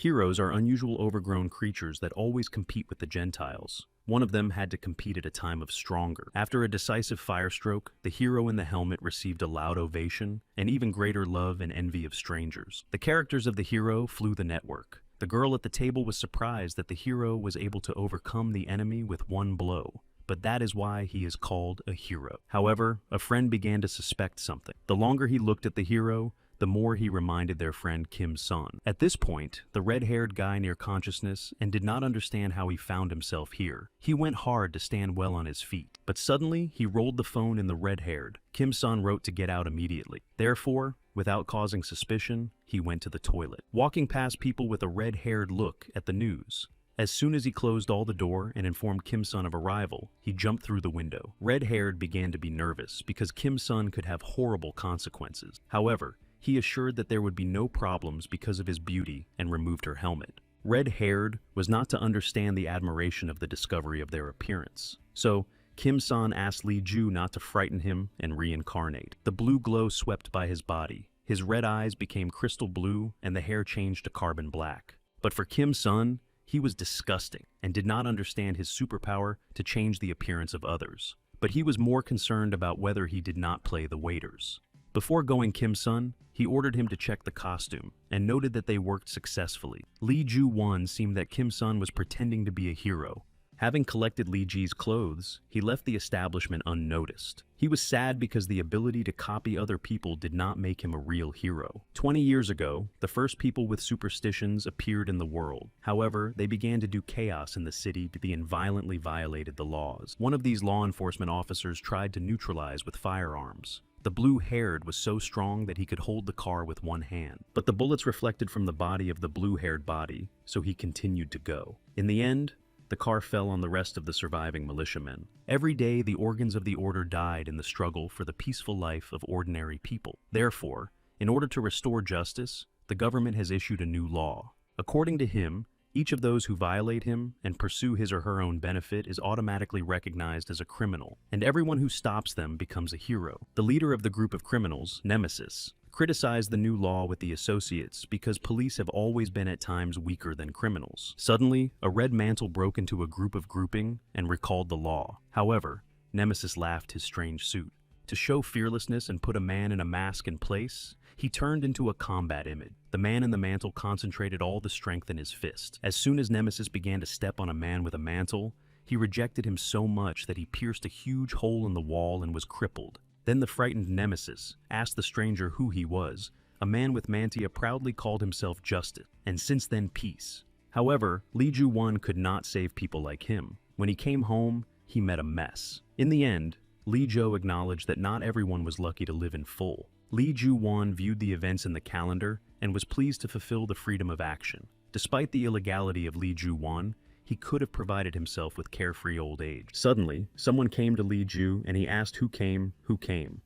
Heroes are unusual overgrown creatures that always compete with the Gentiles. One of them had to compete at a time of stronger. After a decisive firestroke, the hero in the helmet received a loud ovation and even greater love and envy of strangers. The characters of the hero flew the network. The girl at the table was surprised that the hero was able to overcome the enemy with one blow, but that is why he is called a hero. However, a friend began to suspect something. The longer he looked at the hero, the more he reminded their friend Kim-sun. At this point, the red-haired guy near consciousness and did not understand how he found himself here. He went hard to stand well on his feet, but suddenly he rolled the phone in the red-haired. Kim-sun wrote to get out immediately. Therefore, without causing suspicion, he went to the toilet, walking past people with a red-haired look at the news. As soon as he closed all the door and informed Kim-sun of arrival, he jumped through the window. Red-haired began to be nervous because Kim-sun could have horrible consequences. However, he assured that there would be no problems because of his beauty and removed her helmet. Red-haired was not to understand the admiration of the discovery of their appearance. So, Kim-sun asked Lee Ju not to frighten him and reincarnate. The blue glow swept by his body. His red eyes became crystal blue and the hair changed to carbon black. But for Kim-sun, he was disgusting and did not understand his superpower to change the appearance of others. But he was more concerned about whether he did not play the waiters. Before going Kim-sun, he ordered him to check the costume and noted that they worked successfully. Lee Ju-won seemed that Kim-sun was pretending to be a hero. Having collected Lee Ji's clothes, he left the establishment unnoticed. He was sad because the ability to copy other people did not make him a real hero. 20 years ago, the first people with superstitions appeared in the world. However, they began to do chaos in the city and violently violated the laws. One of these law enforcement officers tried to neutralize with firearms. The blue-haired was so strong that he could hold the car with one hand, but the bullets reflected from the body of the blue-haired body, so he continued to go. In the end, the car fell on the rest of the surviving militiamen. Every day, the organs of the order died in the struggle for the peaceful life of ordinary people. Therefore, in order to restore justice, the government has issued a new law. According to him, each of those who violate him and pursue his or her own benefit is automatically recognized as a criminal, and everyone who stops them becomes a hero. The leader of the group of criminals, Nemesis, criticized the new law with the associates because police have always been at times weaker than criminals. Suddenly, a red mantle broke into a grouping and recalled the law. However, Nemesis laughed his strange suit. To show fearlessness and put a man in a mask in place, he turned into a combat image. The man in the mantle concentrated all the strength in his fist. As soon as Nemesis began to step on a man with a mantle, he rejected him so much that he pierced a huge hole in the wall and was crippled. Then the frightened Nemesis asked the stranger who he was. A man with mantia proudly called himself Justice, and since then Peace. However, Lee Ju-won could not save people like him. When he came home, he met a mess. In the end, Lee Jo acknowledged that not everyone was lucky to live in full. Lee Ju-won viewed the events in the calendar and was pleased to fulfill the freedom of action. Despite the illegality of Lee Ju-won, he could have provided himself with carefree old age. Suddenly, someone came to Lee Ju and he asked who came.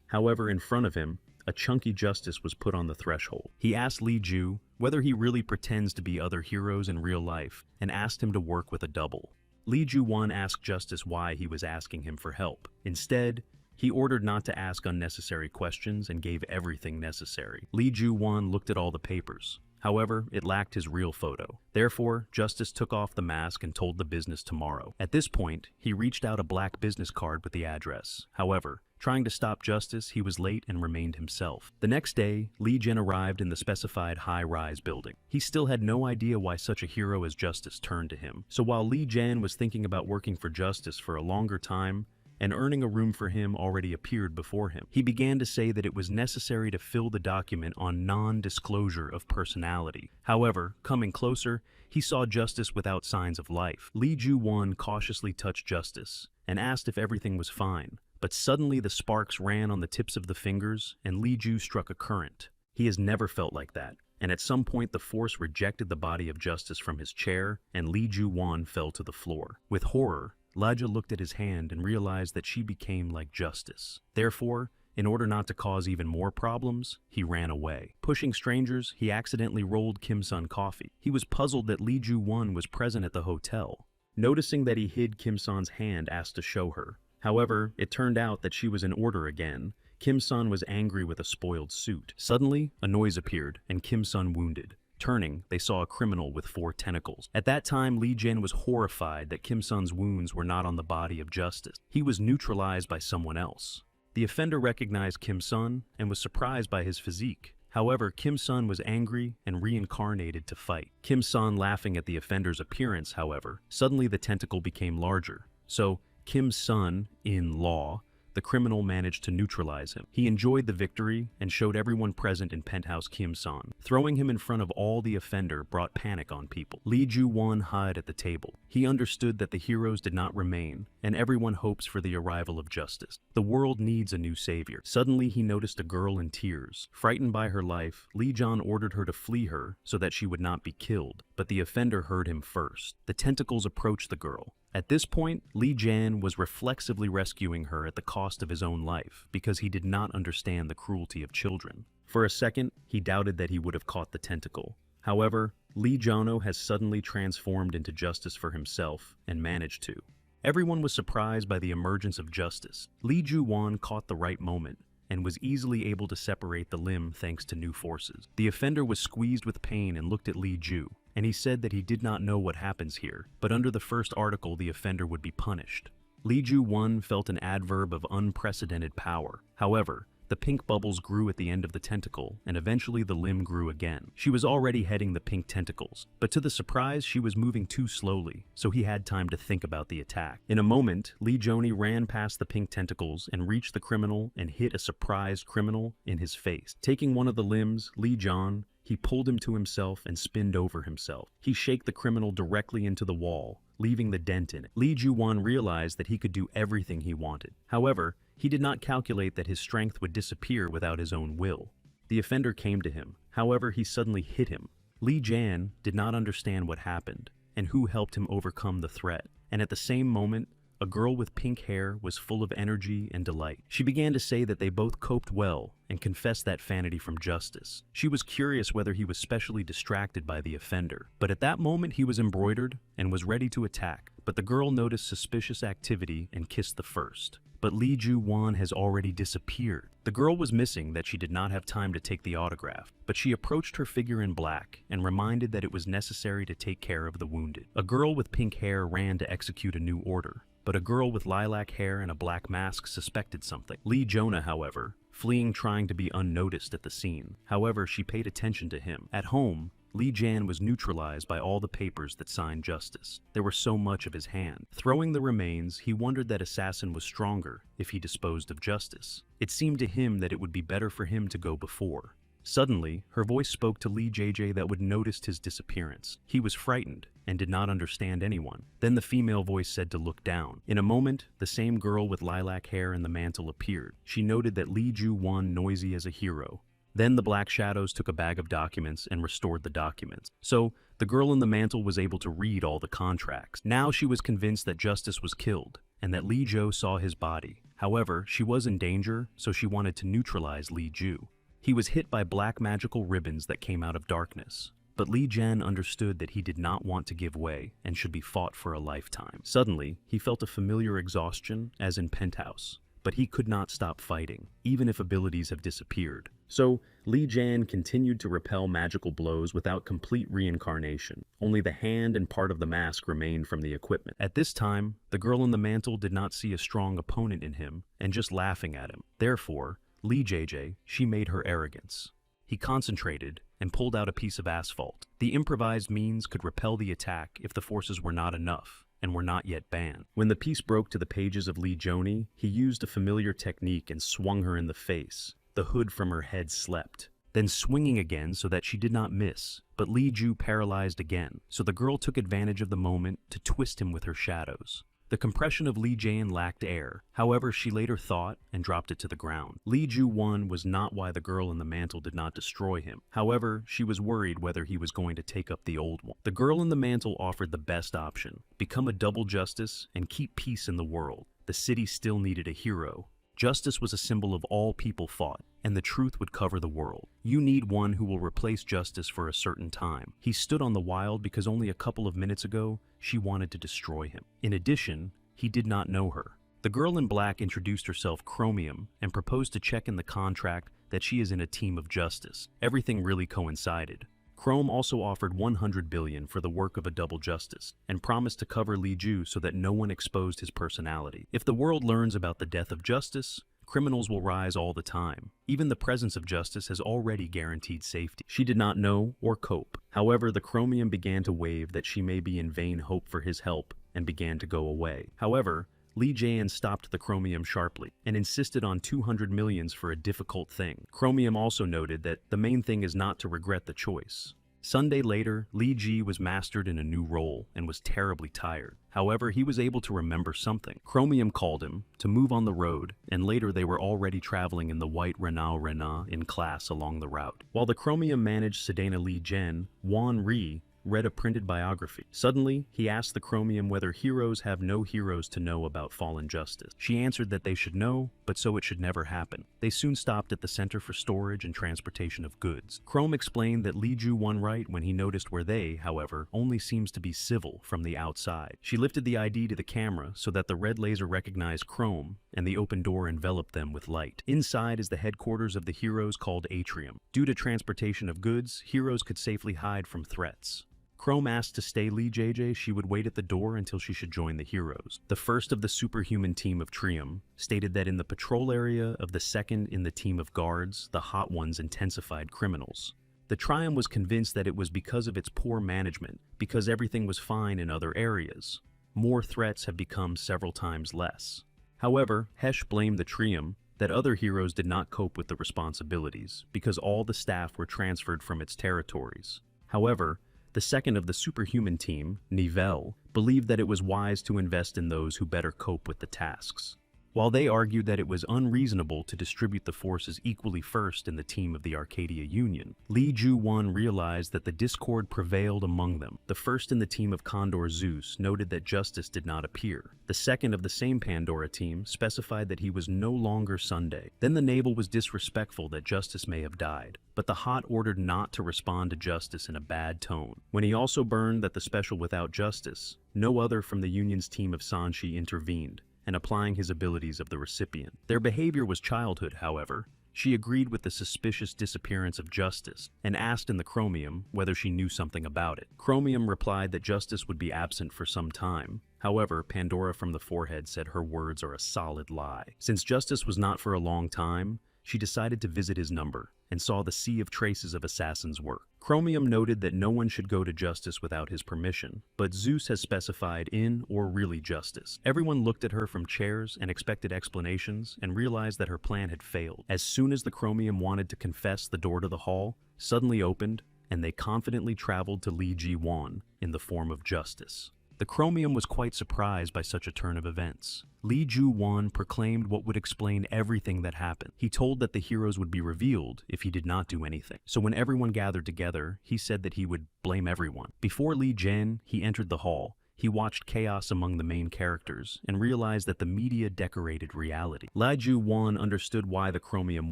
However, in front of him, a chunky Justice was put on the threshold. He asked Lee Ju whether he really pretends to be other heroes in real life and asked him to work with a double. Lee Ju-won asked Justice why he was asking him for help. Instead, he ordered not to ask unnecessary questions and gave everything necessary. Lee Ju-won looked at all the papers. However, it lacked his real photo. Therefore, Justice took off the mask and told the business tomorrow. At this point, he reached out a black business card with the address. However, trying to stop Justice, he was late and remained himself. The next day, Lee Jin arrived in the specified high-rise building. He still had no idea why such a hero as Justice turned to him. So while Lee Jin was thinking about working for Justice for a longer time, and earning a room for him already appeared before him, he began to say that it was necessary to fill the document on non-disclosure of personality. However, coming closer, he saw Justice without signs of life. Lee Ju-won cautiously touched Justice and asked if everything was fine, but suddenly the sparks ran on the tips of the fingers and Lee Ju struck a current. He has never felt like that, and at some point the force rejected the body of Justice from his chair and Lee Ju-won fell to the floor. With horror, Laja looked at his hand and realized that she became like Justice. Therefore, in order not to cause even more problems, he ran away. Pushing strangers, he accidentally rolled Kim-sun coffee. He was puzzled that Lee Ju-won was present at the hotel. Noticing that he hid Kim-sun's hand, asked to show her. However, it turned out that she was in order again. Kim-sun was angry with a spoiled suit. Suddenly, a noise appeared, and Kim-sun wounded. Turning, they saw a criminal with 4 tentacles. At that time, Lee Jin was horrified that Kim Sun's wounds were not on the body of Justice. He was neutralized by someone else. The offender recognized Kim Sun and was surprised by his physique. However, Kim Sun was angry and reincarnated to fight. Kim Sun laughing at the offender's appearance, however, suddenly the tentacle became larger. So, Kim Sun, in law, the criminal managed to neutralize him. He enjoyed the victory and showed everyone present in Penthouse Kim Sun. Throwing him in front of all the offender brought panic on people. Lee Ju-won hid at the table. He understood that the heroes did not remain, and everyone hopes for the arrival of justice. The world needs a new savior. Suddenly, he noticed a girl in tears. Frightened by her life, Lee Jong ordered her to flee her so that she would not be killed, but the offender heard him first. The tentacles approached the girl. At this point, Lee Jan was reflexively rescuing her at the cost of his own life because he did not understand the cruelty of children. For a second, he doubted that he would have caught the tentacle. However, Lee Jono has suddenly transformed into justice for himself and managed to. Everyone was surprised by the emergence of justice. Lee Ju-won caught the right moment and was easily able to separate the limb thanks to new forces. The offender was squeezed with pain and looked at Lee Ju, and he said that he did not know what happens here, but under the first article the offender would be punished. Lee Ju-won felt an adverb of unprecedented power. However, the pink bubbles grew at the end of the tentacle, and eventually the limb grew again. She was already heading the pink tentacles, but to the surprise, she was moving too slowly, so he had time to think about the attack. In a moment, Lee Joni ran past the pink tentacles and reached the criminal and hit a surprised criminal in his face. Taking one of the limbs, Lee John, he pulled him to himself and spinned over himself. He shaked the criminal directly into the wall, leaving the dent in it. Lee Ju-won realized that he could do everything he wanted. However, he did not calculate that his strength would disappear without his own will. The offender came to him. However, he suddenly hit him. Lee Jan did not understand what happened and who helped him overcome the threat. And at the same moment, a girl with pink hair was full of energy and delight. She began to say that they both coped well and confessed that vanity from justice. She was curious whether he was specially distracted by the offender, but at that moment he was embroidered and was ready to attack. But the girl noticed suspicious activity and kissed the first. But Lee Ju-won has already disappeared. The girl was missing that she did not have time to take the autograph, but she approached her figure in black and reminded that it was necessary to take care of the wounded. A girl with pink hair ran to execute a new order, but a girl with lilac hair and a black mask suspected something. Lee Jonah, however, fleeing trying to be unnoticed at the scene. However, she paid attention to him. At home, Lee Jan was neutralized by all the papers that signed justice. There was so much of his hand. Throwing the remains, he wondered that Assassin was stronger if he disposed of justice. It seemed to him that it would be better for him to go before. Suddenly, her voice spoke to Lee JJ that would noticed his disappearance. He was frightened and did not understand anyone. Then the female voice said to look down. In a moment, the same girl with lilac hair and the mantle appeared. She noted that Lee Ju-won noisy as a hero. Then the Black Shadows took a bag of documents and restored the documents. So, the girl in the mantle was able to read all the contracts. Now she was convinced that Justice was killed, and that Lee Jo saw his body. However, she was in danger, so she wanted to neutralize Lee Ju. He was hit by black magical ribbons that came out of darkness. But Lee Jan understood that he did not want to give way and should be fought for a lifetime. Suddenly, he felt a familiar exhaustion, as in Penthouse. But he could not stop fighting, even if abilities have disappeared. So, Lee Jan continued to repel magical blows without complete reincarnation. Only the hand and part of the mask remained from the equipment. At this time, the girl in the mantle did not see a strong opponent in him, and just laughing at him. Therefore, Lee JJ, she made her arrogance. He concentrated and pulled out a piece of asphalt. The improvised means could repel the attack if the forces were not enough, and were not yet banned. When the piece broke to the pages of Lee Joni, he used a familiar technique and swung her in the face. The hood from her head slept, then swinging again so that she did not miss, but Lee Ju paralyzed again, so the girl took advantage of the moment to twist him with her shadows. The compression of Lee Jan lacked air, however she later thought and dropped it to the ground. Lee Ju-won was not why the girl in the mantle did not destroy him. However, she was worried whether he was going to take up the old one. The girl in the mantle offered the best option: become a double justice and keep peace in the world. The city still needed a hero. Justice was a symbol of all people fought, and the truth would cover the world. You need one who will replace justice for a certain time. He stood on the wild because only a couple of minutes ago, she wanted to destroy him. In addition, he did not know her. The girl in black introduced herself Chromium and proposed to check in the contract that she is in a team of justice. Everything really coincided. Chrome also offered 100 billion for the work of a double justice, and promised to cover Li Ju so that no one exposed his personality. If the world learns about the death of justice, criminals will rise all the time. Even the presence of justice has already guaranteed safety. She did not know or cope. However, the chromium began to wave that she may be in vain hope for his help and began to go away. However, Li Jian stopped the chromium sharply and insisted on 200 millions for a difficult thing. Chromium also noted that the main thing is not to regret the choice. Sunday later, Li Ji was mastered in a new role and was terribly tired. However, he was able to remember something. Chromium called him to move on the road, and later they were already traveling in the white Renault in class along the route. While the Chromium managed Sedana Li Zhen, Wan Ri read a printed biography. Suddenly, he asked the Chromium whether heroes have no heroes to know about fallen justice. She answered that they should know, but so it should never happen. They soon stopped at the Center for Storage and Transportation of Goods. Chrome explained that Li Ju won right when he noticed where they, however, only seems to be civil from the outside. She lifted the ID to the camera so that the red laser recognized Chrome, and the open door enveloped them with light. Inside is the headquarters of the heroes called Atrium. Due to transportation of goods, heroes could safely hide from threats. Chrome asked to stay Li JJ, she would wait at the door until she should join the heroes. The first of the superhuman team of Trium stated that in the patrol area of the second in the team of guards, the hot ones intensified criminals. The Trium was convinced that it was because of its poor management, because everything was fine in other areas. More threats have become several times less. However, Hesh blamed the Trium that other heroes did not cope with the responsibilities, because all the staff were transferred from its territories. However, the second of the superhuman team, Nivelle, believed that it was wise to invest in those who better cope with the tasks. While they argued that it was unreasonable to distribute the forces equally first in the team of the Arcadia Union, Li Ju-won realized that the discord prevailed among them. The first in the team of Condor Zeus noted that justice did not appear. The second of the same Pandora team specified that he was no longer Sunday. Then the naval was disrespectful that justice may have died, but the Hot ordered not to respond to justice in a bad tone. When he also burned that the special without justice, no other from the Union's team of Sanshi intervened, and applying his abilities of the recipient. Their behavior was childhood, however. She agreed with the suspicious disappearance of Justice and asked in the Chromium whether she knew something about it. Chromium replied that Justice would be absent for some time. However, Pandora from the forehead said her words are a solid lie. Since Justice was not for a long time, she decided to visit his number and saw the sea of traces of assassins' work. Chromium noted that no one should go to Justice without his permission, but Zeus has specified in or really Justice. Everyone looked at her from chairs and expected explanations and realized that her plan had failed. As soon as the Chromium wanted to confess, the door to the hall suddenly opened and they confidently traveled to Li Ji-won in the form of Justice. The Chromium was quite surprised by such a turn of events. Li Ju-won proclaimed what would explain everything that happened. He told that the heroes would be revealed if he did not do anything. So when everyone gathered together, he said that he would blame everyone. Before Li Jian, he entered the hall. He watched chaos among the main characters and realized that the media decorated reality. Li Ju-won understood why the Chromium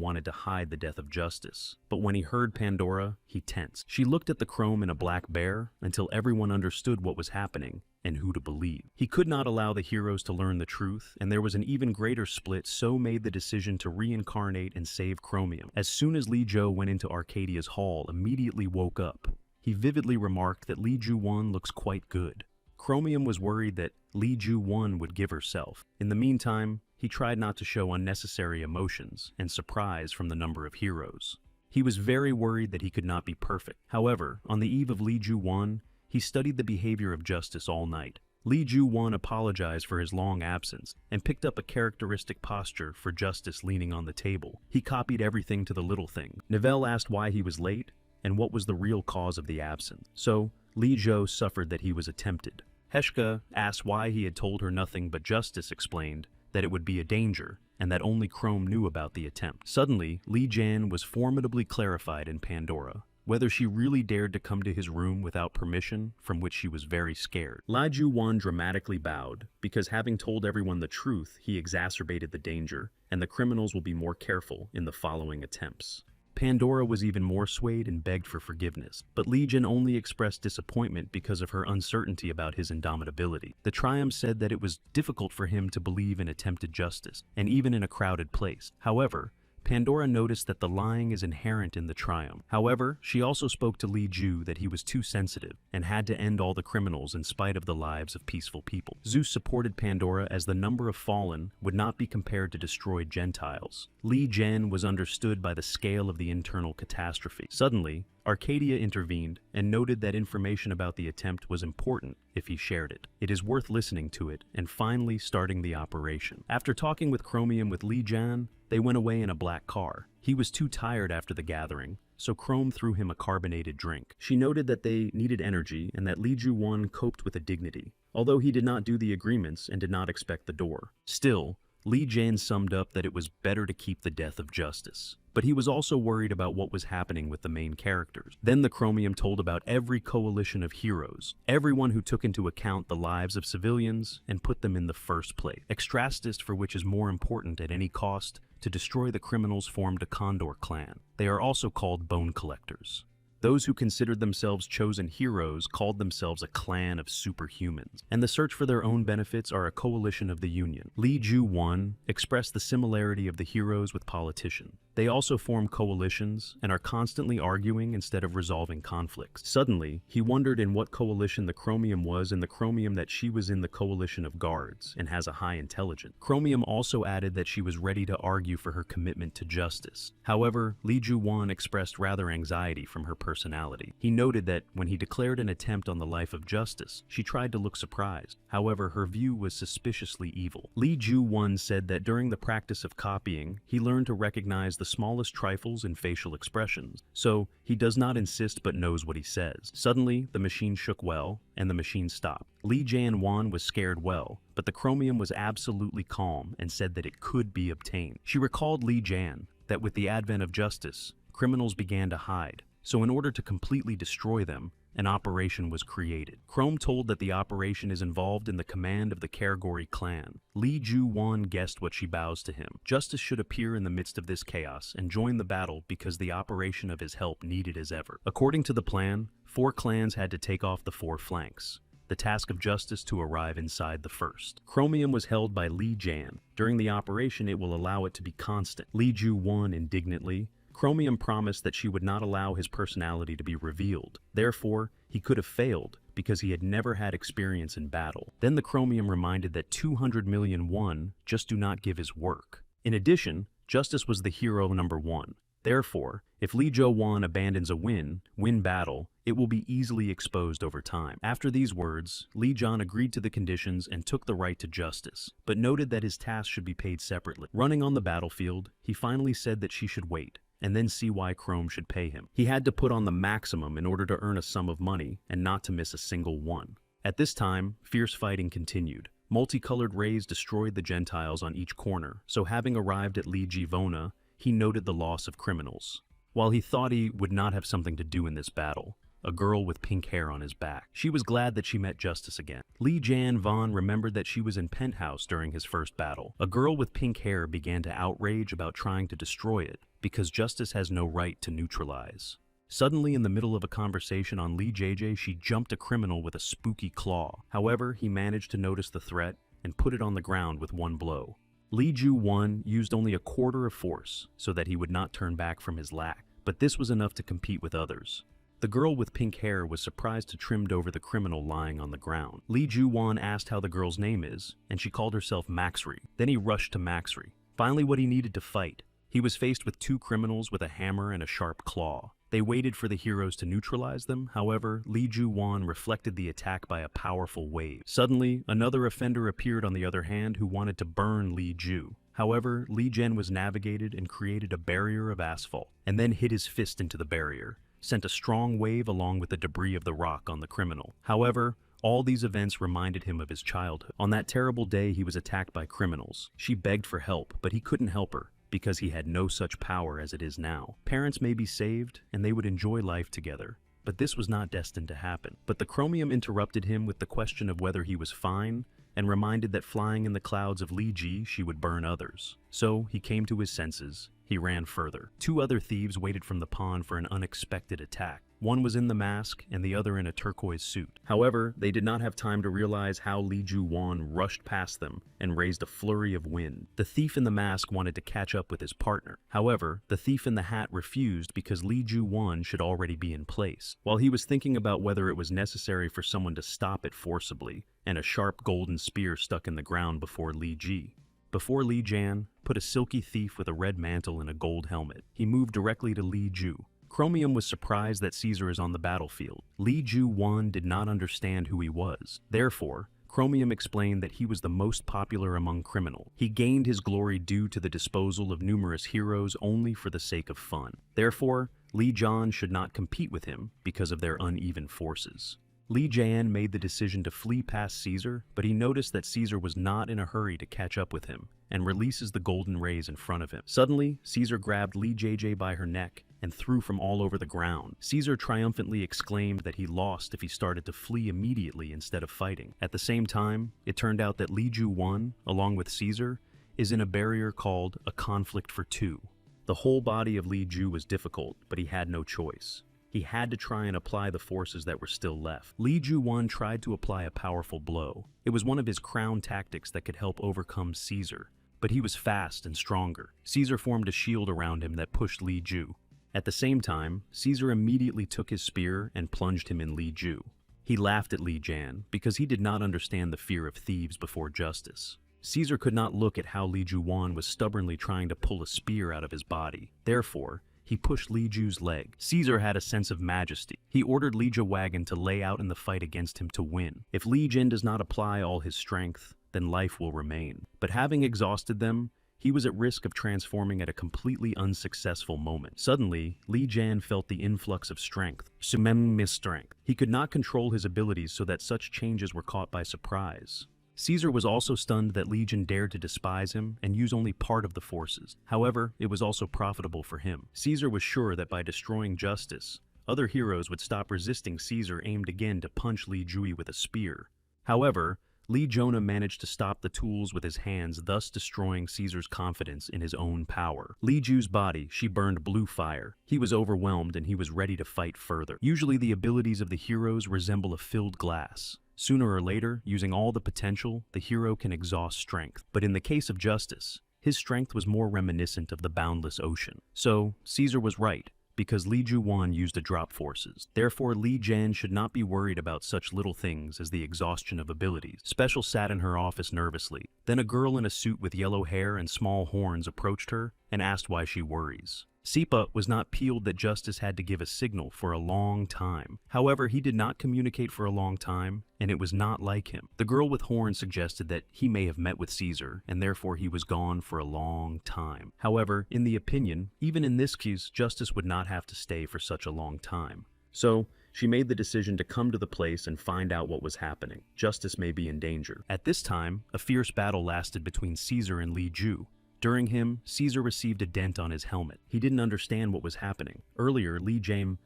wanted to hide the death of Justice, but when he heard Pandora, he tensed. She looked at the Chrome in a black bear until everyone understood what was happening and who to believe. He could not allow the heroes to learn the truth, and there was an even greater split, so made the decision to reincarnate and save Chromium. As soon as Li Jo went into Arcadia's hall, immediately woke up. He vividly remarked that Li Ju-won looks quite good. Chromium was worried that Li Ju-won would give herself. In the meantime, he tried not to show unnecessary emotions and surprise from the number of heroes. He was very worried that he could not be perfect. However, on the eve of Li Ju-won, he studied the behavior of Justice all night. Li Ju-won apologized for his long absence and picked up a characteristic posture for Justice leaning on the table. He copied everything to the little thing. Nivelle asked why he was late and what was the real cause of the absence. So, Li Jo suffered that he was attempted. Heshka asked why he had told her nothing, but Justice explained that it would be a danger and that only Chrome knew about the attempt. Suddenly, Li Jian was formidably clarified in Pandora, whether she really dared to come to his room without permission, from which she was very scared. Li Ju-won dramatically bowed, because having told everyone the truth, he exacerbated the danger, and the criminals will be more careful in the following attempts. Pandora was even more swayed and begged for forgiveness, but Legion only expressed disappointment because of her uncertainty about his indomitability. The Triumph said that it was difficult for him to believe in attempted justice, and even in a crowded place. However, Pandora noticed that the lying is inherent in the triumph. However, she also spoke to Li Ju that he was too sensitive and had to end all the criminals in spite of the lives of peaceful people. Zeus supported Pandora as the number of fallen would not be compared to destroyed Gentiles. Li Jian was understood by the scale of the internal catastrophe. Suddenly, Arcadia intervened and noted that information about the attempt was important if he shared it. It is worth listening to it and finally starting the operation. After talking with Chromium with Li Jian, they went away in a black car. He was too tired after the gathering, so Chrome threw him a carbonated drink. She noted that they needed energy and that Li Ju-won coped with a dignity, although he did not do the agreements and did not expect the door. Still, Li Jian summed up that it was better to keep the death of justice. But he was also worried about what was happening with the main characters. Then the Chromium told about every coalition of heroes, everyone who took into account the lives of civilians and put them in the first place. Extrastist, for which is more important at any cost, to destroy the criminals formed a Condor clan. They are also called bone collectors. Those who considered themselves chosen heroes called themselves a clan of superhumans, and the search for their own benefits are a coalition of the Union. Li Ju-won expressed the similarity of the heroes with politicians. They also form coalitions and are constantly arguing instead of resolving conflicts. Suddenly, he wondered in what coalition the Chromium was, and the Chromium that she was in the coalition of guards and has a high intelligence. Chromium also added that she was ready to argue for her commitment to justice. However, Li Ju-won expressed rather anxiety from her personality. He noted that when he declared an attempt on the life of justice, she tried to look surprised. However, her view was suspiciously evil. Li Ju-won said that during the practice of copying, he learned to recognize the smallest trifles in facial expressions, so he does not insist but knows what he says. Suddenly, the machine shook well, and the machine stopped. Li Jian-won was scared well, but the Chromium was absolutely calm and said that it could be obtained. She recalled Li Jian that with the advent of justice, criminals began to hide, so in order to completely destroy them, an operation was created. Chrome told that the operation is involved in the command of the Category clan. Li Ju-won guessed what she bows to him. Justice should appear in the midst of this chaos and join the battle because the operation of his help needed as ever. According to the plan, 4 clans had to take off the 4 flanks. The task of justice to arrive inside the first. Chromium was held by Li Jian. During the operation, it will allow it to be constant. Li Ju-won indignantly. Chromium promised that she would not allow his personality to be revealed. Therefore, he could have failed because he had never had experience in battle. Then the Chromium reminded that 200 million won just do not give his work. In addition, justice was the hero number 1. Therefore, if Li Ju-won abandons a win battle, it will be easily exposed over time. After these words, Li Jian agreed to the conditions and took the right to justice, but noted that his task should be paid separately. Running on the battlefield, he finally said that she should wait, and then see why Chrome should pay him. He had to put on the maximum in order to earn a sum of money and not to miss a single one. At this time, fierce fighting continued. Multicolored rays destroyed the Gentiles on each corner, so having arrived at Li Ji-vona, he noted the loss of criminals. While he thought he would not have something to do in this battle, a girl with pink hair on his back. She was glad that she met justice again. Li Jian-von remembered that she was in Penthouse during his first battle. A girl with pink hair began to outrage about trying to destroy it, because justice has no right to neutralize. Suddenly, in the middle of a conversation on Li JJ, she jumped a criminal with a spooky claw. However, he managed to notice the threat and put it on the ground with one blow. Li Ju-won used only a quarter of force so that he would not turn back from his lack, but this was enough to compete with others. The girl with pink hair was surprised to trimmed over the criminal lying on the ground. Li Ju-won asked how the girl's name is, and she called herself Maxri. Then he rushed to Maxri. Finally, what he needed to fight. He was faced with 2 criminals with a hammer and a sharp claw. They waited for the heroes to neutralize them. However, Li Ju-won reflected the attack by a powerful wave. Suddenly, another offender appeared on the other hand who wanted to burn Li Ju. However, Li Jian was navigated and created a barrier of asphalt, and then hit his fist into the barrier, sent a strong wave along with the debris of the rock on the criminal. However, all these events reminded him of his childhood. On that terrible day, he was attacked by criminals. She begged for help, but he couldn't help her, because he had no such power as it is now. Parents may be saved, and they would enjoy life together, but this was not destined to happen. But the Chromium interrupted him with the question of whether he was fine, and reminded that flying in the clouds of Li Ji, she would burn others. So he came to his senses. He ran further. 2 other thieves waited from the pond for an unexpected attack. One was in the mask and the other in a turquoise suit. However, they did not have time to realize how Li Ju-wan rushed past them and raised a flurry of wind. The thief in the mask wanted to catch up with his partner. However, the thief in the hat refused because Li Ju-wan should already be in place. While he was thinking about whether it was necessary for someone to stop it forcibly, and a sharp golden spear stuck in the ground before Li Jan put a silky thief with a red mantle and a gold helmet. He moved directly to Li Ju. Chromium was surprised that Caesar is on the battlefield. Li Ju-wan did not understand who he was. Therefore, Chromium explained that he was the most popular among criminals. He gained his glory due to the disposal of numerous heroes only for the sake of fun. Therefore, Li Jan should not compete with him because of their uneven forces. Li Jan made the decision to flee past Caesar, but he noticed that Caesar was not in a hurry to catch up with him, and releases the golden rays in front of him. Suddenly, Caesar grabbed Li JJ by her neck and threw from all over the ground. Caesar triumphantly exclaimed that he lost if he started to flee immediately instead of fighting. At the same time, it turned out that Li Ju won, along with Caesar, is in a barrier called a conflict for two. The whole body of Li Ju was difficult, but he had no choice. He had to try and apply the forces that were still left. Li Ju-wan tried to apply a powerful blow. It was one of his crown tactics that could help overcome Caesar, but he was fast and stronger. Caesar formed a shield around him that pushed Li Ju. At the same time, Caesar immediately took his spear and plunged him in Li Ju. He laughed at Li Jan because he did not understand the fear of thieves before justice. Caesar could not look at how Li Ju-wan was stubbornly trying to pull a spear out of his body. Therefore, he pushed Li Ju's leg. Caesar had a sense of majesty. He ordered Li Ju-wagon to lay out in the fight against him to win. If Li Jin does not apply all his strength, then life will remain. But having exhausted them, he was at risk of transforming at a completely unsuccessful moment. Suddenly, Li Jan felt the influx of strength. Strength. He could not control his abilities so that such changes were caught by surprise. Caesar was also stunned that Legion dared to despise him and use only part of the forces. However, it was also profitable for him. Caesar was sure that by destroying justice, other heroes would stop resisting. Caesar aimed again to punch Li Jui with a spear. However, Li Jonah managed to stop the tools with his hands, thus destroying Caesar's confidence in his own power. Li Ju's body, she burned blue fire. He was overwhelmed and he was ready to fight further. Usually the abilities of the heroes resemble a filled glass. Sooner or later, using all the potential, the hero can exhaust strength. But in the case of justice, his strength was more reminiscent of the boundless ocean. So, Caesar was right, because Li Ju-wan used the drop forces. Therefore, Li Jan should not be worried about such little things as the exhaustion of abilities. Special sat in her office nervously. Then a girl in a suit with yellow hair and small horns approached her and asked why she worries. Sipa was not peeled that Justice had to give a signal for a long time. However, he did not communicate for a long time, and it was not like him. The girl with horns suggested that he may have met with Caesar, and therefore he was gone for a long time. However, in the opinion, even in this case, Justice would not have to stay for such a long time. So, she made the decision to come to the place and find out what was happening. Justice may be in danger. At this time, a fierce battle lasted between Caesar and Li Ju. During him, Caesar received a dent on his helmet. He didn't understand what was happening. Earlier, Li Jain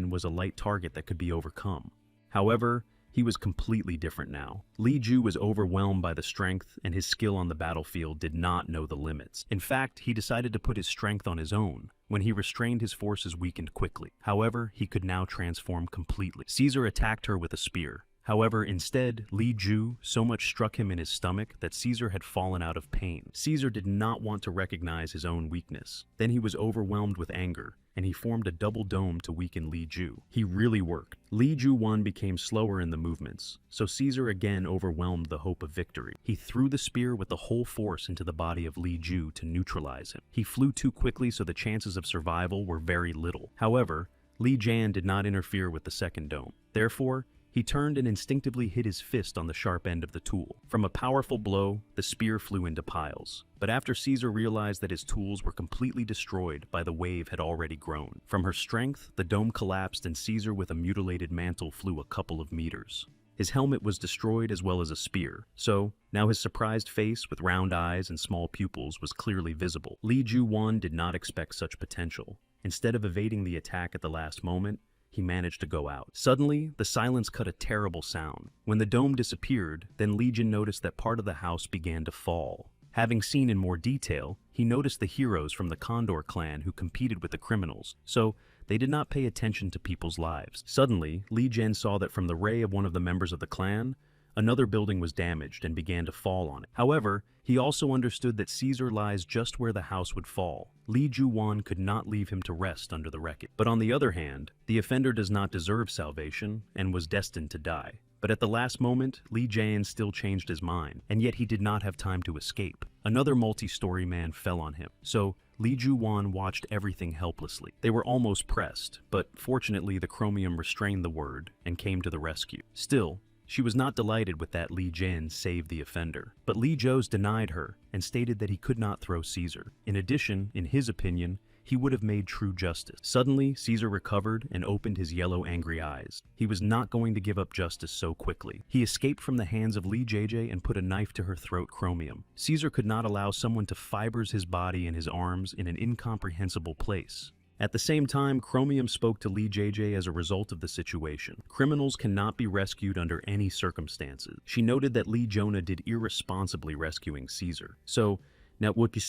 was a light target that could be overcome. However, he was completely different now. Li Ju was overwhelmed by the strength, and his skill on the battlefield did not know the limits. In fact, he decided to put his strength on his own. When he restrained, his forces weakened quickly. However, he could now transform completely. Caesar attacked her with a spear. However, instead, Li Ju so much struck him in his stomach that Caesar had fallen out of pain. Caesar did not want to recognize his own weakness. Then he was overwhelmed with anger, and he formed a double dome to weaken Li Ju. He really worked. Li Ju-wan became slower in the movements, so Caesar again overwhelmed the hope of victory. He threw the spear with the whole force into the body of Li Ju to neutralize him. He flew too quickly, so the chances of survival were very little. However, Li Jan did not interfere with the second dome. Therefore, he turned and instinctively hit his fist on the sharp end of the tool. From a powerful blow, the spear flew into piles. But after Caesar realized that his tools were completely destroyed by the wave had already grown. From her strength, the dome collapsed and Caesar with a mutilated mantle flew a couple of meters. His helmet was destroyed as well as a spear, so now his surprised face with round eyes and small pupils was clearly visible. Li Ju-wan did not expect such potential. Instead of evading the attack at the last moment, he managed to go out. Suddenly, the silence cut a terrible sound. When the dome disappeared, then Legion noticed that part of the house began to fall. Having seen in more detail, he noticed the heroes from the Condor clan who competed with the criminals, so They did not pay attention to people's lives. Suddenly, Li Jian saw that from the ray of one of the members of the clan, another building was damaged and began to fall on it. However, he also understood that Caesar lies just where the house would fall. Li Juwan could not leave him to rest under the wreckage. But on the other hand, the offender does not deserve salvation and was destined to die. But at the last moment, Li Jian still changed his mind, and yet he did not have time to escape. Another multi-story man fell on him, so Li Juwan watched everything helplessly. They were almost pressed, but fortunately the chromium restrained the word and came to the rescue. Still, she was not delighted with that Li Jian saved the offender. But Li Zhou's denied her and stated that he could not throw Caesar. In addition, in his opinion, he would have made true justice. Suddenly, Caesar recovered and opened his yellow, angry eyes. He was not going to give up justice so quickly. He escaped from the hands of Li JJ and put a knife to her throat. Chromium. Caesar could not allow someone to fibers his body and his arms in an incomprehensible place. At the same time, Chromium spoke to Li JJ as a result of the situation. Criminals cannot be rescued under any circumstances. She noted that Li Jonah did irresponsibly rescuing Caesar. So, if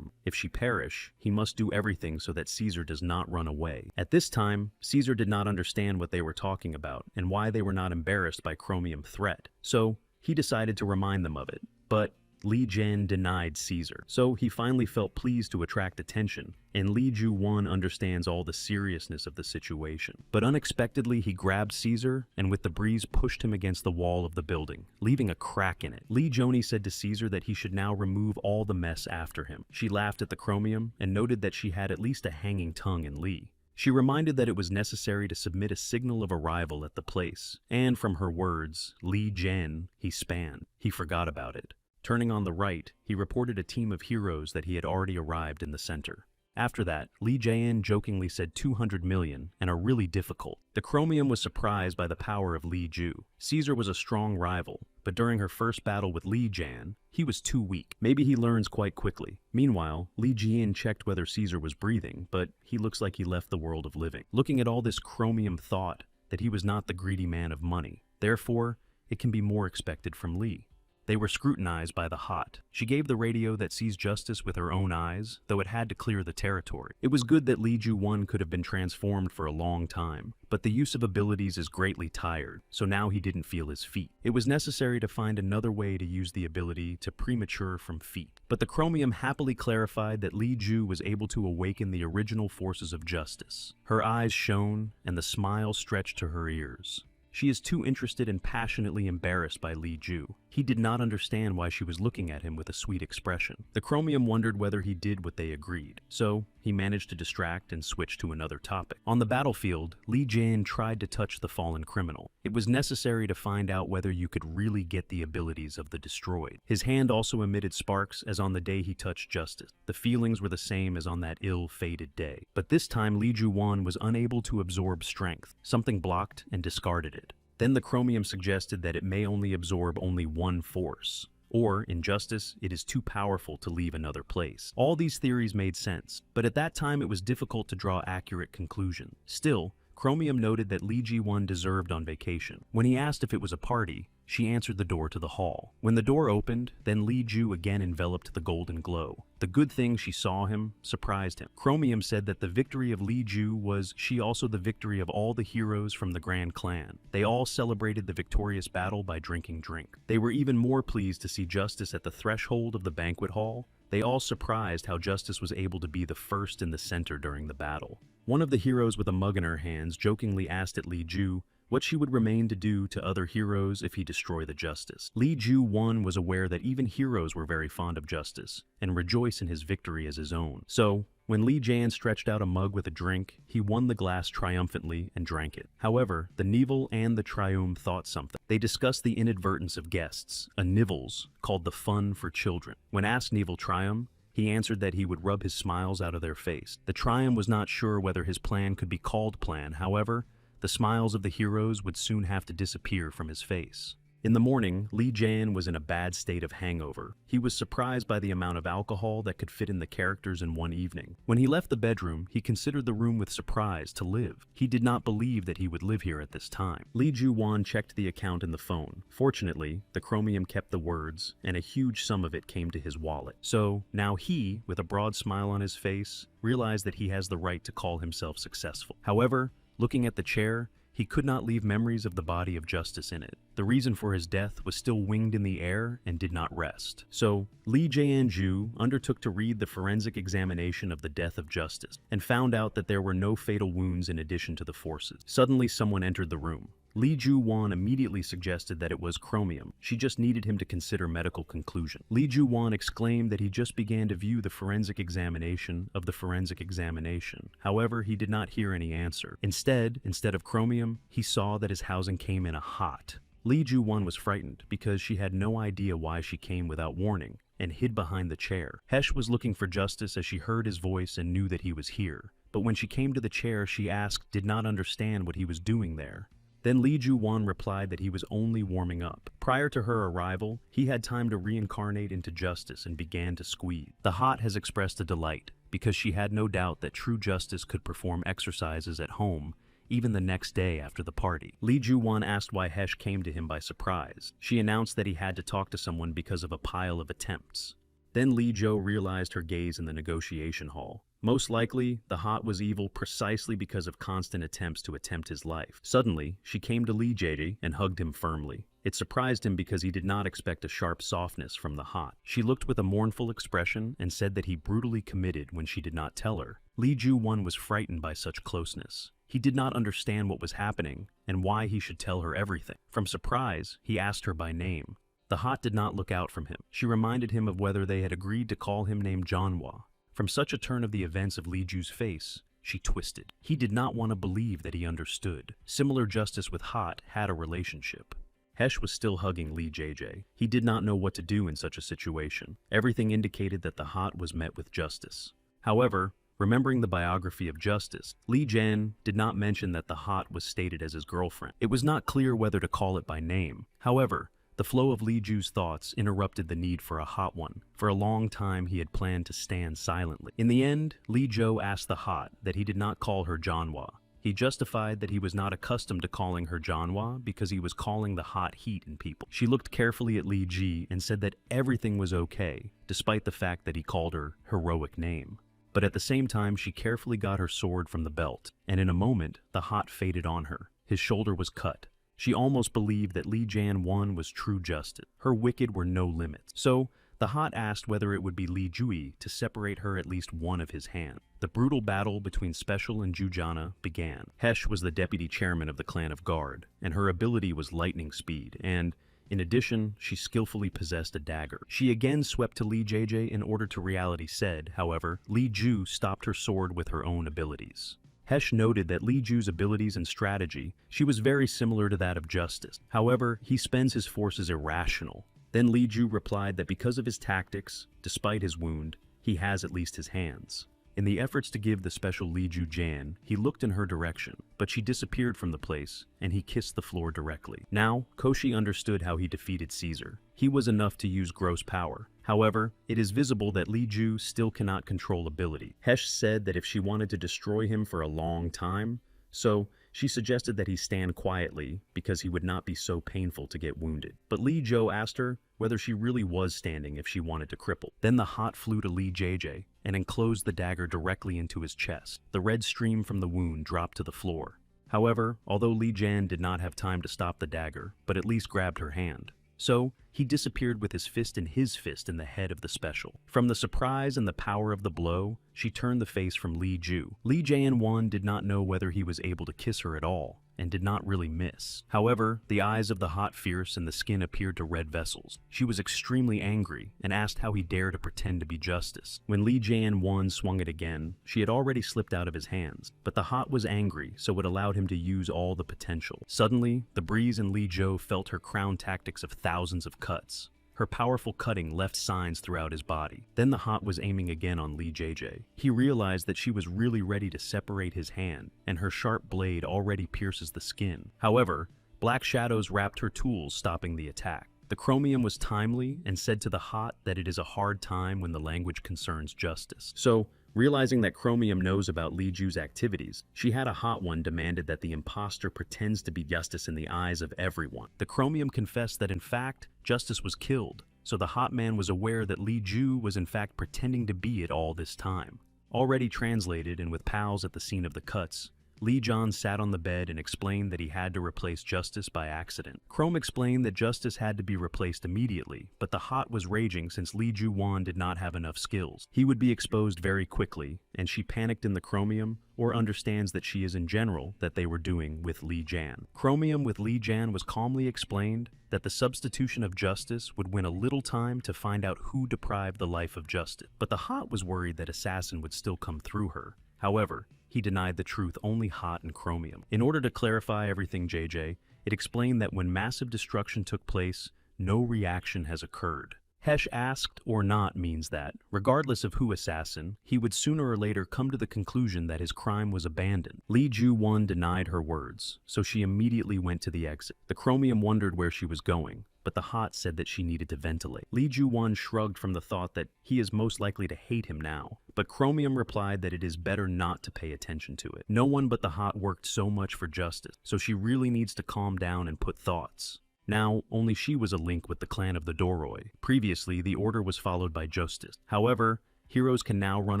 she perish, he must do everything so that Caesar does not run away. At this time, Caesar did not understand what they were talking about and why they were not embarrassed by Chromium's threat. So, he decided to remind them of it. But Li Jian denied Caesar, so he finally felt pleased to attract attention, and Li Juwan understands all the seriousness of the situation. But unexpectedly, he grabbed Caesar and with the breeze pushed him against the wall of the building, leaving a crack in it. Li Joni said to Caesar that he should now remove all the mess after him. She laughed at the chromium and noted that she had at least a hanging tongue in Li. She reminded that it was necessary to submit a signal of arrival at the place, and from her words, Li Jian, he spanned. He forgot about it. Turning on the right, he reported a team of heroes that he had already arrived in the center. After that, Li Jian jokingly said 200 million and are really difficult. The chromium was surprised by the power of Li Ju. Caesar was a strong rival, but during her first battle with Li Jian, he was too weak. Maybe he learns quite quickly. Meanwhile, Li Jian checked whether Caesar was breathing, but he looks like he left the world of living. Looking at all this, chromium thought that he was not the greedy man of money. Therefore, it can be more expected from Li. They were scrutinized by the hot. She gave the radio that sees justice with her own eyes, though it had to clear the territory. It was good that Li Ju-1 could have been transformed for a long time, but the use of abilities is greatly tired, so now he didn't feel his feet. It was necessary to find another way to use the ability to premature from feet. But the chromium happily clarified that Li Ju was able to awaken the original forces of justice. Her eyes shone, and the smile stretched to her ears. She is too interested and passionately embarrassed by Li Ju. He did not understand why she was looking at him with a sweet expression. The chromium wondered whether he did what they agreed, so he managed to distract and switch to another topic. On the battlefield, Li Jian tried to touch the fallen criminal. It was necessary to find out whether you could really get the abilities of the destroyed. His hand also emitted sparks as on the day he touched justice. The feelings were the same as on that ill-fated day. But this time Li Ju-1 was unable to absorb strength. Something blocked and discarded it. Then the chromium suggested that it may only absorb only one force. Or, in justice, it is too powerful to leave another place. All these theories made sense, but at that time it was difficult to draw accurate conclusions. Still, Chromium noted that Li Ji-1 deserved on vacation. When he asked if it was a party, she answered the door to the hall. When the door opened, then Li Ju again enveloped the golden glow. The good thing she saw him surprised him. Chromium said that the victory of Li Ju was also the victory of all the heroes from the Grand Clan. They all celebrated the victorious battle by drinking drink. They were even more pleased to see Justice at the threshold of the banquet hall. They all surprised how Justice was able to be the first in the center during the battle. One of the heroes with a mug in her hands jokingly asked at Li Ju what she would remain to do to other heroes if he destroyed the Justice. Li Ju-1 was aware that even heroes were very fond of Justice and rejoice in his victory as his own. So, when Li Jian stretched out a mug with a drink, he won the glass triumphantly and drank it. However, the Neville and the Triumph thought something. They discussed the inadvertence of guests, a Nivels, called the fun for children. When asked Neville Triumph, he answered that he would rub his smiles out of their face. The Triumph was not sure whether his plan could be called plan, however, the smiles of the heroes would soon have to disappear from his face. In the morning, Lee Jae-in was in a bad state of hangover. He was surprised by the amount of alcohol that could fit in the characters in one evening. When he left the bedroom, he considered the room with surprise to live. He did not believe that he would live here at this time. Lee Ju-won checked the account in the phone. Fortunately, the chromium kept the words, and a huge sum of it came to his wallet. So, now he, with a broad smile on his face, realized that he has the right to call himself successful. However, looking at the chair, he could not leave memories of the body of Justice in it. The reason for his death was still winged in the air and did not rest. So, Lee Jae-in undertook to read the forensic examination of the death of Justice and found out that there were no fatal wounds in addition to the forces. Suddenly, someone entered the room. Lee Ju-won immediately suggested that it was chromium. She just needed him to consider medical conclusion. Lee Ju-won exclaimed that he just began to view the forensic examination of the forensic examination. However, he did not hear any answer. Instead of chromium, he saw that his housing came in a hot. Lee Ju-won was frightened because she had no idea why she came without warning and hid behind the chair. Hesh was looking for Justice as she heard his voice and knew that he was here. But when she came to the chair, she did not understand what he was doing there. Then Lee Ju-won replied that he was only warming up. Prior to her arrival, he had time to reincarnate into Justice and began to squeeze. The hot has expressed a delight because she had no doubt that true Justice could perform exercises at home even the next day after the party. Lee Ju-won asked why Hesh came to him by surprise. She announced that he had to talk to someone because of a pile of attempts. Then Lee Jo realized her gaze in the negotiation hall. Most likely, the hot was evil precisely because of constant attempts to attempt his life. Suddenly, she came to Lee Jae and hugged him firmly. It surprised him because he did not expect a sharp softness from the hot. She looked with a mournful expression and said that he brutally committed when she did not tell her. Lee Ju-won was frightened by such closeness. He did not understand what was happening and why he should tell her everything. From surprise, he asked her by name. The hot did not look out from him. She reminded him of whether they had agreed to call him named Manhwa. From such a turn of the events of Lee Ju's face, she twisted. He did not want to believe that he understood. Similar Justice with Hot had a relationship. Hesh was still hugging Lee Jae. He did not know what to do in such a situation. Everything indicated that the Hot was met with justice. However, remembering the biography of Justice, Lee Jae did not mention that the Hot was stated as his girlfriend. It was not clear whether to call it by name. However, the flow of Lee Ju's thoughts interrupted the need for a hot one. For a long time, he had planned to stand silently. In the end, Lee Jo asked the hot that he did not call her Janhwa. He justified that he was not accustomed to calling her Janhwa because he was calling the hot heat in people. She looked carefully at Lee Ji and said that everything was okay, despite the fact that he called her heroic name. But at the same time, she carefully got her sword from the belt, and in a moment, the hot faded on her. His shoulder was cut. She almost believed that Lee Jae-in was true justice. Her wicked were no limits. So, the hot asked whether it would be Lee Jui to separate her at least one of his hands. The brutal battle between Special and Jujana began. Hesh was the deputy chairman of the clan of Guard, and her ability was lightning speed, and in addition, she skillfully possessed a dagger. She again swept to Lee Jae in order to reality said, however, Lee Ju stopped her sword with her own abilities. Hesh noted that Lee Ju's abilities and strategy, she was very similar to that of Justice. However, he spends his forces irrational. Then Lee Ju replied that because of his tactics, despite his wound, he has at least his hands. In the efforts to give the special Lee Ju Jan, he looked in her direction, but she disappeared from the place, and he kissed the floor directly. Now, Koshi understood how he defeated Caesar. He was enough to use gross power. However, it is visible that Lee Ju still cannot control ability. Hesh said that if she wanted to destroy him for a long time, so she suggested that he stand quietly because he would not be so painful to get wounded. But Lee Jo asked her whether she really was standing if she wanted to cripple. Then the hot flew to Lee JJ and enclosed the dagger directly into his chest. The red stream from the wound dropped to the floor. However, although Lee Jan did not have time to stop the dagger, but at least grabbed her hand. So, he disappeared with his fist in the head of the special. From the surprise and the power of the blow, she turned the face from Lee Ju. Lee Jae-in did not know whether he was able to kiss her at all, and did not really miss. However, the eyes of the hot fierce and the skin appeared to red vessels. She was extremely angry and asked how he dared to pretend to be Justice. When Lee Jae-in swung it again, she had already slipped out of his hands, but the hot was angry, so it allowed him to use all the potential. Suddenly, the breeze and Lee Jo felt her crown tactics of thousands of cuts. Her powerful cutting left signs throughout his body. Then the hot was aiming again on Lee JJ. He realized that she was really ready to separate his hand, and her sharp blade already pierces the skin. However, Black shadows wrapped her tools, stopping the attack. The chromium was timely and said to the hot that it is a hard time when the language concerns justice. So, realizing that Chromium knows about Li Ju's activities, she had a hot one demanded that the imposter pretends to be justice in the eyes of everyone. The Chromium confessed that in fact, justice was killed, so the hot man was aware that Li Ju was in fact pretending to be it all this time. Already translated and with pals at the scene of the cuts, Li John sat on the bed and explained that he had to replace Justice by accident. Chrome explained that Justice had to be replaced immediately, but the hot was raging since Li Ju Wan did not have enough skills. He would be exposed very quickly, and she panicked in the Chromium, or understands that she is in general that they were doing with Li Jan. Chromium with Li Jan was calmly explained that the substitution of Justice would win a little time to find out who deprived the life of Justice. But the hot was worried that Assassin would still come through her. However, he denied the truth only Hot and Chromium. In order to clarify everything JJ, it explained that when massive destruction took place, no reaction has occurred. Hesh asked or not means that, regardless of who Assassin, he would sooner or later come to the conclusion that his crime was abandoned. Li Ju Wan denied her words, so she immediately went to the exit. The Chromium wondered where she was going, but the hot said that she needed to ventilate. Li Ju Wan shrugged from the thought that he is most likely to hate him now, but Chromium replied that it is better not to pay attention to it. No one but the hot worked so much for justice, so she really needs to calm down and put thoughts. Now, only she was a link with the clan of the Doroi. Previously, the order was followed by Justice. However, heroes can now run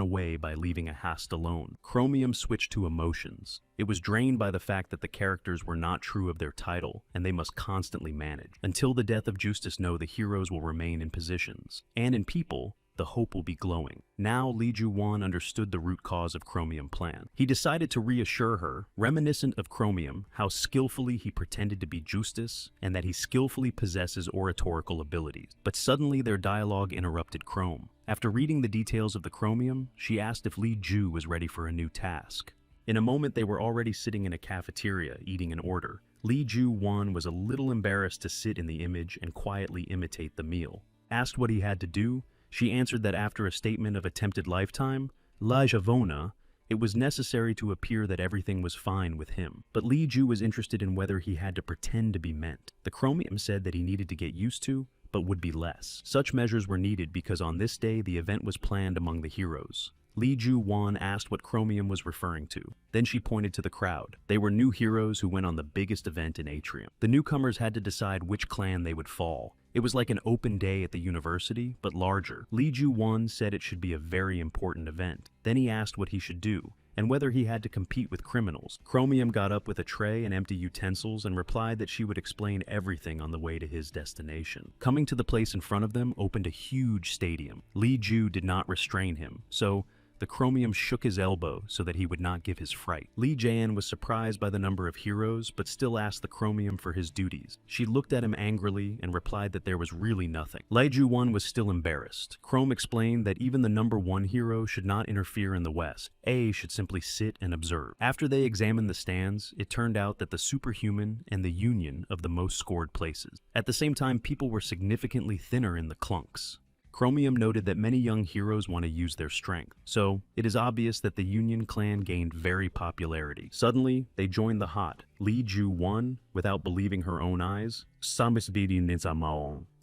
away by leaving a hast alone. Chromium switched to emotions. It was drained by the fact that the characters were not true of their title, and they must constantly manage. Until the death of Justice No, the heroes will remain in positions. And in people, the hope will be glowing. Now Li Ju Wan understood the root cause of Chromium plan. He decided to reassure her, reminiscent of Chromium, how skillfully he pretended to be Justice and that he skillfully possesses oratorical abilities. But suddenly their dialogue interrupted Chrome. After reading the details of the Chromium, she asked if Li Ju was ready for a new task. In a moment they were already sitting in a cafeteria eating an order. Li Ju Wan was a little embarrassed to sit in the image and quietly imitate the meal. Asked what he had to do, she answered that after a statement of attempted lifetime, La Javona, it was necessary to appear that everything was fine with him. But Li Ju was interested in whether he had to pretend to be meant. The Chromium said that he needed to get used to, but would be less. Such measures were needed because on this day the event was planned among the heroes. Li Ju Wan asked what Chromium was referring to. Then she pointed to the crowd. They were new heroes who went on the biggest event in Atrium. The newcomers had to decide which clan they would fall. It was like an open day at the university, but larger. Li Ju Wan said it should be a very important event. Then he asked what he should do, and whether he had to compete with criminals. Chromium got up with a tray and empty utensils and replied that she would explain everything on the way to his destination. Coming to the place in front of them opened a huge stadium. Li Ju did not restrain him, so the Chromium shook his elbow so that he would not give his fright. Li Jan was surprised by the number of heroes, but still asked the Chromium for his duties. She looked at him angrily and replied that there was really nothing. Li Ju Wan was still embarrassed. Chrome explained that even the number 1 hero should not interfere in the West. A should simply sit and observe. After they examined the stands, it turned out that the Superhuman and the Union of the most scored places. At the same time, people were significantly thinner in the clunks. Chromium noted that many young heroes want to use their strength, so it is obvious that the Union clan gained very popularity. Suddenly, they joined the hot. Li Ju Wan, without believing her own eyes,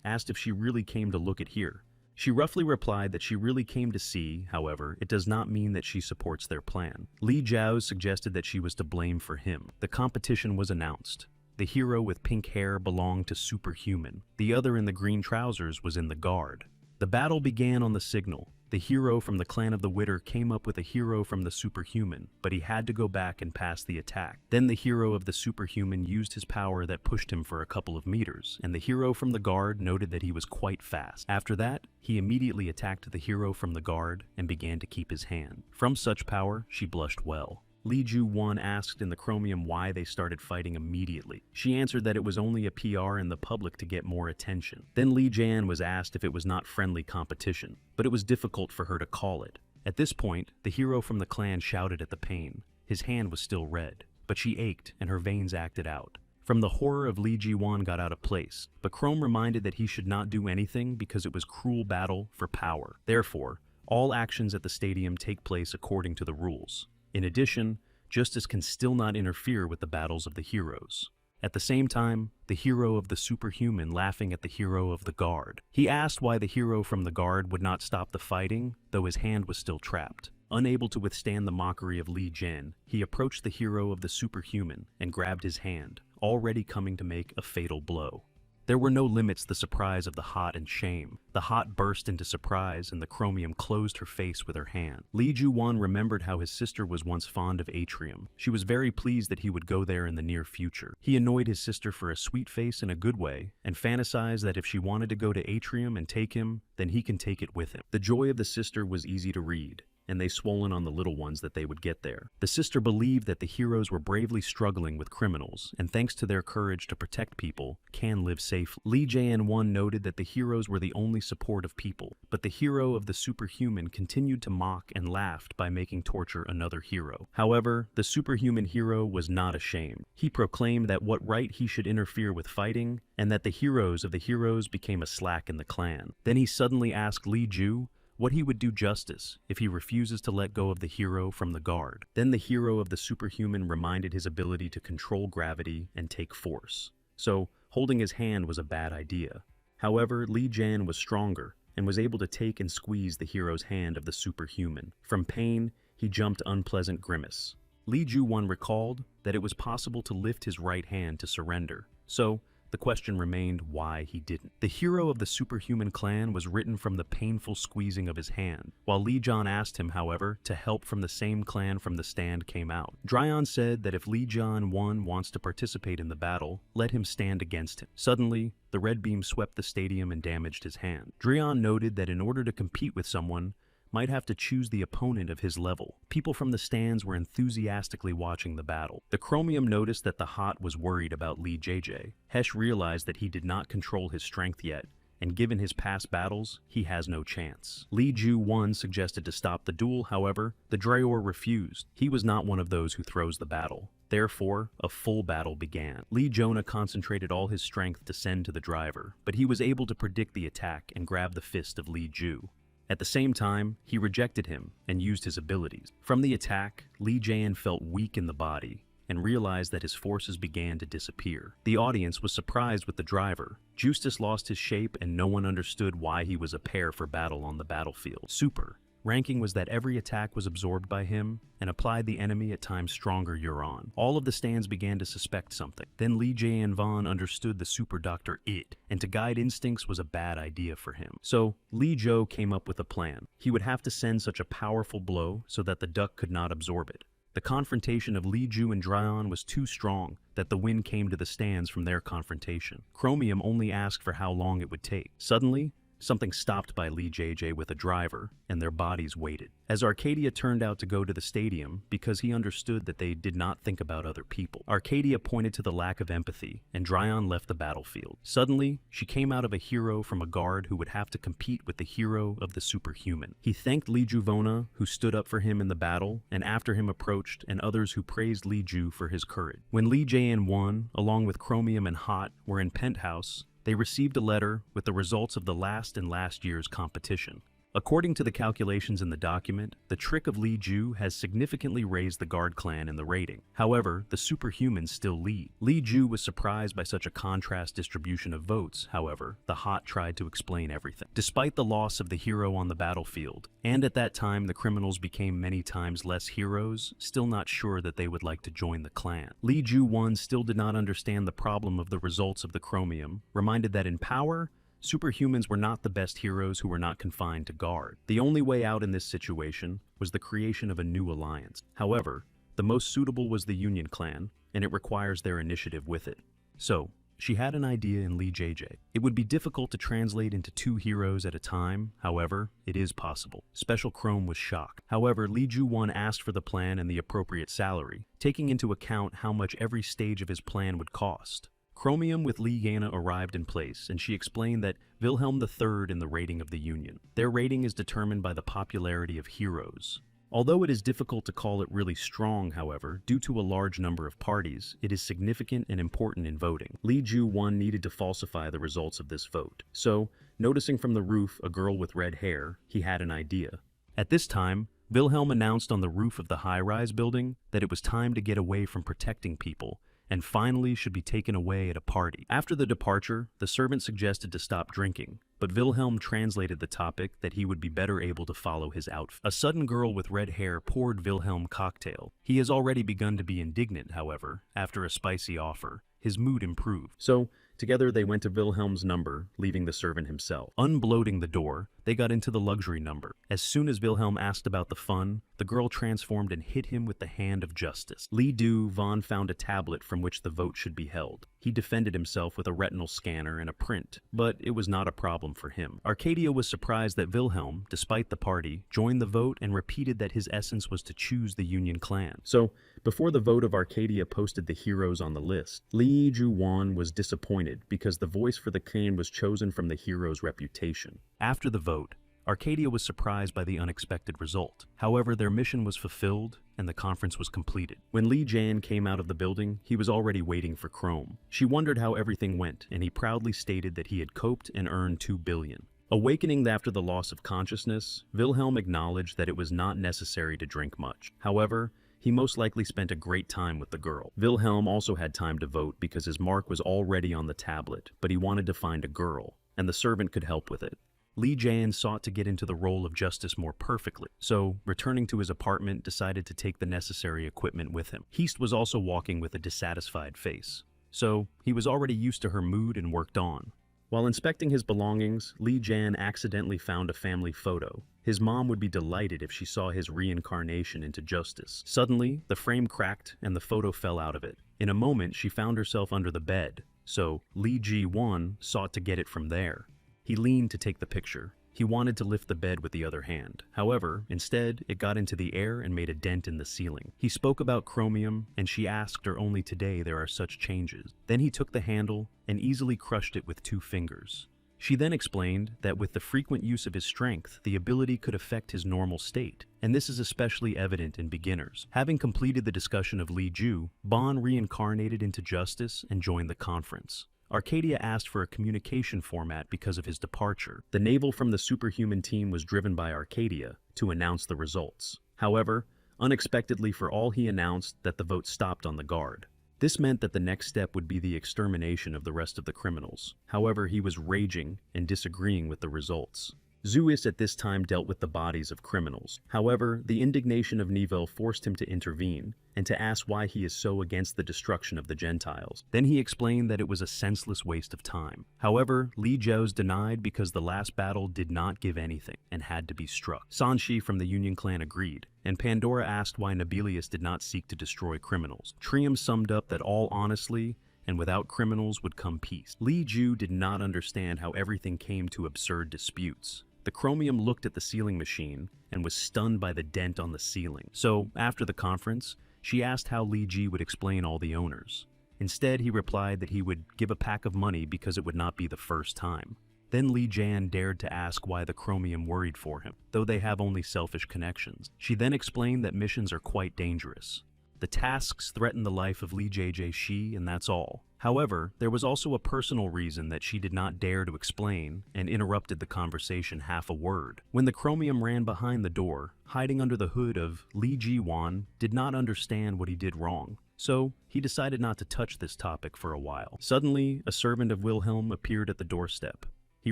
asked if she really came to look at here. She roughly replied that she really came to see, however, it does not mean that she supports their plan. Li Jiao suggested that she was to blame for him. The competition was announced. The hero with pink hair belonged to Superhuman. The other in the green trousers was in the guard. The battle began on the signal. The hero from the clan of the Witter came up with a hero from the Superhuman, but he had to go back and pass the attack. Then the hero of the Superhuman used his power that pushed him for a couple of meters, and the hero from the guard noted that he was quite fast. After that, he immediately attacked the hero from the guard and began to keep his hand. From such power, she blushed well. Li Ju Wan asked in the Chromium why they started fighting immediately. She answered that it was only a PR in the public to get more attention. Then Li Jan was asked if it was not friendly competition, but it was difficult for her to call it. At this point, the hero from the clan shouted at the pain. His hand was still red, but she ached and her veins acted out. From the horror of Li Ji Wan got out of place, but Chrome reminded that he should not do anything because it was cruel battle for power. Therefore, all actions at the stadium take place according to the rules. In addition, Justice can still not interfere with the battles of the heroes. At the same time, the hero of the superhuman laughing at the hero of the guard. He asked why the hero from the guard would not stop the fighting, though his hand was still trapped. Unable to withstand the mockery of Li Jin, he approached the hero of the superhuman and grabbed his hand, already coming to make a fatal blow. There were no limits to the surprise of the Hot and shame. The Hot burst into surprise and the Chromium closed her face with her hand. Li Juwan remembered how his sister was once fond of Atrium. She was very pleased that he would go there in the near future. He annoyed his sister for a sweet face in a good way, and fantasized that if she wanted to go to Atrium and take him, then he can take it with him. The joy of the sister was easy to read, and they swollen on the little ones that they would get there. The sister believed that the heroes were bravely struggling with criminals, and thanks to their courage to protect people, can live safely. Lee Jn1 noted that the heroes were the only support of people, but the hero of the superhuman continued to mock and laughed by making torture another hero. However, the superhuman hero was not ashamed. He proclaimed that what right he should interfere with fighting, and that the heroes of the heroes became a slack in the clan. Then he suddenly asked Li Ju what he would do justice if he refuses to let go of the hero from the guard. Then the hero of the superhuman reminded his ability to control gravity and take force. So, holding his hand was a bad idea. However, Li Jan was stronger and was able to take and squeeze the hero's hand of the superhuman. From pain, he jumped unpleasant grimace. Li Ju-won recalled that it was possible to lift his right hand to surrender. So, the question remained why he didn't. The hero of the superhuman clan was written from the painful squeezing of his hand, while Li Jan asked him, however, to help from the same clan from the stand came out. Dryon said that if Li Jan-1 wants to participate in the battle, let him stand against him. Suddenly, the red beam swept the stadium and damaged his hand. Dryon noted that in order to compete with someone, might have to choose the opponent of his level. People from the stands were enthusiastically watching the battle. The Chromium noticed that the Hot was worried about Li JJ. Hesh realized that he did not control his strength yet, and given his past battles, he has no chance. Li Ju-won suggested to stop the duel, however, the Drayor refused. He was not one of those who throws the battle. Therefore, a full battle began. Li Jonah concentrated all his strength to send to the driver, but he was able to predict the attack and grab the fist of Li Ju. At the same time, he rejected him and used his abilities. From the attack, Li Jan felt weak in the body and realized that his forces began to disappear. The audience was surprised with the driver. Justus lost his shape and no one understood why he was a pair for battle on the battlefield. Super ranking was that every attack was absorbed by him and applied the enemy at times stronger Euron. All of the stands began to suspect something. Then Li Jae-von understood the super doctor It, and to guide instincts was a bad idea for him. So, Li Zhou came up with a plan. He would have to send such a powerful blow so that the duck could not absorb it. The confrontation of Li Ju and Dryon was too strong that the wind came to the stands from their confrontation. Chromium only asked for how long it would take. Suddenly, something stopped by Li JJ with a driver, and their bodies waited. As Arcadia turned out to go to the stadium because he understood that they did not think about other people. Arcadia pointed to the lack of empathy, and Dryon left the battlefield. Suddenly, she came out of a hero from a guard who would have to compete with the hero of the superhuman. He thanked Li Juvona, who stood up for him in the battle, and after him approached, and others who praised Li Ju for his courage. When Li Jae-in won, along with Chromium and Hot, were in Penthouse, they received a letter with the results of the last year's competition. According to the calculations in the document, the trick of Li Ju has significantly raised the Guard clan in the rating. However, the superhumans still lead. Li Ju was surprised by such a contrast distribution of votes. However, the Hot tried to explain everything. Despite the loss of the hero on the battlefield, and at that time the criminals became many times less heroes, still not sure that they would like to join the clan. Li Ju-won still did not understand the problem of the results of the Chromium, reminded that in power, superhumans were not the best heroes who were not confined to Guard. The only way out in this situation was the creation of a new alliance. However, the most suitable was the Union clan, and it requires their initiative with it. So, she had an idea in Li JJ. It would be difficult to translate into 2 heroes at a time, however, it is possible. Special Chrome was shocked. However, Li Ju-won asked for the plan and the appropriate salary, taking into account how much every stage of his plan would cost. Chromium with Li Yana arrived in place, and she explained that Wilhelm III in the rating of the Union. Their rating is determined by the popularity of heroes. Although it is difficult to call it really strong, however, due to a large number of parties, it is significant and important in voting. Li Ju-won needed to falsify the results of this vote. So, noticing from the roof a girl with red hair, he had an idea. At this time, Wilhelm announced on the roof of the high-rise building that it was time to get away from protecting people and finally should be taken away at a party. After the departure, the servant suggested to stop drinking, but Wilhelm translated the topic that he would be better able to follow his outfit. A sudden girl with red hair poured Wilhelm cocktail. He has already begun to be indignant, however, after a spicy offer. His mood improved. So, together they went to Wilhelm's number, leaving the servant himself. Unbloating the door, they got into the luxury number. As soon as Wilhelm asked about the fun, the girl transformed and hit him with the hand of justice. Lee Von found a tablet from which the vote should be held. He defended himself with a retinal scanner and a print, but it was not a problem for him. Arcadia was surprised that Wilhelm, despite the party, joined the vote and repeated that his essence was to choose the Union clan. So, before the vote of Arcadia posted the heroes on the list, Lee Ju-won was disappointed because the voice for the clan was chosen from the hero's reputation. After the vote, Arcadia was surprised by the unexpected result. However, their mission was fulfilled and the conference was completed. When Lee Jan came out of the building, he was already waiting for Chrome. She wondered how everything went, and he proudly stated that he had coped and earned 2 billion. Awakening after the loss of consciousness, Wilhelm acknowledged that it was not necessary to drink much. However, he most likely spent a great time with the girl. Wilhelm also had time to vote because his mark was already on the tablet, but he wanted to find a girl, and the servant could help with it. Lee Jan sought to get into the role of justice more perfectly, so, returning to his apartment, decided to take the necessary equipment with him. Heist was also walking with a dissatisfied face, so he was already used to her mood and worked on. While inspecting his belongings, Lee Jan accidentally found a family photo. His mom would be delighted if she saw his reincarnation into justice. Suddenly, the frame cracked and the photo fell out of it. In a moment, she found herself under the bed, so Lee Ji-won sought to get it from there. He leaned to take the picture. He wanted to lift the bed with the other hand. However, instead, it got into the air and made a dent in the ceiling. He spoke about chromium, and she asked her only today there are such changes. Then he took the handle and easily crushed it with 2 fingers. She then explained that with the frequent use of his strength, the ability could affect his normal state, and this is especially evident in beginners. Having completed the discussion of Li Ju, Bon reincarnated into Justice and joined the conference. Arcadia asked for a communication format because of his departure. The naval from the superhuman team was driven by Arcadia to announce the results. However, unexpectedly for all, he announced that the vote stopped on the guard. This meant that the next step would be the extermination of the rest of the criminals. However, he was raging and disagreeing with the results. Zeus at this time dealt with the bodies of criminals. However, the indignation of Nivelle forced him to intervene and to ask why he is so against the destruction of the Gentiles. Then he explained that it was a senseless waste of time. However, Li Zhao's denied because the last battle did not give anything and had to be struck. Sanshi from the Union clan agreed, and Pandora asked why Nobelius did not seek to destroy criminals. Trium summed up that all honestly and without criminals would come peace. Li Ju did not understand how everything came to absurd disputes. The chromium looked at the sealing machine and was stunned by the dent on the ceiling. So, after the conference, she asked how Li Ji would explain all the owners. Instead, he replied that he would give a pack of money because it would not be the first time. Then Li Jan dared to ask why the chromium worried for him, though they have only selfish connections. She then explained that missions are quite dangerous. The tasks threaten the life of Li JJ Shi, and that's all. However, there was also a personal reason that she did not dare to explain and interrupted the conversation half a word. When the chromium ran behind the door, hiding under the hood of Li Ji-wan did not understand what he did wrong, so he decided not to touch this topic for a while. Suddenly, a servant of Wilhelm appeared at the doorstep. He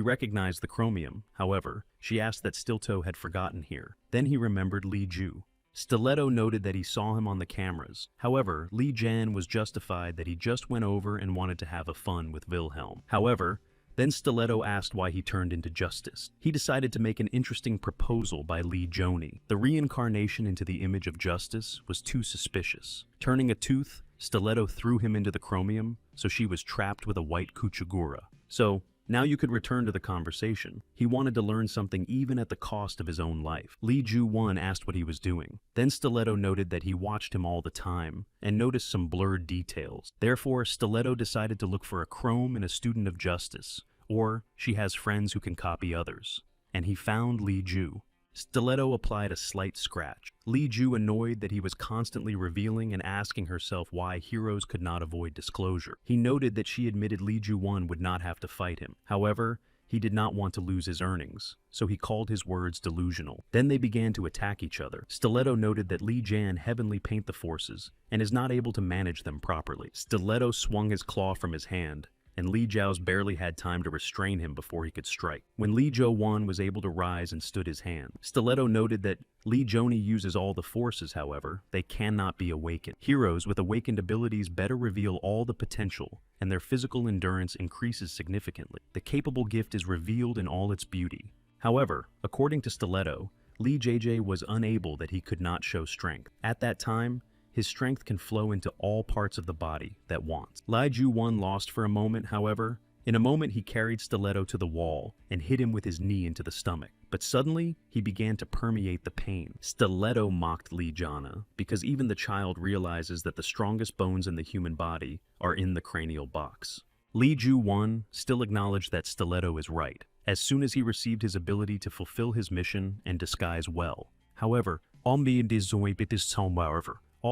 recognized the chromium. However, she asked that Stilto had forgotten here. Then he remembered Li Ju. Stiletto noted that he saw him on the cameras. However, Li Jan was justified that he just went over and wanted to have a fun with Wilhelm. However, then Stiletto asked why he turned into Justice. He decided to make an interesting proposal by Li Joni. The reincarnation into the image of Justice was too suspicious. Turning a tooth, Stiletto threw him into the chromium, so she was trapped with a white Kuchigura. So, now you could return to the conversation. He wanted to learn something even at the cost of his own life. Li Ju-won asked what he was doing. Then Stiletto noted that he watched him all the time and noticed some blurred details. Therefore, Stiletto decided to look for a chrome in a student of justice, or she has friends who can copy others. And he found Li Ju. Stiletto applied a slight scratch. Li Ju, annoyed that he was constantly revealing and asking herself why heroes could not avoid disclosure. He noted that she admitted Li Ju-won would not have to fight him. However, he did not want to lose his earnings, so he called his words delusional. Then they began to attack each other. Stiletto noted that Li Jan heavenly paint the forces and is not able to manage them properly. Stiletto swung his claw from his hand, and Li Zhao's barely had time to restrain him before he could strike. When Li Zhou was able to rise and stood his hand, Stiletto noted that Li Joni uses all the forces, however, they cannot be awakened. Heroes with awakened abilities better reveal all the potential, and their physical endurance increases significantly. The capable gift is revealed in all its beauty. However, according to Stiletto, Li JJ was unable that he could not show strength. At that time, his strength can flow into all parts of the body that wants. Li Ju Wan lost for a moment, however. In a moment, he carried Stiletto to the wall and hit him with his knee into the stomach. But suddenly, he began to permeate the pain. Stiletto mocked Li Jana because even the child realizes that the strongest bones in the human body are in the cranial box. Li Ju Wan still acknowledged that Stiletto is right, as soon as he received his ability to fulfill his mission and disguise well. However, all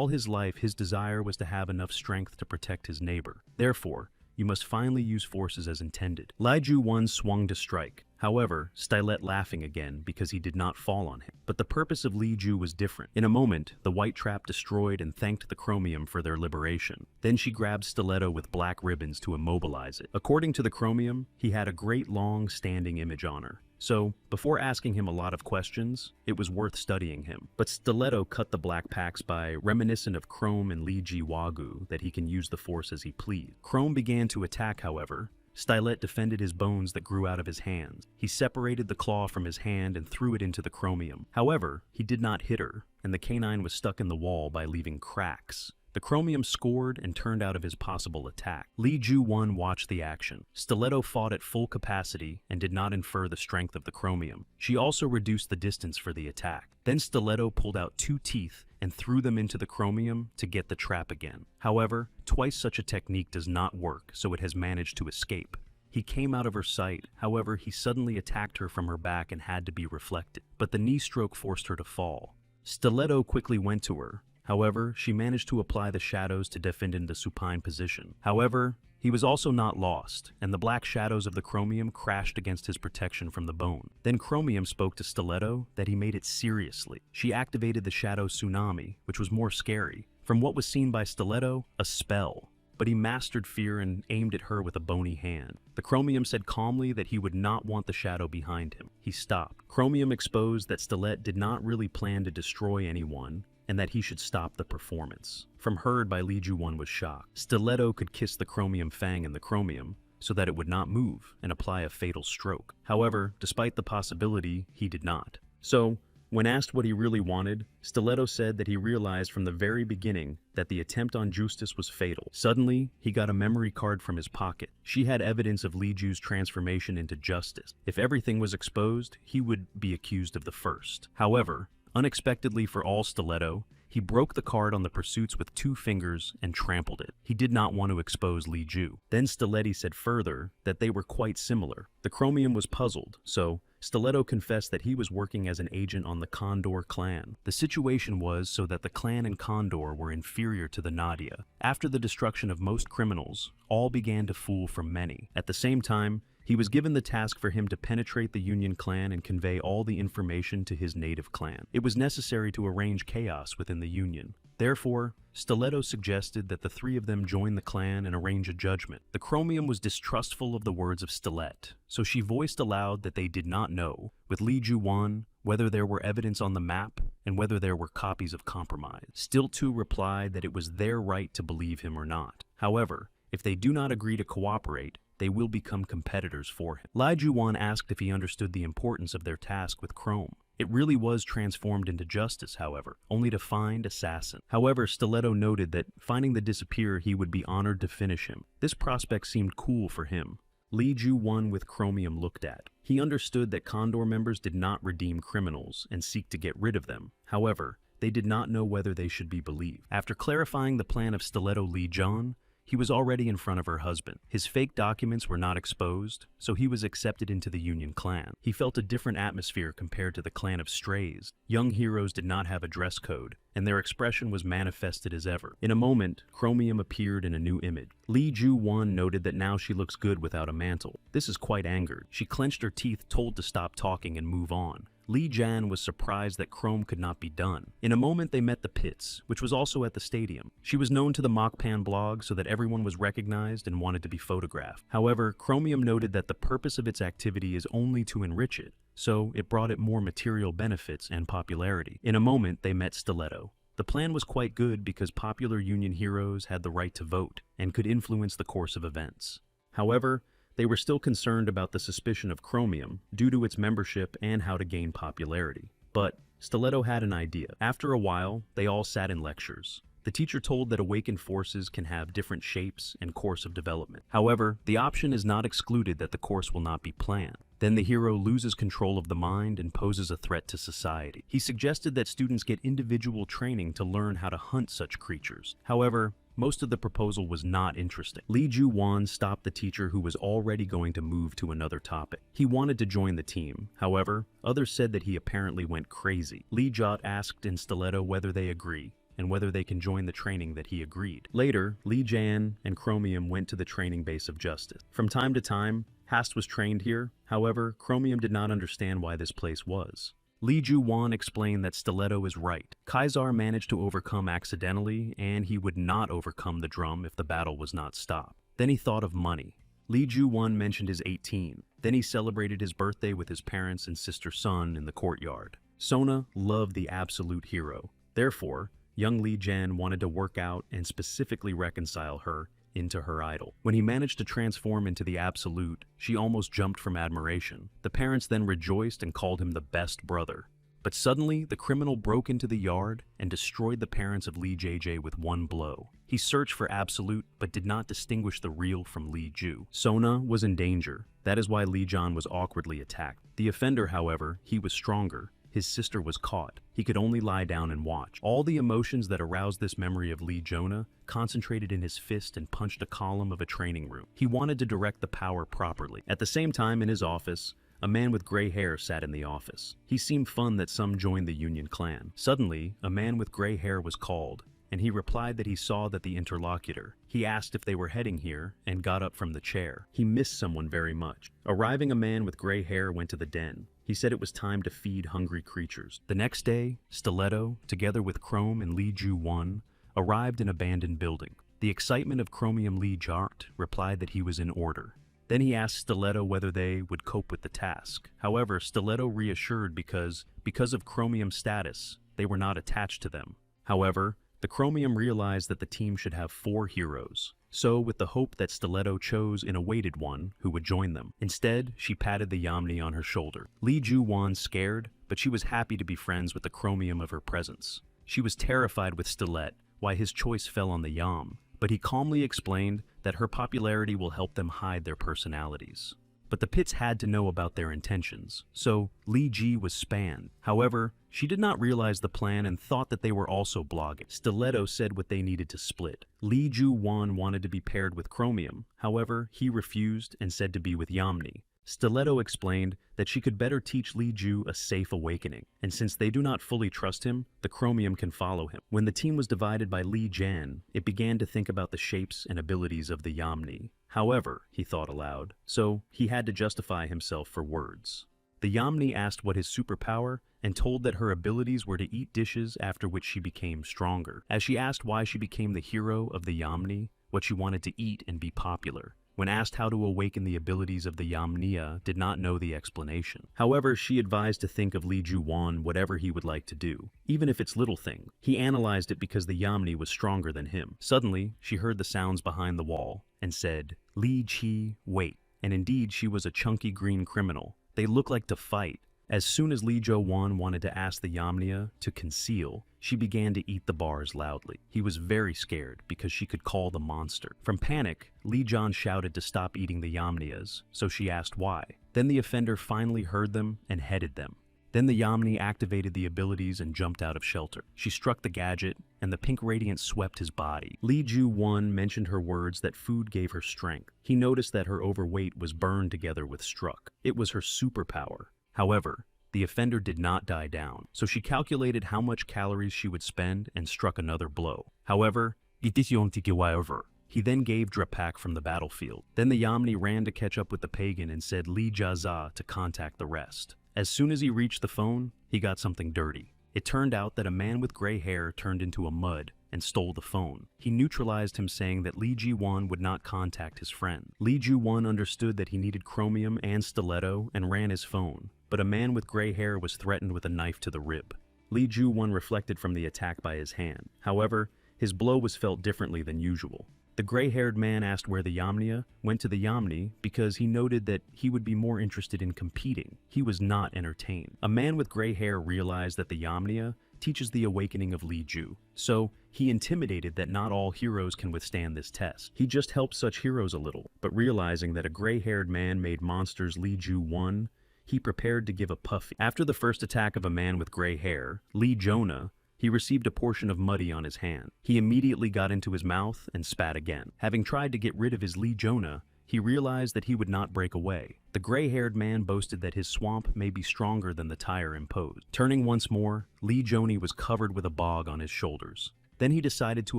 his life, his desire was to have enough strength to protect his neighbor. Therefore, you must finally use forces as intended. Li Ju Wan swung to strike. However, Stiletto laughing again because he did not fall on him. But the purpose of Li Ju was different. In a moment, the white trap destroyed and thanked the chromium for their liberation. Then she grabbed Stiletto with black ribbons to immobilize it. According to the chromium, he had a great long standing image on her. So, before asking him a lot of questions, it was worth studying him. But Stiletto cut the black packs by reminiscent of Chrome and Li Ji Wagu that he can use the force as he pleased. Chrome began to attack, however. Stiletto defended his bones that grew out of his hands. He separated the claw from his hand and threw it into the chromium. However, he did not hit her, and the canine was stuck in the wall by leaving cracks. The chromium scored and turned out of his possible attack. Li Ju Wan watched the action. Stiletto fought at full capacity and did not infer the strength of the chromium. She also reduced the distance for the attack. Then Stiletto pulled out 2 teeth and threw them into the chromium to get the trap again. However, twice such a technique does not work, so it has managed to escape. He came out of her sight, however, he suddenly attacked her from her back and had to be reflected. But the knee stroke forced her to fall. Stiletto quickly went to her. However, she managed to apply the shadows to defend in the supine position. However, he was also not lost, and the black shadows of the chromium crashed against his protection from the bone. Then Chromium spoke to Stiletto that he made it seriously. She activated the shadow tsunami, which was more scary. From what was seen by Stiletto, a spell. But he mastered fear and aimed at her with a bony hand. The Chromium said calmly that he would not want the shadow behind him. He stopped. Chromium exposed that Stiletto did not really plan to destroy anyone, and that he should stop the performance. From heard by Li Ju Wan was shocked. Stiletto could kiss the chromium fang in the chromium so that it would not move and apply a fatal stroke. However, despite the possibility, he did not. So, when asked what he really wanted, Stiletto said that he realized from the very beginning that the attempt on Justice was fatal. Suddenly, he got a memory card from his pocket. She had evidence of Li Ju's transformation into Justice. If everything was exposed, he would be accused of the first. However, unexpectedly for all Stiletto, he broke the card on the pursuits with 2 fingers and trampled it. He did not want to expose Li Ju. Then Stiletto said further that they were quite similar. The chromium was puzzled, so Stiletto confessed that he was working as an agent on the Condor clan. The situation was so that the clan and Condor were inferior to the Nadia. After the destruction of most criminals, all began to fool from many. At the same time, he was given the task for him to penetrate the Union clan and convey all the information to his native clan. It was necessary to arrange chaos within the Union. Therefore, Stiletto suggested that the 3 of them join the clan and arrange a judgment. The chromium was distrustful of the words of Stiletto, so she voiced aloud that they did not know, with Li Ju Wan, whether there were evidence on the map and whether there were copies of compromise. Still 2 replied that it was their right to believe him or not. However, if they do not agree to cooperate, they will become competitors for him. Li Ju Wan asked if he understood the importance of their task with Chrome. It really was transformed into Justice, however, only to find Assassin. However, Stiletto noted that finding the Disappearer, he would be honored to finish him. This prospect seemed cool for him. Li Ju Wan with Chromium looked at. He understood that Condor members did not redeem criminals and seek to get rid of them. However, they did not know whether they should be believed. After clarifying the plan of Stiletto Li John, He was already in front of her husband. His fake documents were not exposed, so he was accepted into the Union clan. He felt a different atmosphere compared to the clan of strays. Young heroes did not have a dress code, and their expression was manifested as ever. In a moment, Chromium appeared in a new image. Lee Ju-won noted that now she looks good without a mantle. This is quite angered. She clenched her teeth, told to stop talking and move on. Lee Jan was surprised that Chrome could not be done. In a moment they met the Pits, which was also at the stadium. She was known to the Mokpan blog so that everyone was recognized and wanted to be photographed. However, Chromium noted that the purpose of its activity is only to enrich it, so it brought it more material benefits and popularity. In a moment they met Stiletto. The plan was quite good because popular Union heroes had the right to vote and could influence the course of events. However, they were still concerned about the suspicion of Chromium due to its membership and how to gain popularity. But Stiletto had an idea. After a while, they all sat in lectures. The teacher told that awakened forces can have different shapes and course of development. However, the option is not excluded that the course will not be planned. Then the hero loses control of the mind and poses a threat to society. He suggested that students get individual training to learn how to hunt such creatures. However, most of the proposal was not interesting. Lee Ju-won stopped the teacher who was already going to move to another topic. He wanted to join the team. However, others said that he apparently went crazy. Lee Jot asked in Stiletto whether they agree, and whether they can join the training that he agreed. Later, Lee Jan and Chromium went to the training base of Justice. From time to time, Hast was trained here. However, Chromium did not understand why this place was. Lee Ju-won explained that Stiletto is right. Kaisar managed to overcome accidentally, and he would not overcome the drum if the battle was not stopped. Then he thought of money. Lee Ju-won mentioned his 18. Then he celebrated his birthday with his parents and sister Sun in the courtyard. Sona loved the absolute hero. Therefore, young Lee Jan wanted to work out and specifically reconcile her into her idol. When he managed to transform into the absolute, she almost jumped from admiration. The parents then rejoiced and called him the best brother. But suddenly, the criminal broke into the yard and destroyed the parents of Lee JJ with one blow. He searched for absolute, but did not distinguish the real from Lee Ju. Sona was in danger. That is why Lee Jan was awkwardly attacked. The offender, however, he was stronger. His sister was caught. He could only lie down and watch. All the emotions that aroused this memory of Lee Jonah concentrated in his fist and punched a column of a training room. He wanted to direct the power properly. At the same time, in his office, a man with gray hair sat in the office. He seemed fun that some joined the Union clan. Suddenly, a man with gray hair was called, and he replied that he saw that the interlocutor. He asked if they were heading here and got up from the chair. He missed someone very much. Arriving, a man with gray hair went to the den. He said it was time to feed hungry creatures. The next day, Stiletto, together with Chrome and Lee Ju-won, arrived in an abandoned building. The excitement of Chromium Lee Jart replied that he was in order. Then he asked Stiletto whether they would cope with the task. However, Stiletto reassured because of Chromium's status, they were not attached to them. However, the Chromium realized that the team should have 4 heroes. So, with the hope that Stiletto chose an awaited one who would join them. Instead, she patted the Yamni on her shoulder. Lee Ju-won scared, but she was happy to be friends with the Chromium of her presence. She was terrified with Stiletto, why his choice fell on the Yam, but he calmly explained that her popularity will help them hide their personalities. But the Pits had to know about their intentions, so Lee Ji was spanned. However, she did not realize the plan and thought that they were also blogging. Stiletto said what they needed to split. Lee Ju-won wanted to be paired with Chromium. However, he refused and said to be with Yamni. Stiletto explained that she could better teach Lee Ju a safe awakening, and since they do not fully trust him, the Chromium can follow him. When the team was divided by Lee Jan, it began to think about the shapes and abilities of the Yamni. However, he thought aloud, so he had to justify himself for words. The Yamni asked what his superpower and told that her abilities were to eat dishes, after which she became stronger. As she asked why she became the hero of the Yamni, what she wanted to eat and be popular. When asked how to awaken the abilities of the Yamnia, did not know the explanation. However, she advised to think of Lee Ju-won whatever he would like to do, even if it's little thing. He analyzed it because the Yamni was stronger than him. Suddenly, she heard the sounds behind the wall and said, "Lee Chi, wait." And indeed, she was a chunky green criminal. They looked like to fight. As soon as Lee Jo-won wanted to ask the Yamnia to conceal, she began to eat the bars loudly. He was very scared because she could call the monster. From panic, Lee John shouted to stop eating the Yamnias, so she asked why. Then the offender finally heard them and headed them. Then the Yamni activated the abilities and jumped out of shelter. She struck the gadget, and the pink radiance swept his body. Lee Ju-won mentioned her words that food gave her strength. He noticed that her overweight was burned together with struck. It was her superpower. However, the offender did not die down, so she calculated how much calories she would spend and struck another blow. However, he then gave Drapak from the battlefield. Then the Yamni ran to catch up with the pagan and said Lee Jaza to contact the rest. As soon as he reached the phone, he got something dirty. It turned out that a man with gray hair turned into a mud and stole the phone. He neutralized him, saying that Lee Ji-won would not contact his friend. Lee Ji-won understood that he needed chromium and stiletto and ran his phone, but a man with gray hair was threatened with a knife to the rib. Lee Ji-won reflected from the attack by his hand. However, his blow was felt differently than usual. The gray-haired man asked where the Yamnia went to the Yamni because he noted that he would be more interested in competing. He was not entertained. A man with gray hair realized that the Yamnia teaches the awakening of Lee Ju, so he intimidated that not all heroes can withstand this test. He just helped such heroes a little, but realizing that a gray-haired man made monsters Lee Ju won, he prepared to give a puffy. After the first attack of a man with gray hair, Lee Jonah, he received a portion of muddy on his hand. He immediately got into his mouth and spat again. Having tried to get rid of his Lee Jonah, he realized that he would not break away. The gray-haired man boasted that his swamp may be stronger than the tire imposed. Turning once more, Lee Joni was covered with a bog on his shoulders. Then he decided to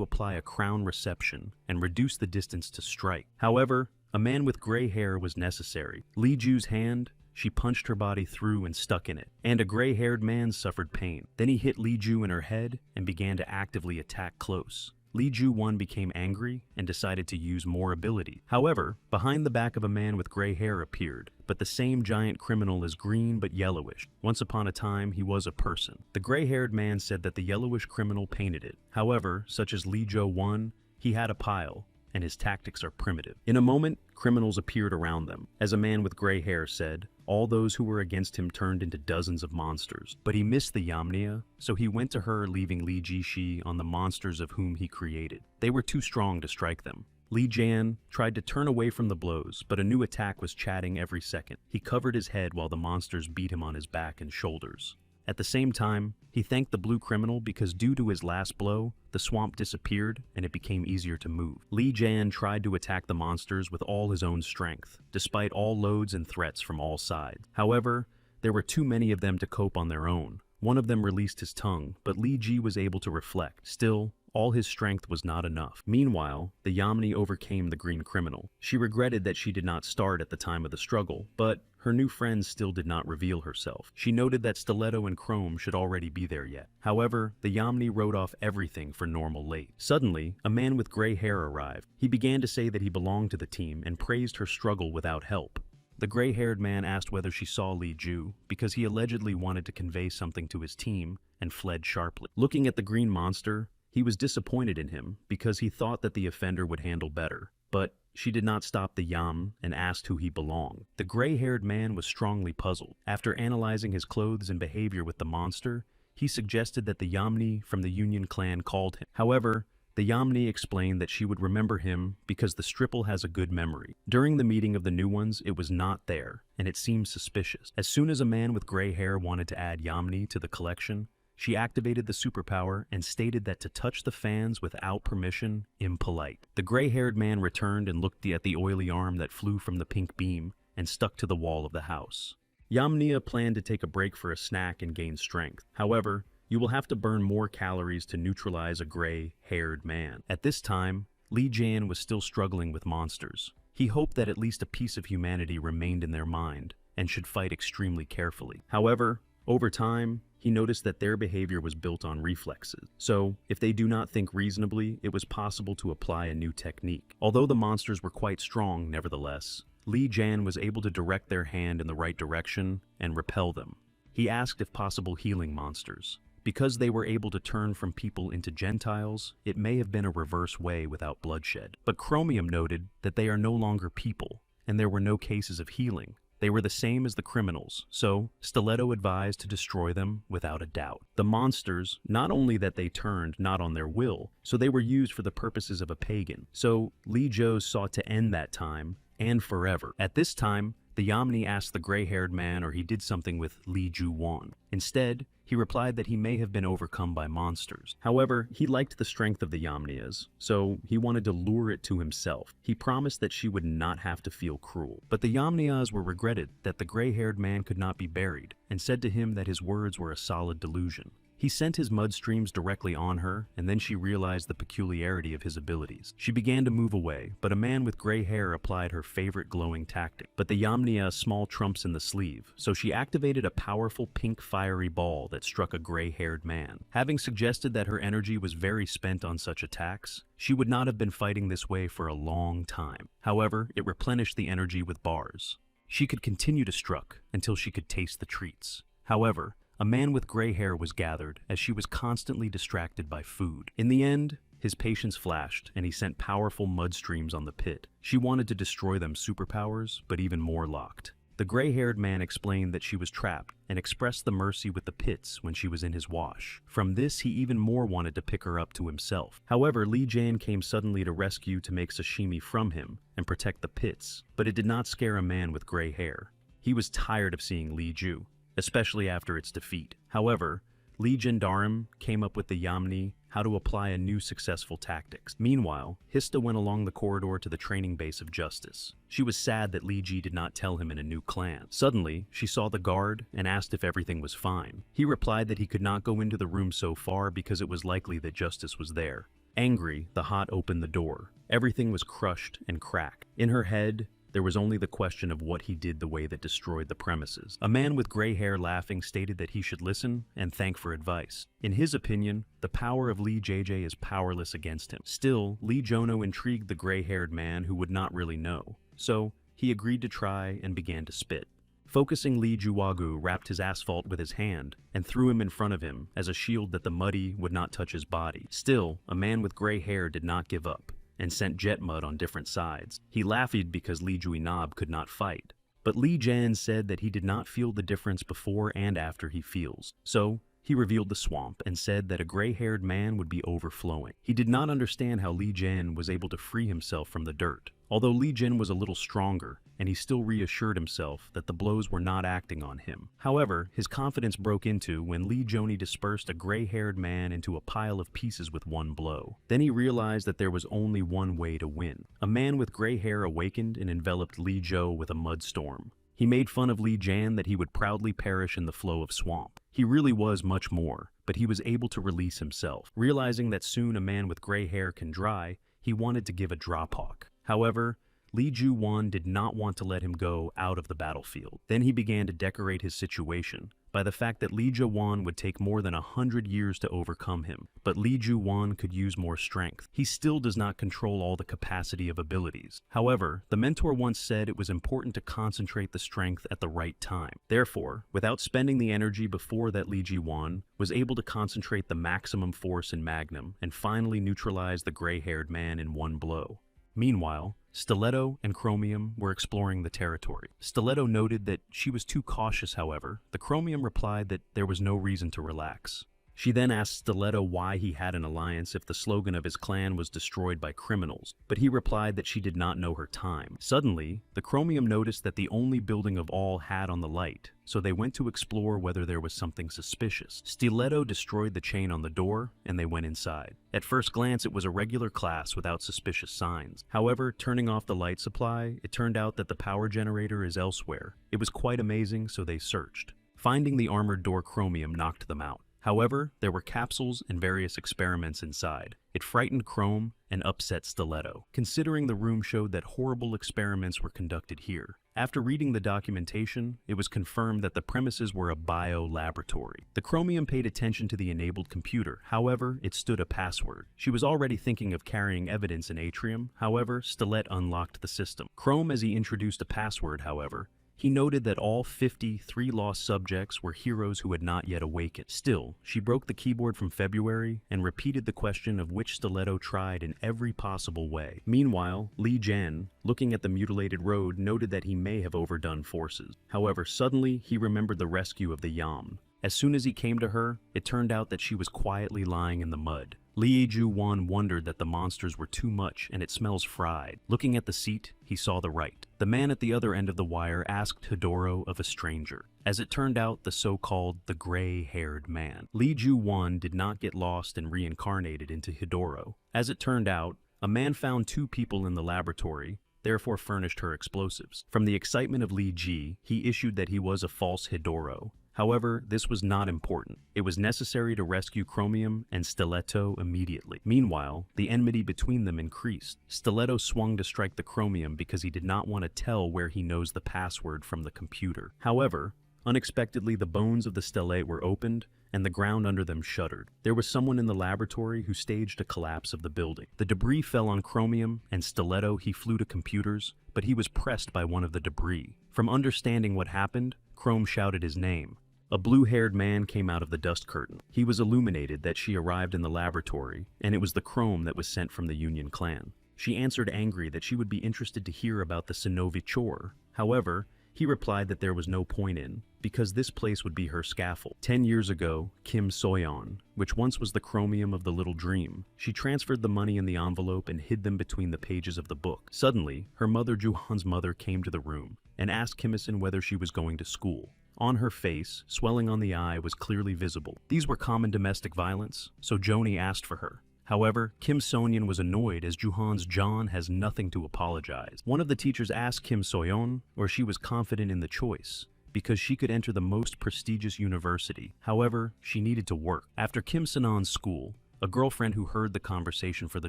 apply a crown reception and reduce the distance to strike. However, a man with gray hair was necessary. Lee Ju's hand, she punched her body through and stuck in it, and a gray-haired man suffered pain. Then he hit Lee Ju in her head and began to actively attack close. Lee Ju-won became angry and decided to use more ability. However, behind the back of a man with gray hair appeared, but the same giant criminal is green but yellowish. Once upon a time, he was a person. The gray-haired man said that the yellowish criminal painted it. However, such as Lee Jo-won, he had a pile, and his tactics are primitive. In a moment, criminals appeared around them. As a man with gray hair said, all those who were against him turned into dozens of monsters. But he missed the Yamnia, so he went to her, leaving Lee Ji-shi on the monsters of whom he created. They were too strong to strike them. Lee Jan tried to turn away from the blows, but a new attack was chatting every second. He covered his head while the monsters beat him on his back and shoulders. At the same time, he thanked the blue criminal because due to his last blow, the swamp disappeared and it became easier to move. Lee Jan tried to attack the monsters with all his own strength, despite all loads and threats from all sides. However, there were too many of them to cope on their own. One of them released his tongue, but Lee Ji was able to reflect. Still, all his strength was not enough. Meanwhile, the Yamni overcame the green criminal. She regretted that she did not start at the time of the struggle, but her new friend still did not reveal herself. She noted that Stiletto and Chrome should already be there yet. However, the Yamni wrote off everything for normal late. Suddenly, a man with gray hair arrived. He began to say that he belonged to the team and praised her struggle without help. The gray-haired man asked whether she saw Lee Ju because he allegedly wanted to convey something to his team and fled sharply. Looking at the green monster, he was disappointed in him because he thought that the offender would handle better. But she did not stop the Yam and asked who he belonged. The gray-haired man was strongly puzzled. After analyzing his clothes and behavior with the monster, he suggested that the Yamni from the Union clan called him. However, the Yamni explained that she would remember him because the Stripple has a good memory. During the meeting of the new ones, it was not there, and it seemed suspicious. As soon as a man with gray hair wanted to add Yamni to the collection, she activated the superpower and stated that to touch the fans without permission, impolite. The gray-haired man returned and looked at the oily arm that flew from the pink beam and stuck to the wall of the house. Yamnia planned to take a break for a snack and gain strength. However, you will have to burn more calories to neutralize a gray-haired man. At this time, Lee Jan was still struggling with monsters. He hoped that at least a piece of humanity remained in their mind and should fight extremely carefully. However, over time, he noticed that their behavior was built on reflexes. So, if they do not think reasonably, it was possible to apply a new technique. Although the monsters were quite strong, nevertheless, Lee Jan was able to direct their hand in the right direction and repel them. He asked if possible healing monsters. Because they were able to turn from people into Gentiles, it may have been a reverse way without bloodshed. But Chromium noted that they are no longer people, and there were no cases of healing. They were the same as the criminals, so Stiletto advised to destroy them without a doubt. The monsters, not only that they turned not on their will, so they were used for the purposes of a pagan. So Lee Jo sought to end that time and forever. At this time, the Yamni asked the gray-haired man or he did something with Lee Ju-won. Instead, he replied that he may have been overcome by monsters. However, he liked the strength of the Yamnias, so he wanted to lure it to himself. He promised that she would not have to feel cruel. But the Yamnias were regretted that the gray-haired man could not be buried, and said to him that his words were a solid delusion. He sent his mud streams directly on her, and then she realized the peculiarity of his abilities. She began to move away, but a man with gray hair applied her favorite glowing tactic. But the Yamnia small trumps in the sleeve, so she activated a powerful pink fiery ball that struck a gray-haired man. Having suggested that her energy was very spent on such attacks, she would not have been fighting this way for a long time. However, it replenished the energy with bars. She could continue to struck until she could taste the treats. However, a man with gray hair was gathered as she was constantly distracted by food. In the end, his patience flashed and he sent powerful mud streams on the pit. She wanted to destroy them superpowers, but even more locked. The gray-haired man explained that she was trapped and expressed the mercy with the pits when she was in his wash. From this, he even more wanted to pick her up to himself. However, Lee Jan came suddenly to rescue to make sashimi from him and protect the pits, but it did not scare a man with gray hair. He was tired of seeing Lee Ju, especially after its defeat. However, Lee Jandarim came up with the Yamni how to apply a new successful tactics. Meanwhile, Hista went along the corridor to the training base of Justice. She was sad that Lee Ji did not tell him in a new clan. Suddenly, she saw the guard and asked if everything was fine. He replied that he could not go into the room so far because it was likely that Justice was there. Angry, the Hot opened the door. Everything was crushed and cracked. In her head, there was only the question of what he did the way that destroyed the premises. A man with gray hair laughing stated that he should listen and thank for advice. In his opinion, the power of Lee JJ is powerless against him. Still, Lee Jono intrigued the gray-haired man who would not really know. So, he agreed to try and began to spit. Focusing, Lee Juwagu wrapped his asphalt with his hand and threw him in front of him as a shield that the muddy would not touch his body. Still, a man with gray hair did not give up and sent jet mud on different sides. He laughed because Lee Juinab could not fight. But Lee Jan said that he did not feel the difference before and after he feels. So, he revealed the swamp and said that a gray-haired man would be overflowing. He did not understand how Lee Jan was able to free himself from the dirt. Although Lee Jin was a little stronger, and he still reassured himself that the blows were not acting on him. However, his confidence broke into when Lee Joni dispersed a gray-haired man into a pile of pieces with one blow. Then he realized that there was only one way to win. A man with gray hair awakened and enveloped Lee Jo with a mud storm. He made fun of Lee Jan that he would proudly perish in the flow of swamp. He really was much more, but he was able to release himself. Realizing that soon a man with gray hair can dry, he wanted to give a drop hawk. However, Lee Ju-won did not want to let him go out of the battlefield. Then he began to decorate his situation by the fact that Lee Ju-won would take more than 100 years to overcome him, but Lee Ju-won could use more strength. He still does not control all the capacity of abilities. However, the mentor once said it was important to concentrate the strength at the right time. Therefore, without spending the energy before that, Lee Ji-won was able to concentrate the maximum force in Magnum and finally neutralize the gray-haired man in one blow. Meanwhile, Stiletto and Chromium were exploring the territory. Stiletto noted that she was too cautious, however. The Chromium replied that there was no reason to relax. She then asked Stiletto why he had an alliance if the slogan of his clan was destroyed by criminals, but he replied that she did not know her time. Suddenly, the Chromium noticed that the only building of all had on the light, so they went to explore whether there was something suspicious. Stiletto destroyed the chain on the door, and they went inside. At first glance, it was a regular class without suspicious signs. However, turning off the light supply, it turned out that the power generator is elsewhere. It was quite amazing, so they searched. Finding the armored door, Chromium knocked them out. However, there were capsules and various experiments inside. It frightened Chrome and upset Stiletto, considering the room showed that horrible experiments were conducted here. After reading the documentation, it was confirmed that the premises were a bio-laboratory. The Chromium paid attention to the enabled computer, however, it stood a password. She was already thinking of carrying evidence in Atrium, however, Stiletto unlocked the system. Chrome, as he introduced a password, however, he noted that all 53 lost subjects were heroes who had not yet awakened. Still, she broke the keyboard from February and repeated the question of which Stiletto tried in every possible way. Meanwhile, Lee Jan, looking at the mutilated road, noted that he may have overdone forces. However, suddenly he remembered the rescue of the Yam As soon as he came to her, it turned out that she was quietly lying in the mud. Lee Ju-won wondered that the monsters were too much and it smells fried. Looking at the seat, he saw the right. The man at the other end of the wire asked Hidoro of a stranger. As it turned out, the so-called the gray-haired man. Lee Ju-won did not get lost and reincarnated into Hidoro. As it turned out, a man found two people in the laboratory, therefore furnished her explosives. From the excitement of Lee Ji, he issued that he was a false Hidoro. However, this was not important. It was necessary to rescue Chromium and Stiletto immediately. Meanwhile, the enmity between them increased. Stiletto swung to strike the Chromium because he did not want to tell where he knows the password from the computer. However, unexpectedly the bones of the stellate were opened and the ground under them shuddered. There was someone in the laboratory who staged a collapse of the building. The debris fell on Chromium and Stiletto. He flew to computers, but he was pressed by one of the debris. From understanding what happened, Chrome shouted his name. A blue-haired man came out of the dust curtain. He was illuminated that she arrived in the laboratory, and it was the Chrome that was sent from the Union clan. She answered angry that she would be interested to hear about the Shinobi chore. However, he replied that there was no point in, because this place would be her scaffold. 10 years ago, Kim Soyeon, which once was the Chromium of the Little Dream, she transferred the money in the envelope and hid them between the pages of the book. Suddenly, her mother Juhan's mother came to the room and asked Kim-san whether she was going to school. On her face, swelling on the eye was clearly visible. These were common domestic violence, so Joni asked for her. However, Kim Soyeon was annoyed as Juhan's John has nothing to apologize. One of the teachers asked Kim Soyeon, or she was confident in the choice, because she could enter the most prestigious university. However, she needed to work. After Kim Sanon's school, a girlfriend who heard the conversation for the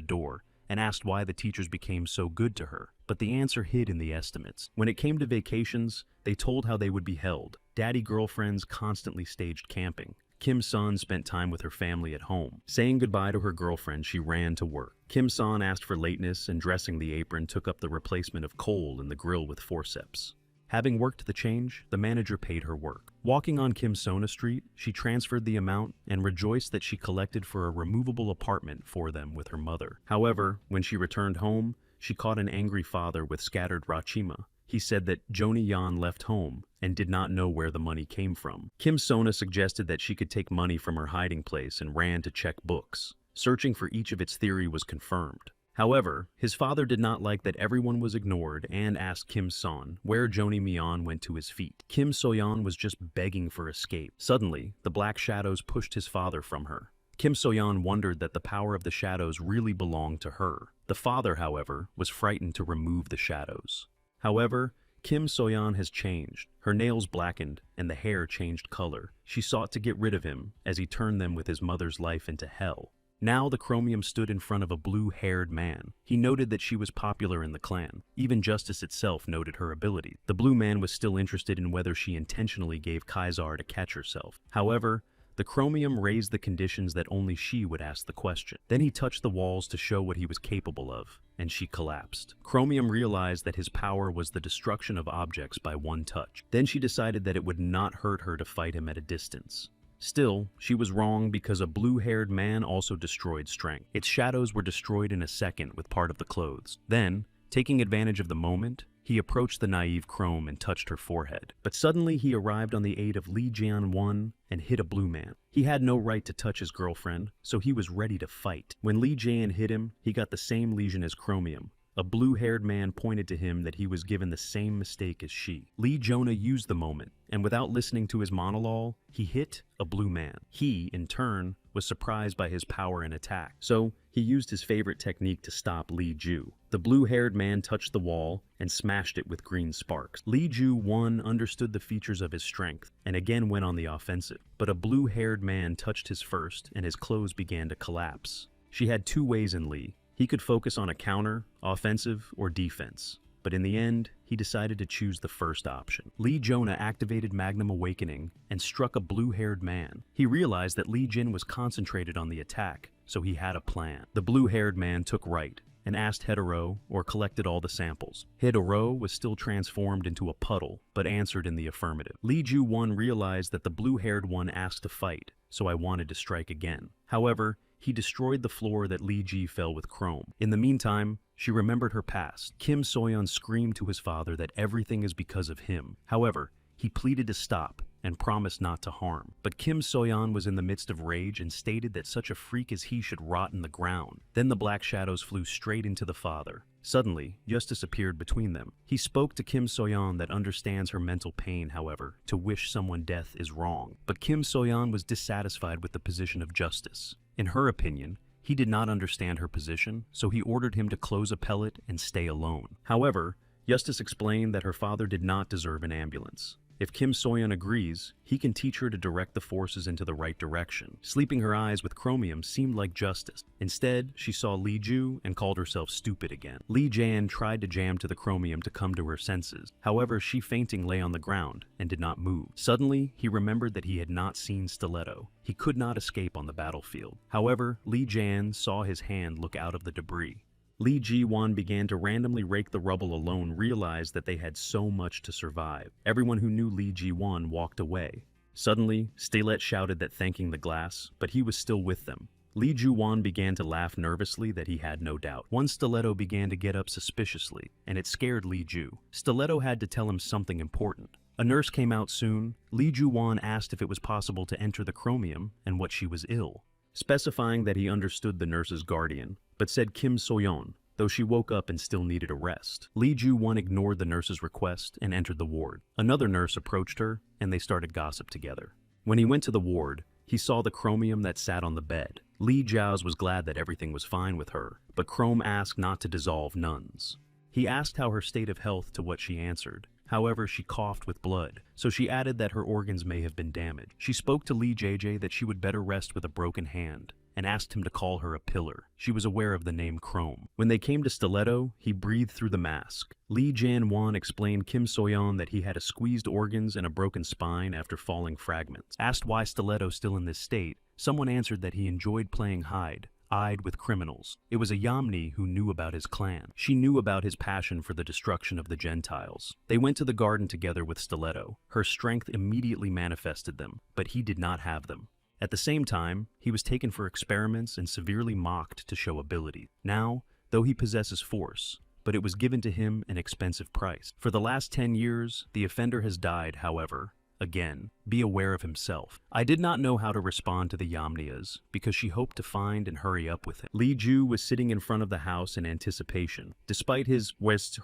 door and asked why the teachers became so good to her, but the answer hid in the estimates. When it came to vacations, they told how they would be held. Daddy girlfriends constantly staged camping. Kim-san spent time with her family at home. Saying goodbye to her girlfriend, she ran to work. Kim-san asked for lateness, and dressing the apron took up the replacement of coal in the grill with forceps. Having worked the change, the manager paid her work. Walking on Kim Sona Street, she transferred the amount and rejoiced that she collected for a removable apartment for them with her mother. However, when she returned home, she caught an angry father with scattered rachima. He said that Joni Yan left home and did not know where the money came from. Kim Sona suggested that she could take money from her hiding place and ran to check books. Searching for each of its theory was confirmed. However, his father did not like that everyone was ignored and asked Kim Son where Joni Myeon went to his feet. Kim Soyeon was just begging for escape. Suddenly, the black shadows pushed his father from her. Kim Soyeon wondered that the power of the shadows really belonged to her. The father, however, was frightened to remove the shadows. However, Kim Soyeon has changed. Her nails blackened and the hair changed color. She sought to get rid of him as he turned them with his mother's life into hell. Now the Chromium stood in front of a blue-haired man. He noted that she was popular in the clan. Even Justice itself noted her ability. The blue man was still interested in whether she intentionally gave Kaisar to catch herself. However, the Chromium raised the conditions that only she would ask the question. Then he touched the walls to show what he was capable of, and she collapsed. Chromium realized that his power was the destruction of objects by one touch. Then she decided that it would not hurt her to fight him at a distance. Still, she was wrong because a blue-haired man also destroyed strength. Its shadows were destroyed in a second with part of the clothes. Then, taking advantage of the moment, he approached the naive Chrome and touched her forehead. But suddenly he arrived on the aid of Lee Jian-won and hit a blue man. He had no right to touch his girlfriend, so he was ready to fight. When Lee Jian hit him, he got the same lesion as Chromium. A blue-haired man pointed to him that he was given the same mistake as she. Lee Jonah used the moment, and without listening to his monologue, he hit a blue man. He, in turn, was surprised by his power and attack, so he used his favorite technique to stop Lee Ju. The blue-haired man touched the wall and smashed it with green sparks. Lee Ju-won understood the features of his strength and again went on the offensive, but a blue-haired man touched his first and his clothes began to collapse. She had two ways in Lee. He could focus on a counter, offensive, or defense, but in the end, he decided to choose the first option. Lee Jonah activated Magnum Awakening and struck a blue-haired man. He realized that Lee Jin was concentrated on the attack, so he had a plan. The blue-haired man took right and asked Hetero or collected all the samples. Hetero was still transformed into a puddle, but answered in the affirmative. Lee Ju-won realized that the blue-haired one asked to fight, so I wanted to strike again. However, he destroyed the floor that Lee Ji fell with Chrome. In the meantime, she remembered her past. Kim Soyeon screamed to his father that everything is because of him. However, he pleaded to stop and promised not to harm. But Kim Soyeon was in the midst of rage and stated that such a freak as he should rot in the ground. Then the black shadows flew straight into the father. Suddenly, Justice appeared between them. He spoke to Kim Soyeon that understands her mental pain, however, to wish someone death is wrong. But Kim Soyeon was dissatisfied with the position of Justice. In her opinion, he did not understand her position, so he ordered him to close a pellet and stay alone. However, Justice explained that her father did not deserve an ambulance. If Kim Soyeon agrees, he can teach her to direct the forces into the right direction. Sleeping her eyes with chromium seemed like justice. Instead, she saw Lee Ju and called herself stupid again. Lee Jan tried to jam to the chromium to come to her senses. However, she fainting lay on the ground and did not move. Suddenly, he remembered that he had not seen Stiletto. He could not escape on the battlefield. However, Lee Jan saw his hand look out of the debris. Lee Ji-won began to randomly rake the rubble alone, realized that they had so much to survive. Everyone who knew Lee Ji-won walked away. Suddenly, Stilet shouted that thanking the glass, but he was still with them. Lee Ju-won began to laugh nervously that he had no doubt. One Stiletto began to get up suspiciously, and it scared Lee Ju. Stiletto had to tell him something important. A nurse came out soon. Lee Ju-won asked if it was possible to enter the chromium and what she was ill, specifying that he understood the nurse's guardian, but said Kim Soyeon, though she woke up and still needed a rest. Lee Ju-won ignored the nurse's request and entered the ward. Another nurse approached her, and they started gossip together. When he went to the ward, he saw the chromium that sat on the bed. Lee Jiaos was glad that everything was fine with her, but Chrome asked not to dissolve nuns. He asked how her state of health, to what she answered. However, she coughed with blood, so she added that her organs may have been damaged. She spoke to Lee JJ that she would better rest with a broken hand, and asked him to call her a pillar. She was aware of the name Chrome. When they came to Stiletto, he breathed through the mask. Lee Jan-won explained Kim Soyeon that he had a squeezed organs and a broken spine after falling fragments. Asked why Stiletto still in this state, someone answered that he enjoyed playing hide-eyed with criminals. It was a Yamni who knew about his clan. She knew about his passion for the destruction of the Gentiles. They went to the garden together with Stiletto. Her strength immediately manifested them, but he did not have them. At the same time, he was taken for experiments and severely mocked to show ability. Now, though he possesses force, but it was given to him an expensive price. For the last 10 years, the offender has died, however. Again, be aware of himself. I did not know how to respond to the Yamnias, because she hoped to find and hurry up with him. Lee Ju was sitting in front of the house in anticipation. Despite his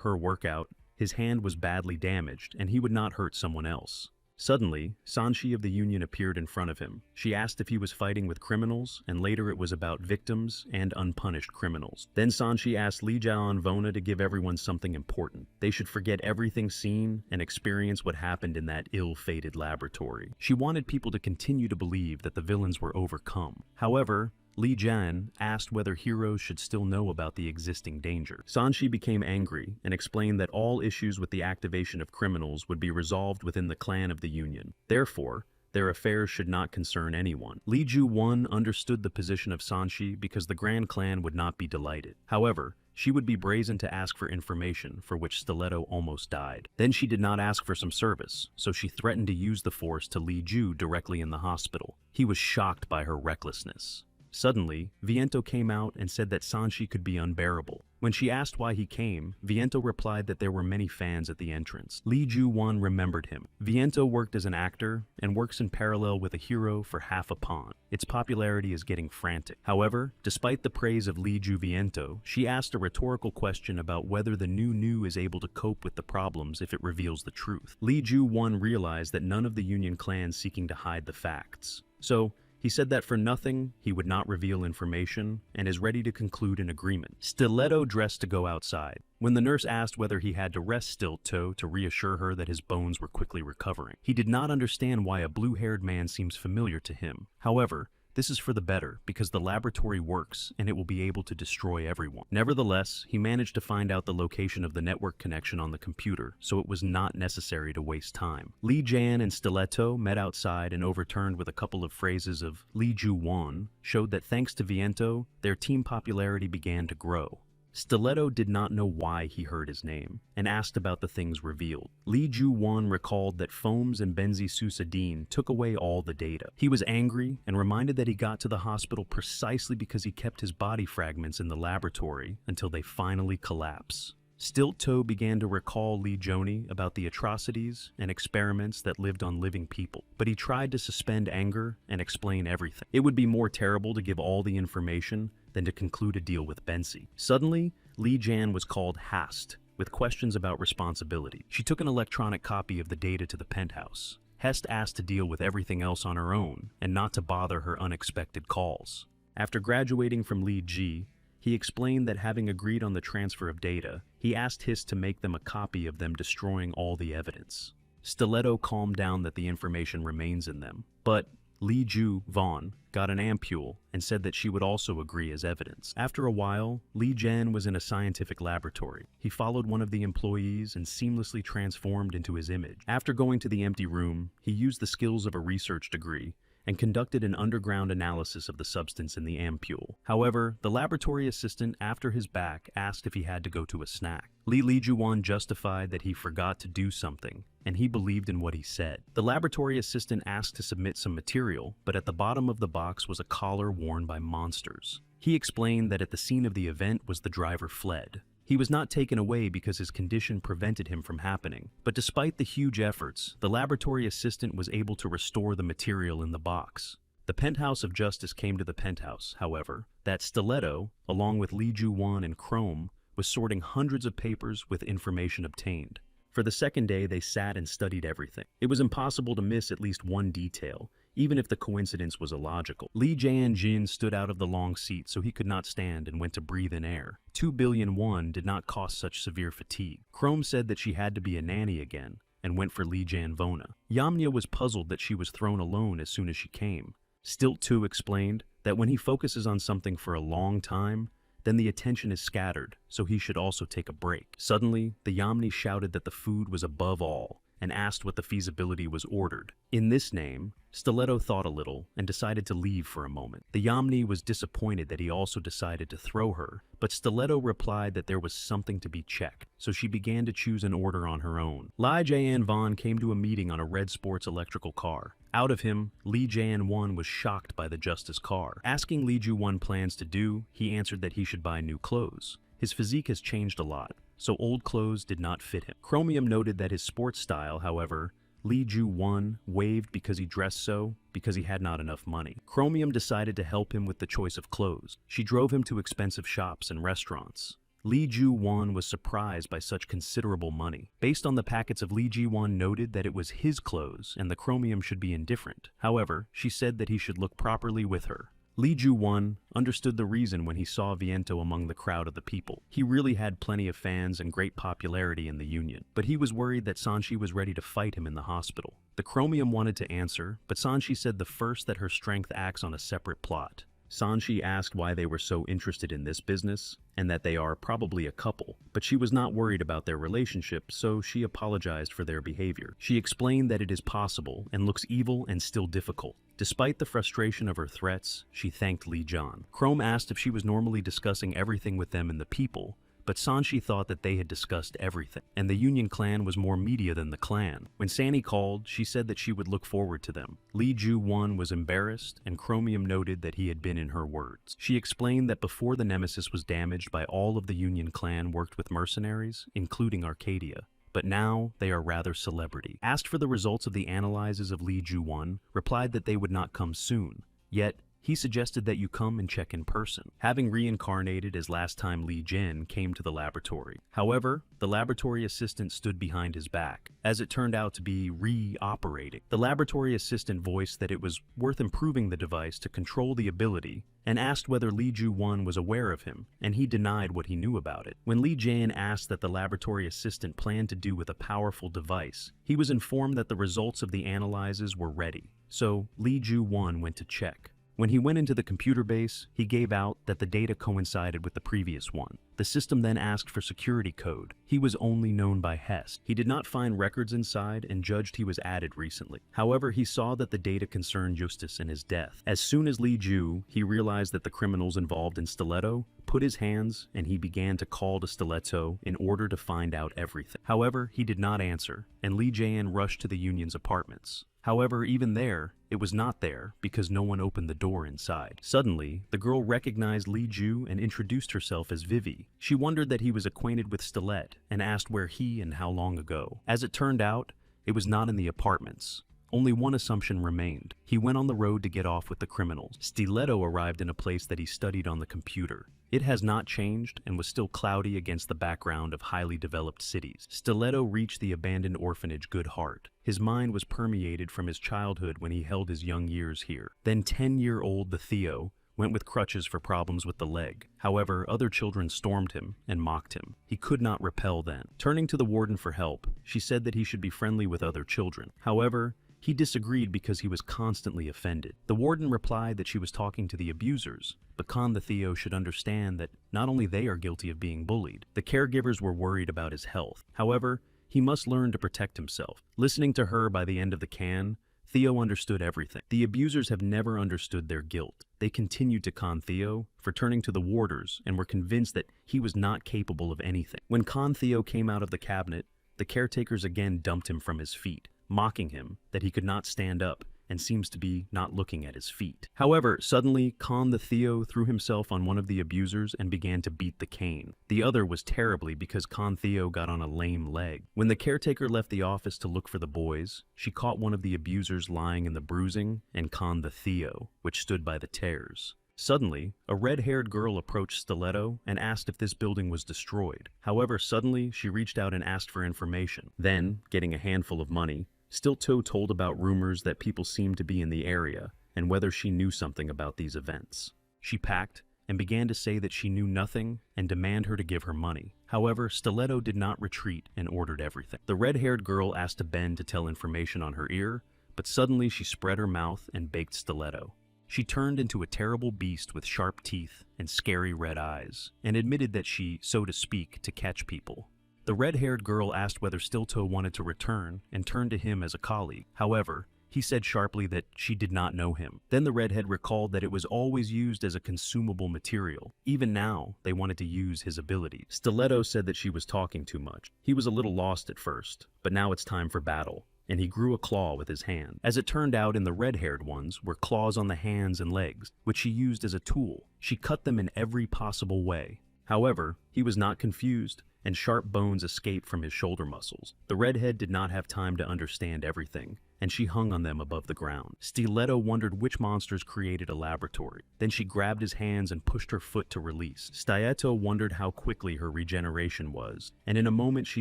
her workout, his hand was badly damaged, and he would not hurt someone else. Suddenly, Sanshi of the Union appeared in front of him. She asked if he was fighting with criminals, and later it was about victims and unpunished criminals. Then Sanshi asked Lee Jaon Vona to give everyone something important. They should forget everything seen and experience what happened in that ill-fated laboratory. She wanted people to continue to believe that the villains were overcome. However, Lee Jan asked whether heroes should still know about the existing danger. Sanshi became angry and explained that all issues with the activation of criminals would be resolved within the clan of the Union. Therefore, their affairs should not concern anyone. Lee Ju-won understood the position of Sanshi because the Grand Clan would not be delighted. However, she would be brazen to ask for information, for which Stiletto almost died. Then she did not ask for some service, so she threatened to use the force to Lee Ju directly in the hospital. He was shocked by her recklessness. Suddenly, Viento came out and said that Sanshi could be unbearable. When she asked why he came, Viento replied that there were many fans at the entrance. Lee Ju-won remembered him. Viento worked as an actor and works in parallel with a hero for half a pawn. Its popularity is getting frantic. However, despite the praise of Lee Ju-Viento, she asked a rhetorical question about whether the new is able to cope with the problems if it reveals the truth. Lee Ju-won realized that none of the Union clans seeking to hide the facts. So, he said that for nothing, he would not reveal information, and is ready to conclude an agreement. Stiletto dressed to go outside. When the nurse asked whether he had to rest Stiletto to reassure her that his bones were quickly recovering. He did not understand why a blue-haired man seems familiar to him. However, this is for the better, because the laboratory works, and it will be able to destroy everyone. Nevertheless, he managed to find out the location of the network connection on the computer, so it was not necessary to waste time. Lee Jan and Stiletto met outside and overturned with a couple of phrases of Lee Ju-won, showed that thanks to Viento, their team popularity began to grow. Stiletto did not know why he heard his name, and asked about the things revealed. Lee Ju-won recalled that Foams and benzosusadine took away all the data. He was angry and reminded that he got to the hospital precisely because he kept his body fragments in the laboratory until they finally collapse. Stilt-Toe began to recall Lee Joni about the atrocities and experiments that lived on living people, but he tried to suspend anger and explain everything. It would be more terrible to give all the information than to conclude a deal with Bensi. Suddenly, Lee Jan was called Hast, with questions about responsibility. She took an electronic copy of the data to the penthouse. Hest asked to deal with everything else on her own and not to bother her unexpected calls. After graduating from Lee Ji, he explained that having agreed on the transfer of data, he asked Hist to make them a copy of them destroying all the evidence. Stiletto calmed down that the information remains in them, but Lee Ju Vaughn got an ampule and said that she would also agree as evidence. After a while, Lee Jan was in a scientific laboratory. He followed one of the employees and seamlessly transformed into his image. After going to the empty room, he used the skills of a research degree and conducted an underground analysis of the substance in the ampule. However, the laboratory assistant, after his back, asked if he had to go to a snack. Lee Juwon justified that he forgot to do something, and he believed in what he said. The laboratory assistant asked to submit some material, but at the bottom of the box was a collar worn by monsters. He explained that at the scene of the event was the driver fled. He was not taken away because his condition prevented him from happening. But despite the huge efforts, the laboratory assistant was able to restore the material in the box. The penthouse of justice came to the penthouse, however, that Stiletto, along with Lee Ju-won and Chrome, was sorting hundreds of papers with information obtained. For the second day, they sat and studied everything. It was impossible to miss at least one detail, even if the coincidence was illogical. Lee Jae-jin stood out of the long seat so he could not stand and went to breathe in air. 2 billion won did not cause such severe fatigue. Chrome said that she had to be a nanny again and went for Lee Jan-vona. Yamnia was puzzled that she was thrown alone as soon as she came. Stilt-2 explained that when he focuses on something for a long time, then the attention is scattered, so he should also take a break. Suddenly, the Yamni shouted that the food was above all and asked what the feasibility was ordered. In this name, Stiletto thought a little and decided to leave for a moment. The Yamni was disappointed that he also decided to throw her, but Stiletto replied that there was something to be checked, so she began to choose an order on her own. Lee Jae-won came to a meeting on a red sports electrical car. Out of him, Lee Jae-won was shocked by the justice car. Asking Lee Ju-won plans to do, he answered that he should buy new clothes. His physique has changed a lot, so old clothes did not fit him. Chromium noted that his sports style, however, Lee Ju-won waved because he dressed so, because he had not enough money. Chromium decided to help him with the choice of clothes. She drove him to expensive shops and restaurants. Lee Ju-won was surprised by such considerable money. Based on the packets of Lee Ji-won noted that it was his clothes and the Chromium should be indifferent. However, she said that he should look properly with her. Lee Ju-won understood the reason when he saw Viento among the crowd of the people. He really had plenty of fans and great popularity in the Union, but he was worried that Sanshi was ready to fight him in the hospital. The Chromium wanted to answer, but Sanshi said the first that her strength acts on a separate plot. Sanshi asked why they were so interested in this business, and that they are probably a couple, but she was not worried about their relationship, so she apologized for their behavior. She explained that it is possible and looks evil and still difficult. Despite the frustration of her threats, she thanked Lee John. Chrome asked if she was normally discussing everything with them and the people, but Sanshi thought that they had discussed everything, and the Union clan was more media than the clan. When Sanny called, she said that she would look forward to them. Lee Ju-won was embarrassed, and Chromium noted that he had been in her words. She explained that before the Nemesis was damaged by all of the Union clan worked with mercenaries, including Arcadia. But now they are rather celebrity. Asked for the results of the analyses of Lee Ju-won, replied that they would not come soon. Yet, he suggested that you come and check in person, having reincarnated as last time Lee Jin came to the laboratory. However, the laboratory assistant stood behind his back, as it turned out to be re-operating. The laboratory assistant voiced that it was worth improving the device to control the ability, and asked whether Lee Ju-won was aware of him, and he denied what he knew about it. When Lee Jan asked that the laboratory assistant planned to do with a powerful device, he was informed that the results of the analyses were ready, so Lee Ju-won went to check. When he went into the computer base, he gave out that the data coincided with the previous one. The system then asked for security code. He was only known by Hest. He did not find records inside and judged he was added recently. However, he saw that the data concerned Justus and his death. As soon as Lee Ju, he realized that the criminals involved in Stiletto put his hands, and he began to call to Stiletto in order to find out everything. However, he did not answer, and Lee Jae-in rushed to the Union's apartments. However, even there, it was not there because no one opened the door inside. Suddenly, the girl recognized Li Ju and introduced herself as Vivi. She wondered that he was acquainted with Stilett and asked where he and how long ago. As it turned out, it was not in the apartments. Only one assumption remained. He went on the road to get off with the criminals. Stiletto arrived in a place that he studied on the computer. It has not changed and was still cloudy against the background of highly developed cities. Stiletto reached the abandoned orphanage Good Heart. His mind was permeated from his childhood when he held his young years here. Then 10-year-old the Theo went with crutches for problems with the leg. However, other children stormed him and mocked him. He could not repel then. Turning to the warden for help, she said that he should be friendly with other children. However, he disagreed because he was constantly offended. The warden replied that she was talking to the abusers, but Khan the Theo should understand that not only they are guilty of being bullied. The caregivers were worried about his health. However, he must learn to protect himself. Listening to her by the end of the can, Theo understood everything. The abusers have never understood their guilt. They continued to con Theo for turning to the warders and were convinced that he was not capable of anything. When Con Theo came out of the cabinet, the caretakers again dumped him from his feet, mocking him that he could not stand up and seems to be not looking at his feet. However, suddenly, Con the Theo threw himself on one of the abusers and began to beat the cane. The other was terribly because Con Theo got on a lame leg. When the caretaker left the office to look for the boys, she caught one of the abusers lying in the bruising and Con the Theo, which stood by the tears. Suddenly, a red-haired girl approached Stiletto and asked if this building was destroyed. However, suddenly, she reached out and asked for information. Then, getting a handful of money, Stiletto told about rumors that people seemed to be in the area and whether she knew something about these events. She packed and began to say that she knew nothing and demand her to give her money. However, Stiletto did not retreat and ordered everything. The red-haired girl asked Ben to tell information on her ear, but suddenly she spread her mouth and baked Stiletto. She turned into a terrible beast with sharp teeth and scary red eyes, and admitted that she, so to speak, to catch people. The red-haired girl asked whether Stiletto wanted to return and turned to him as a colleague. However, he said sharply that she did not know him. Then the redhead recalled that it was always used as a consumable material. Even now, they wanted to use his abilities. Stiletto said that she was talking too much. He was a little lost at first, but now it's time for battle, and he grew a claw with his hand. As it turned out, in the red-haired ones were claws on the hands and legs, which she used as a tool. She cut them in every possible way. However, he was not confused, and sharp bones escaped from his shoulder muscles. The redhead did not have time to understand everything, and she hung on them above the ground. Stiletto wondered which monsters created a laboratory. Then she grabbed his hands and pushed her foot to release. Stiletto wondered how quickly her regeneration was, and in a moment she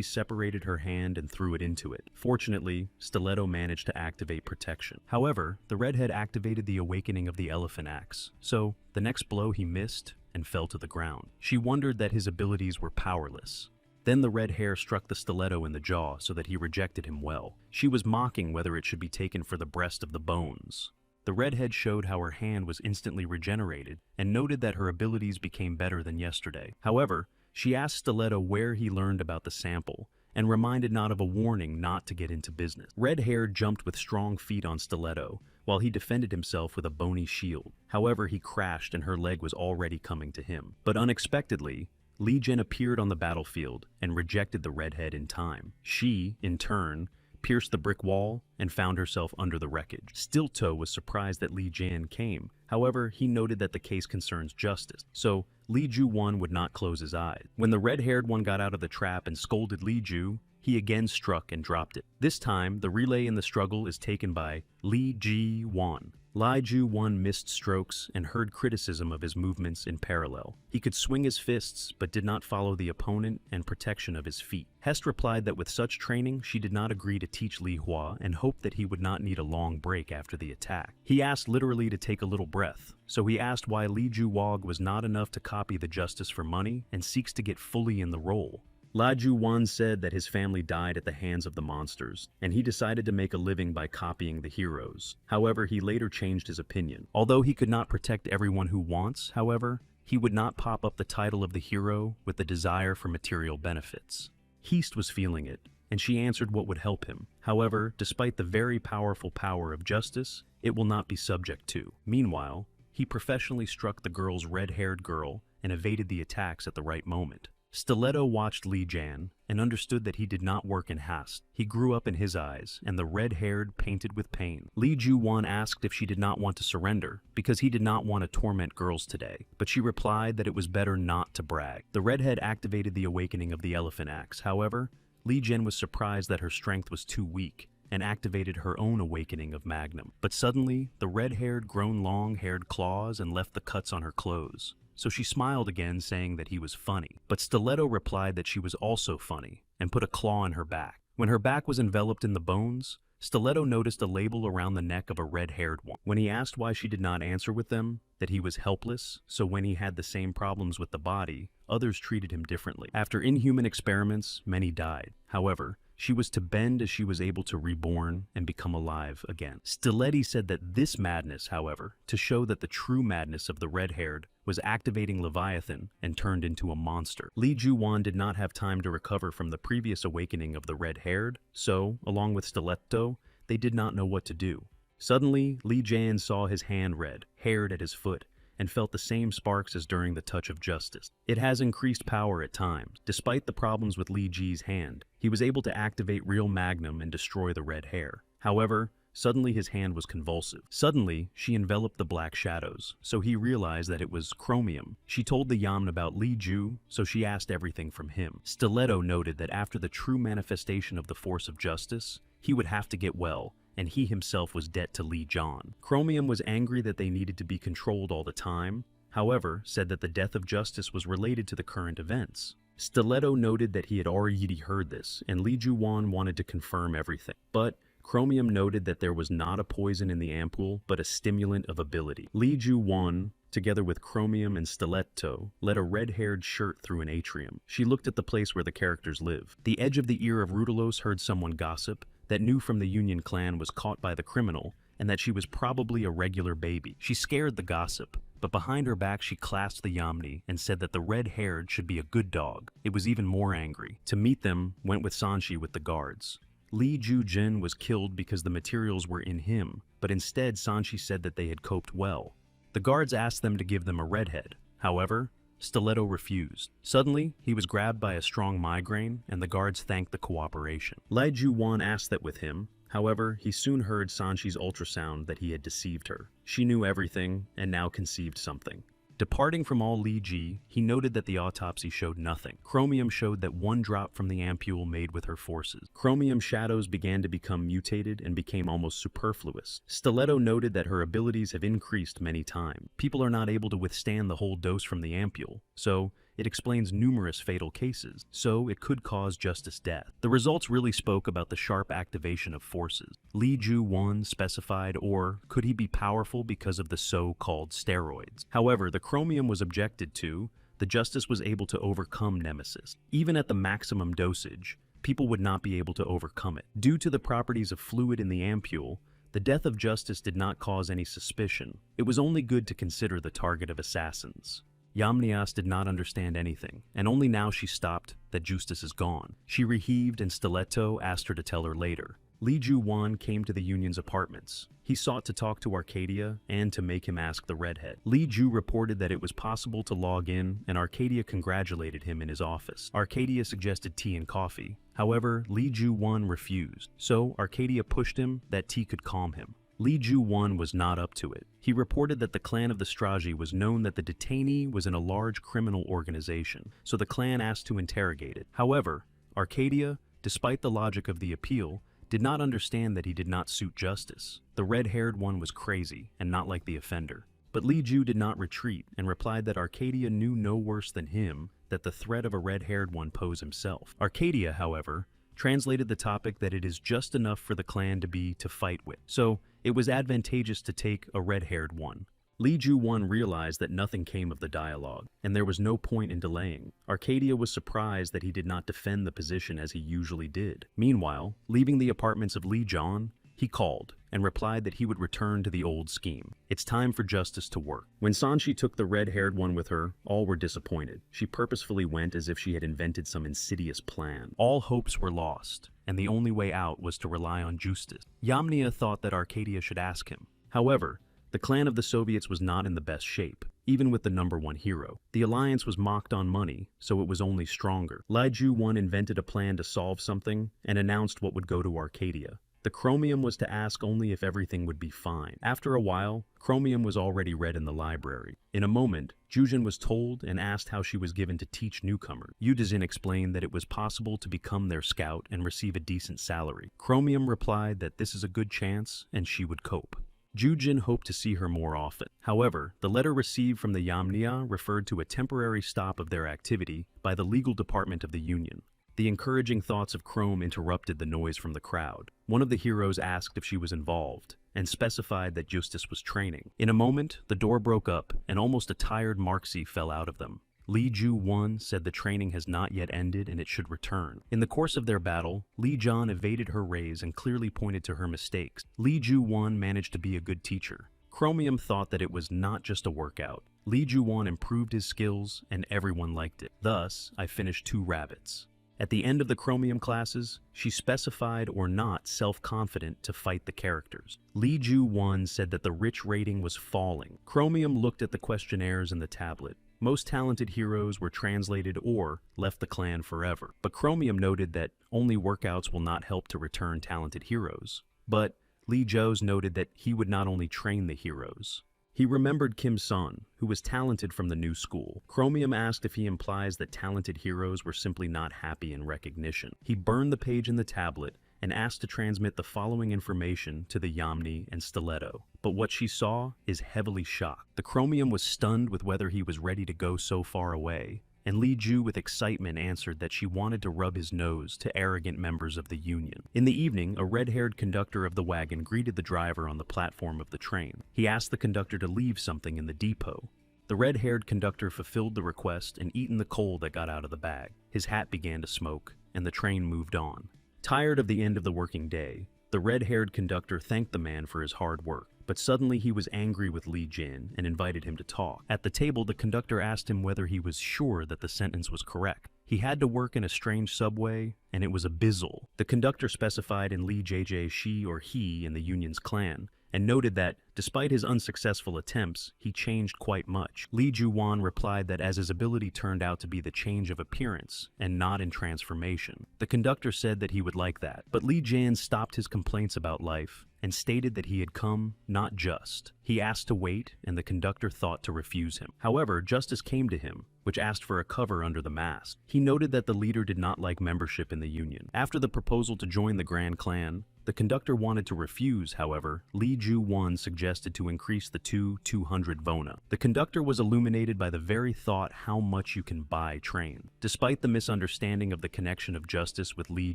separated her hand and threw it into it. Fortunately, Stiletto managed to activate protection. However, the redhead activated the awakening of the elephant axe, so the next blow he missed and fell to the ground. She wondered that his abilities were powerless. Then the red hair struck the Stiletto in the jaw so that he rejected him well. She was mocking whether it should be taken for the breast of the bones. The redhead showed how her hand was instantly regenerated and noted that her abilities became better than yesterday. However, she asked Stiletto where he learned about the sample and reminded not of a warning not to get into business. Red Hair jumped with strong feet on Stiletto, while he defended himself with a bony shield. However, he crashed and her leg was already coming to him. But unexpectedly, Li Jin appeared on the battlefield and rejected the redhead in time. She, in turn, pierced the brick wall and found herself under the wreckage. Stiletto was surprised that Li Jin came. However, he noted that the case concerns justice, so Li Ju One would not close his eyes. When the red-haired one got out of the trap and scolded Li Ju, he again struck and dropped it. This time, the relay in the struggle is taken by Li Ji Wan. Li Ju Wan missed strokes and heard criticism of his movements in parallel. He could swing his fists, but did not follow the opponent and protection of his feet. Hest replied that with such training, she did not agree to teach Li Hua and hoped that he would not need a long break after the attack. He asked literally to take a little breath, so he asked why Li Ju Wog was not enough to copy the Justice for Money and seeks to get fully in the role. Li Ju Wan said that his family died at the hands of the monsters, and he decided to make a living by copying the heroes. However, he later changed his opinion. Although he could not protect everyone who wants, however, he would not pop up the title of the hero with the desire for material benefits. Heast was feeling it, and she answered what would help him. However, despite the very powerful power of justice, it will not be subject to. Meanwhile, he professionally struck the girl's red-haired girl and evaded the attacks at the right moment. Stiletto watched Li Jan and understood that he did not work in haste. He grew up in his eyes, and the red-haired painted with pain. Li Ju-wan asked if she did not want to surrender, because he did not want to torment girls today, but she replied that it was better not to brag. The redhead activated the awakening of the elephant axe. However, Li Jen was surprised that her strength was too weak, and activated her own awakening of Magnum. But suddenly, the red-haired grown long-haired claws and left the cuts on her clothes. So she smiled again, saying that he was funny. But Stiletto replied that she was also funny, and put a claw in her back. When her back was enveloped in the bones, Stiletto noticed a label around the neck of a red-haired one. When he asked why she did not answer with them, that he was helpless, so when he had the same problems with the body, others treated him differently. After inhuman experiments, many died. However, she was to bend as she was able to reborn and become alive again. Stiletti said that this madness, however, to show that the true madness of the red-haired was activating Leviathan and turned into a monster. Li Ju-wan did not have time to recover from the previous awakening of the red-haired, so, along with Stiletto, they did not know what to do. Suddenly, Li Jan saw his hand red-haired at his foot, and felt the same sparks as during the touch of justice. It has increased power at times. Despite the problems with Li Ji's hand, he was able to activate real Magnum and destroy the red hair. However, suddenly his hand was convulsive. Suddenly, she enveloped the black shadows, so he realized that it was chromium. She told the Yamen about Li Ju, so she asked everything from him. Stiletto noted that after the true manifestation of the force of justice, he would have to get well, and he himself was debt to Li Jan. Chromium was angry that they needed to be controlled all the time, however, said that the death of justice was related to the current events. Stiletto noted that he had already heard this, and Li Ju-wan wanted to confirm everything. But Chromium noted that there was not a poison in the ampoule, but a stimulant of ability. Li Ju-wan, together with Chromium and Stiletto, led a red-haired shirt through an atrium. She looked at the place where the characters live. The edge of the ear of Rudelos heard someone gossip that knew from the Union clan was caught by the criminal, and that she was probably a regular baby. She scared the gossip, but behind her back she classed the Yamni and said that the red-haired should be a good dog. It was even more angry. To meet them, went with Sanshi with the guards. Li Ju-jin was killed because the materials were in him, but instead Sanshi said that they had coped well. The guards asked them to give them a redhead. However, Stiletto refused. Suddenly, he was grabbed by a strong migraine, and the guards thanked the cooperation. Li Ju-wan asked that with him. However, he soon heard Sanshi's ultrasound that he had deceived her. She knew everything, and now conceived something. Departing from all Li Ji, he noted that the autopsy showed nothing. Chromium showed that one drop from the ampule made with her forces. Chromium shadows began to become mutated and became almost superfluous. Stiletto noted that her abilities have increased many times. People are not able to withstand the whole dose from the ampule, so it explains numerous fatal cases, so it could cause justice death. The results really spoke about the sharp activation of forces. Li Ju-wan specified, or could he be powerful because of the so-called steroids? However, the chromium was objected to. The justice was able to overcome Nemesis. Even at the maximum dosage, people would not be able to overcome it. Due to the properties of fluid in the ampule, the death of justice did not cause any suspicion. It was only good to consider the target of assassins. Yamnias did not understand anything, and only now she stopped that Justice is gone. She reheaved, and Stiletto asked her to tell her later. Li Ju-wan came to the Union's apartments. He sought to talk to Arcadia and to make him ask the redhead. Li Ju reported that it was possible to log in, and Arcadia congratulated him in his office. Arcadia suggested tea and coffee. However, Li Ju-wan refused, so Arcadia pushed him that tea could calm him. Li Ju-wan was not up to it. He reported that the clan of the Straji was known that the detainee was in a large criminal organization, so the clan asked to interrogate it. However, Arcadia, despite the logic of the appeal, did not understand that he did not suit justice. The red-haired one was crazy and not like the offender. But Li Ju did not retreat and replied that Arcadia knew no worse than him that the threat of a red-haired one posed himself. Arcadia, however, translated the topic that it is just enough for the clan to fight with. So, it was advantageous to take a red-haired one. Li Ju-wan realized that nothing came of the dialogue, and there was no point in delaying. Arcadia was surprised that he did not defend the position as he usually did. Meanwhile, leaving the apartments of Li Jan, he called and replied that he would return to the old scheme. It's time for justice to work. When Sanshi took the red-haired one with her, all were disappointed. She purposefully went as if she had invented some insidious plan. All hopes were lost, and the only way out was to rely on justice. Yamnia thought that Arcadia should ask him. However, the clan of the Soviets was not in the best shape. even with the #1 hero. The alliance was mocked on money, so it was only stronger. Lee Ju-won invented a plan to solve something and announced what would go to Arcadia. The chromium was to ask only if everything would be fine. After a while, chromium was already read in the library. In a moment, Jujin was told and asked how she was given to teach newcomers. Yudazin explained that it was possible to become their scout and receive a decent salary. Chromium replied that this is a good chance and she would cope. Jujin hoped to see her more often. However, the letter received from the MANHUA referred to a temporary stop of their activity by the legal department of the Union. The encouraging thoughts of Chrome interrupted the noise from the crowd. One of the heroes asked if she was involved, and specified that Justice was training. In a moment, the door broke up, and almost a tired Marxie fell out of them. Lee Ju-won said the training has not yet ended and it should return. In the course of their battle, Lee John evaded her rays and clearly pointed to her mistakes. Lee Ju-won managed to be a good teacher. Chromium thought that it was not just a workout. Lee Ju-won improved his skills, and everyone liked it. Thus, I finished 2 rabbits. At the end of the Chromium classes, she specified or not self-confident to fight the characters. Lee Ju-won said that the rich rating was falling. Chromium looked at the questionnaires in the tablet. Most talented heroes were translated or left the clan forever. But Chromium noted that only workouts will not help to return talented heroes. But Lee Joes noted that he would not only train the heroes. He remembered Kim Sun, who was talented from the new school. Chromium asked if he implies that talented heroes were simply not happy in recognition. He burned the page in the tablet and asked to transmit the following information to the Yamni and Stiletto. But what she saw is heavily shocked. The Chromium was stunned with whether he was ready to go so far away, and Lee Ju with excitement answered that she wanted to rub his nose to arrogant members of the Union. In the evening, a red-haired conductor of the wagon greeted the driver on the platform of the train. He asked the conductor to leave something in the depot. The red-haired conductor fulfilled the request and eaten the coal that got out of the bag. His hat began to smoke, and the train moved on. Tired of the end of the working day, the red-haired conductor thanked the man for his hard work. But suddenly he was angry with Lee Jin and invited him to talk. At the table, the conductor asked him whether he was sure that the sentence was correct. He had to work in a strange subway, and it was abyssal. The conductor specified in Lee JJ she or he in the Union's clan, and noted that, despite his unsuccessful attempts, he changed quite much. Lee Ju-won replied that as his ability turned out to be the change of appearance, and not in transformation. The conductor said that he would like that, but Lee Jan stopped his complaints about life, and stated that he had come, not just. He asked to wait, and the conductor thought to refuse him. However, Justice came to him, which asked for a cover under the mask. He noted that the leader did not like membership in the Union. After the proposal to join the Grand Clan, the conductor wanted to refuse. However, Lee Ju-won suggested to increase the 200 Vona. The conductor was illuminated by the very thought how much you can buy train. Despite the misunderstanding of the connection of Justice with Lee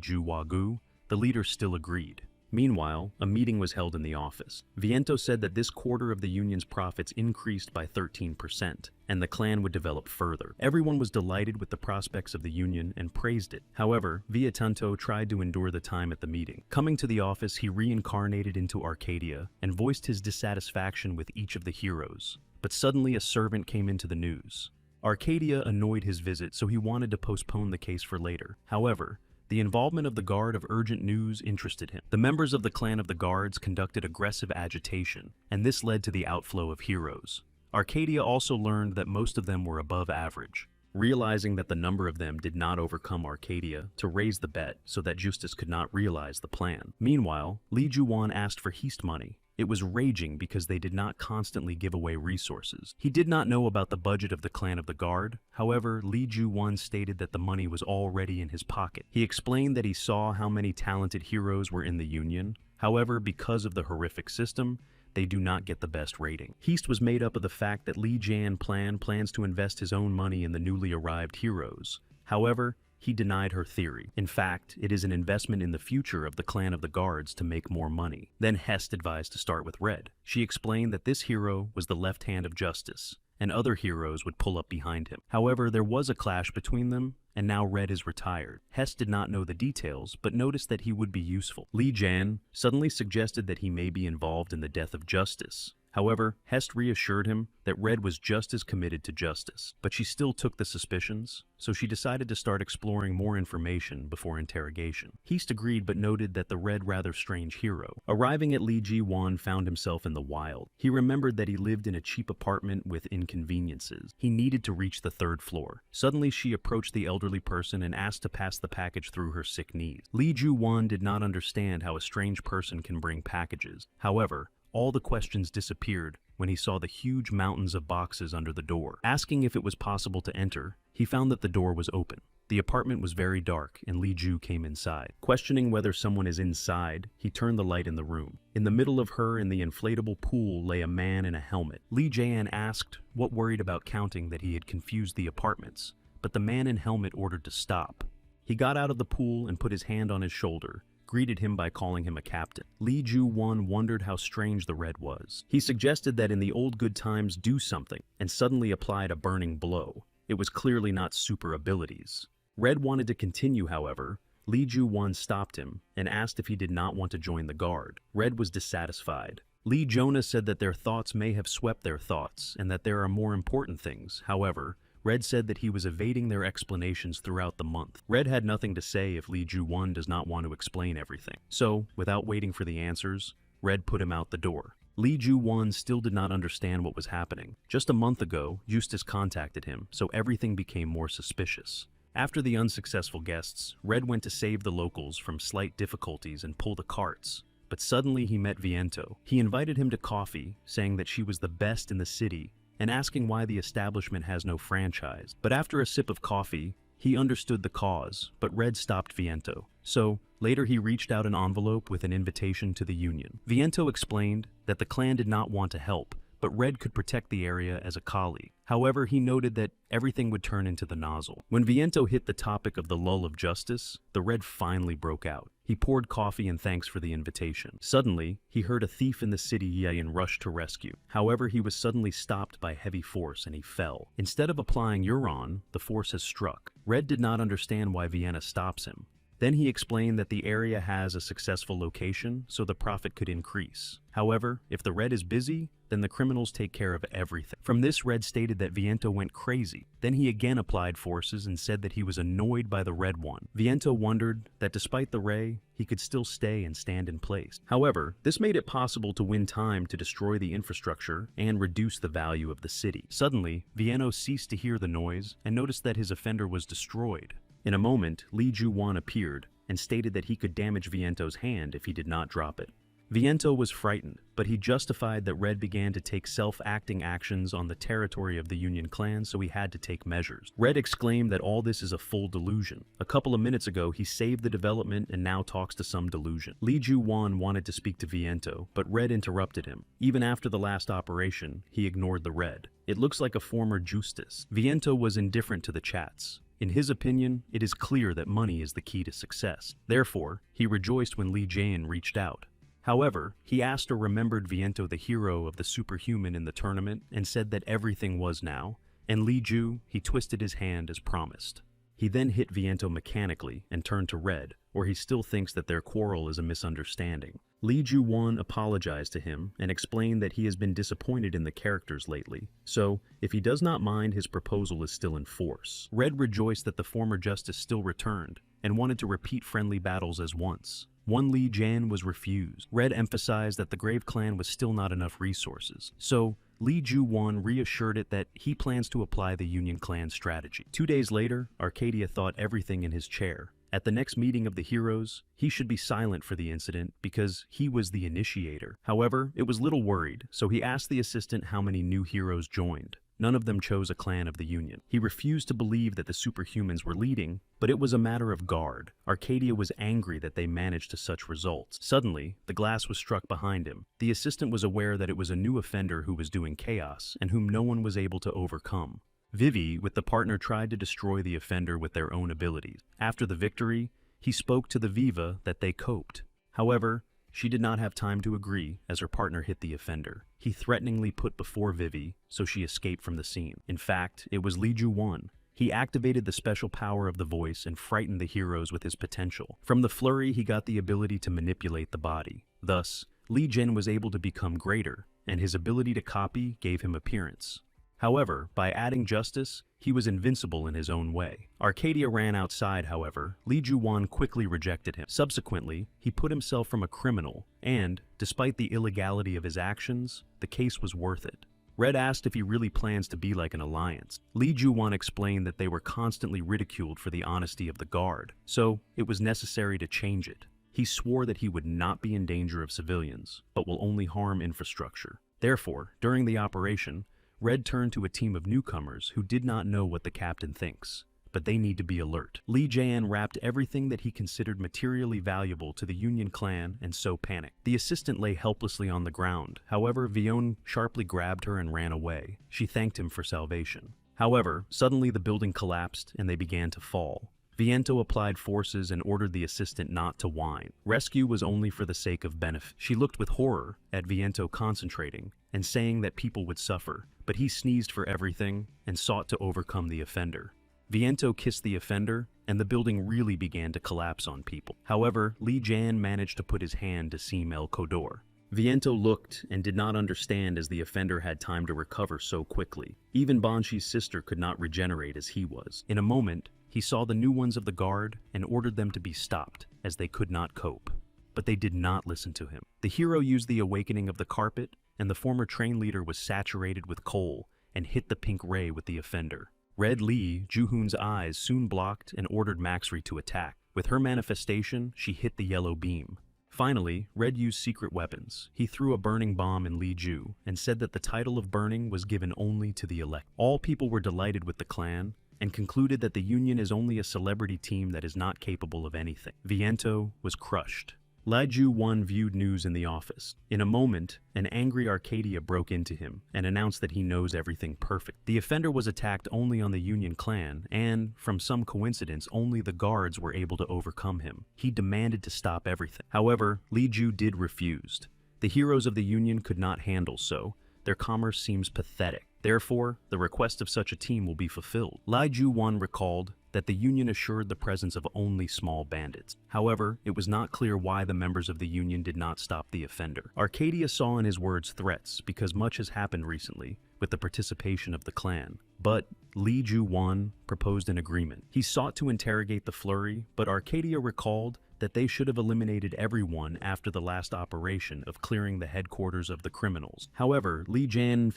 Ju-wagu, the leader still agreed. Meanwhile, a meeting was held in the office. Viento said that this quarter of the Union's profits increased by 13%, and the clan would develop further. Everyone was delighted with the prospects of the Union and praised it. However, Viatanto tried to endure the time at the meeting. Coming to the office, he reincarnated into Arcadia and voiced his dissatisfaction with each of the heroes. But suddenly a servant came into the news. Arcadia annoyed his visit, so he wanted to postpone the case for later. However, the involvement of the Guard of Urgent News interested him. The members of the clan of the Guards conducted aggressive agitation, and this led to the outflow of heroes. Arcadia also learned that most of them were above average. Realizing that the number of them did not overcome Arcadia, to raise the bet so that Justice could not realize the plan. Meanwhile, Lee Ju-won asked for heist money. It was raging because they did not constantly give away resources. He did not know about the budget of the clan of the Guard. However, Lee Ju-won stated that the money was already in his pocket. He explained that he saw how many talented heroes were in the Union. However, because of the horrific system, they do not get the best rating. Heist was made up of the fact that Lee Jan plans to invest his own money in the newly arrived heroes. However, he denied her theory. In fact, it is an investment in the future of the clan of the Guards to make more money. Then Hest advised to start with Red. She explained that this hero was the left hand of Justice, and other heroes would pull up behind him. However, there was a clash between them, and now Red is retired. Hest did not know the details, but noticed that he would be useful. Lee Jan suddenly suggested that he may be involved in the death of Justice. However, Hest reassured him that Red was just as committed to justice, but she still took the suspicions, so she decided to start exploring more information before interrogation. Hest agreed but noted that the Red rather strange hero. Arriving at Li Ji-won found himself in the wild. He remembered that he lived in a cheap apartment with inconveniences. He needed to reach the 3rd floor. Suddenly she approached the elderly person and asked to pass the package through her sick knees. Li Ji-won did not understand how a strange person can bring packages. However, all the questions disappeared when he saw the huge mountains of boxes under the door. Asking if it was possible to enter, he found that the door was open. The apartment was very dark, and Li Ju came inside. Questioning whether someone is inside, he turned the light in the room. In the middle of her in the inflatable pool lay a man in a helmet. Li Jian asked, what worried about counting, that he had confused the apartments, but the man in helmet ordered to stop. He got out of the pool and put his hand on his shoulder, greeted him by calling him a captain. Li Ju-won wondered how strange the Red was. He suggested that in the old good times do something, and suddenly applied a burning blow. It was clearly not super abilities. Red wanted to continue, however. Li Ju-won stopped him and asked if he did not want to join the guard. Red was dissatisfied. Lee Jonah said that their thoughts may have swept their thoughts and that there are more important things. However, Red said that he was evading their explanations throughout the month. Red had nothing to say if Li Ju-won does not want to explain everything. So, without waiting for the answers, Red put him out the door. Li Ju-won still did not understand what was happening. Just a month ago, Eustace contacted him, so everything became more suspicious. After the unsuccessful guests, Red went to save the locals from slight difficulties and pull the carts. But suddenly he met Viento. He invited him to coffee, saying that she was the best in the city, and asking why the establishment has no franchise. But after a sip of coffee, he understood the cause, but Red stopped Viento. So, later he reached out an envelope with an invitation to the union. Viento explained that the clan did not want to help, but Red could protect the area as a colleague. However, he noted that everything would turn into the nozzle. When Viento hit the topic of the lull of justice, the Red finally broke out. He poured coffee in thanks for the invitation. Suddenly, he heard a thief in the city and rushed to rescue. However, he was suddenly stopped by heavy force and he fell. Instead of applying Euron, the force has struck. Red did not understand why Vienna stops him. Then he explained that the area has a successful location, so the profit could increase. However, if the Red is busy, then the criminals take care of everything. From this, Red stated that Viento went crazy. Then he again applied forces and said that he was annoyed by the Red One. Viento wondered that despite the ray, he could still stay and stand in place. However, this made it possible to win time to destroy the infrastructure and reduce the value of the city. Suddenly, Viento ceased to hear the noise and noticed that his offender was destroyed. In a moment, Li Ju-won appeared and stated that he could damage Viento's hand if he did not drop it. Viento was frightened, but he justified that Red began to take self-acting actions on the territory of the Union clan, so he had to take measures. Red exclaimed that all this is a full delusion. A couple of minutes ago, he saved the development and now talks to some delusion. Li Ju-won wanted to speak to Viento, but Red interrupted him. Even after the last operation, he ignored the Red. It looks like a former Justice. Viento was indifferent to the chats. In his opinion, it is clear that money is the key to success. Therefore, he rejoiced when Li Jian reached out. However, he asked or remembered Viento the hero of the superhuman in the tournament and said that everything was now, and Li Ju, he twisted his hand as promised. He then hit Viento mechanically and turned to Red, or he still thinks that their quarrel is a misunderstanding. Li Ju-won apologized to him and explained that he has been disappointed in the characters lately, so if he does not mind, his proposal is still in force. Red rejoiced that the former justice still returned and wanted to repeat friendly battles as once. One Li Jian was refused. Red emphasized that the Grave Clan was still not enough resources, so Li Ju-won reassured it that he plans to apply the Union Clan strategy. 2 days later, Arcadia thought everything in his chair. At the next meeting of the heroes, he should be silent for the incident because he was the initiator. However, it was little worried, so he asked the assistant how many new heroes joined. None of them chose a clan of the Union. He refused to believe that the superhumans were leading, but it was a matter of guard. Arcadia was angry that they managed to such results. Suddenly, the glass was struck behind him. The assistant was aware that it was a new offender who was doing chaos and whom no one was able to overcome. Vivi, with the partner, tried to destroy the offender with their own abilities. After the victory, he spoke to the Viva that they coped. However, she did not have time to agree as her partner hit the offender. He threateningly put before Vivi, so she escaped from the scene. In fact, it was Li Ju-won. He activated the special power of the voice and frightened the heroes with his potential. From the flurry, he got the ability to manipulate the body. Thus, Li Jin was able to become greater, and his ability to copy gave him appearance. However, by adding justice, he was invincible in his own way. Arcadia ran outside, however. Lee Ju-won quickly rejected him. Subsequently, he put himself from a criminal, and, despite the illegality of his actions, the case was worth it. Red asked if he really plans to be like an alliance. Lee Ju-won explained that they were constantly ridiculed for the honesty of the guard, so it was necessary to change it. He swore that he would not be in danger of civilians, but will only harm infrastructure. Therefore, during the operation, Red turned to a team of newcomers who did not know what the captain thinks, but they need to be alert. Lee Jae-in wrapped everything that he considered materially valuable to the Union clan and so panicked. The assistant lay helplessly on the ground. However, Vion sharply grabbed her and ran away. She thanked him for salvation. However, suddenly the building collapsed and they began to fall. Viento applied forces and ordered the assistant not to whine. Rescue was only for the sake of benefit. She looked with horror at Viento concentrating and saying that people would suffer, but he sneezed for everything and sought to overcome the offender. Viento kissed the offender, and the building really began to collapse on people. However, Lee Jae-in managed to put his hand to seam El Kodor. Viento looked and did not understand as the offender had time to recover so quickly. Even Banshi's sister could not regenerate as he was. In a moment, he saw the new ones of the guard and ordered them to be stopped, as they could not cope. But they did not listen to him. The hero used the awakening of the carpet, and the former train leader was saturated with coal and hit the pink ray with the offender. Red Lee, Ju-hoon's eyes, soon blocked and ordered Maxri to attack. With her manifestation, she hit the yellow beam. Finally, Red used secret weapons. He threw a burning bomb in Lee Ju and said that the title of burning was given only to the elect. All people were delighted with the clan, and concluded that the Union is only a celebrity team that is not capable of anything. Viento was crushed. Lee Ju-won viewed news in the office. In a moment, an angry Arcadia broke into him and announced that he knows everything perfect. The offender was attacked only on the Union clan, and, from some coincidence, only the guards were able to overcome him. He demanded to stop everything. However, Lee Ju did refuse. The heroes of the Union could not handle so. Their commerce seems pathetic. Therefore, the request of such a team will be fulfilled. Lee Ju-won recalled that the Union assured the presence of only small bandits. However, it was not clear why the members of the Union did not stop the offender. Arcadia saw in his words threats because much has happened recently with the participation of the clan. But Lee Ju-won proposed an agreement. He sought to interrogate the flurry, but Arcadia recalled that they should have eliminated everyone after the last operation of clearing the headquarters of the criminals. However, Lee Jae-in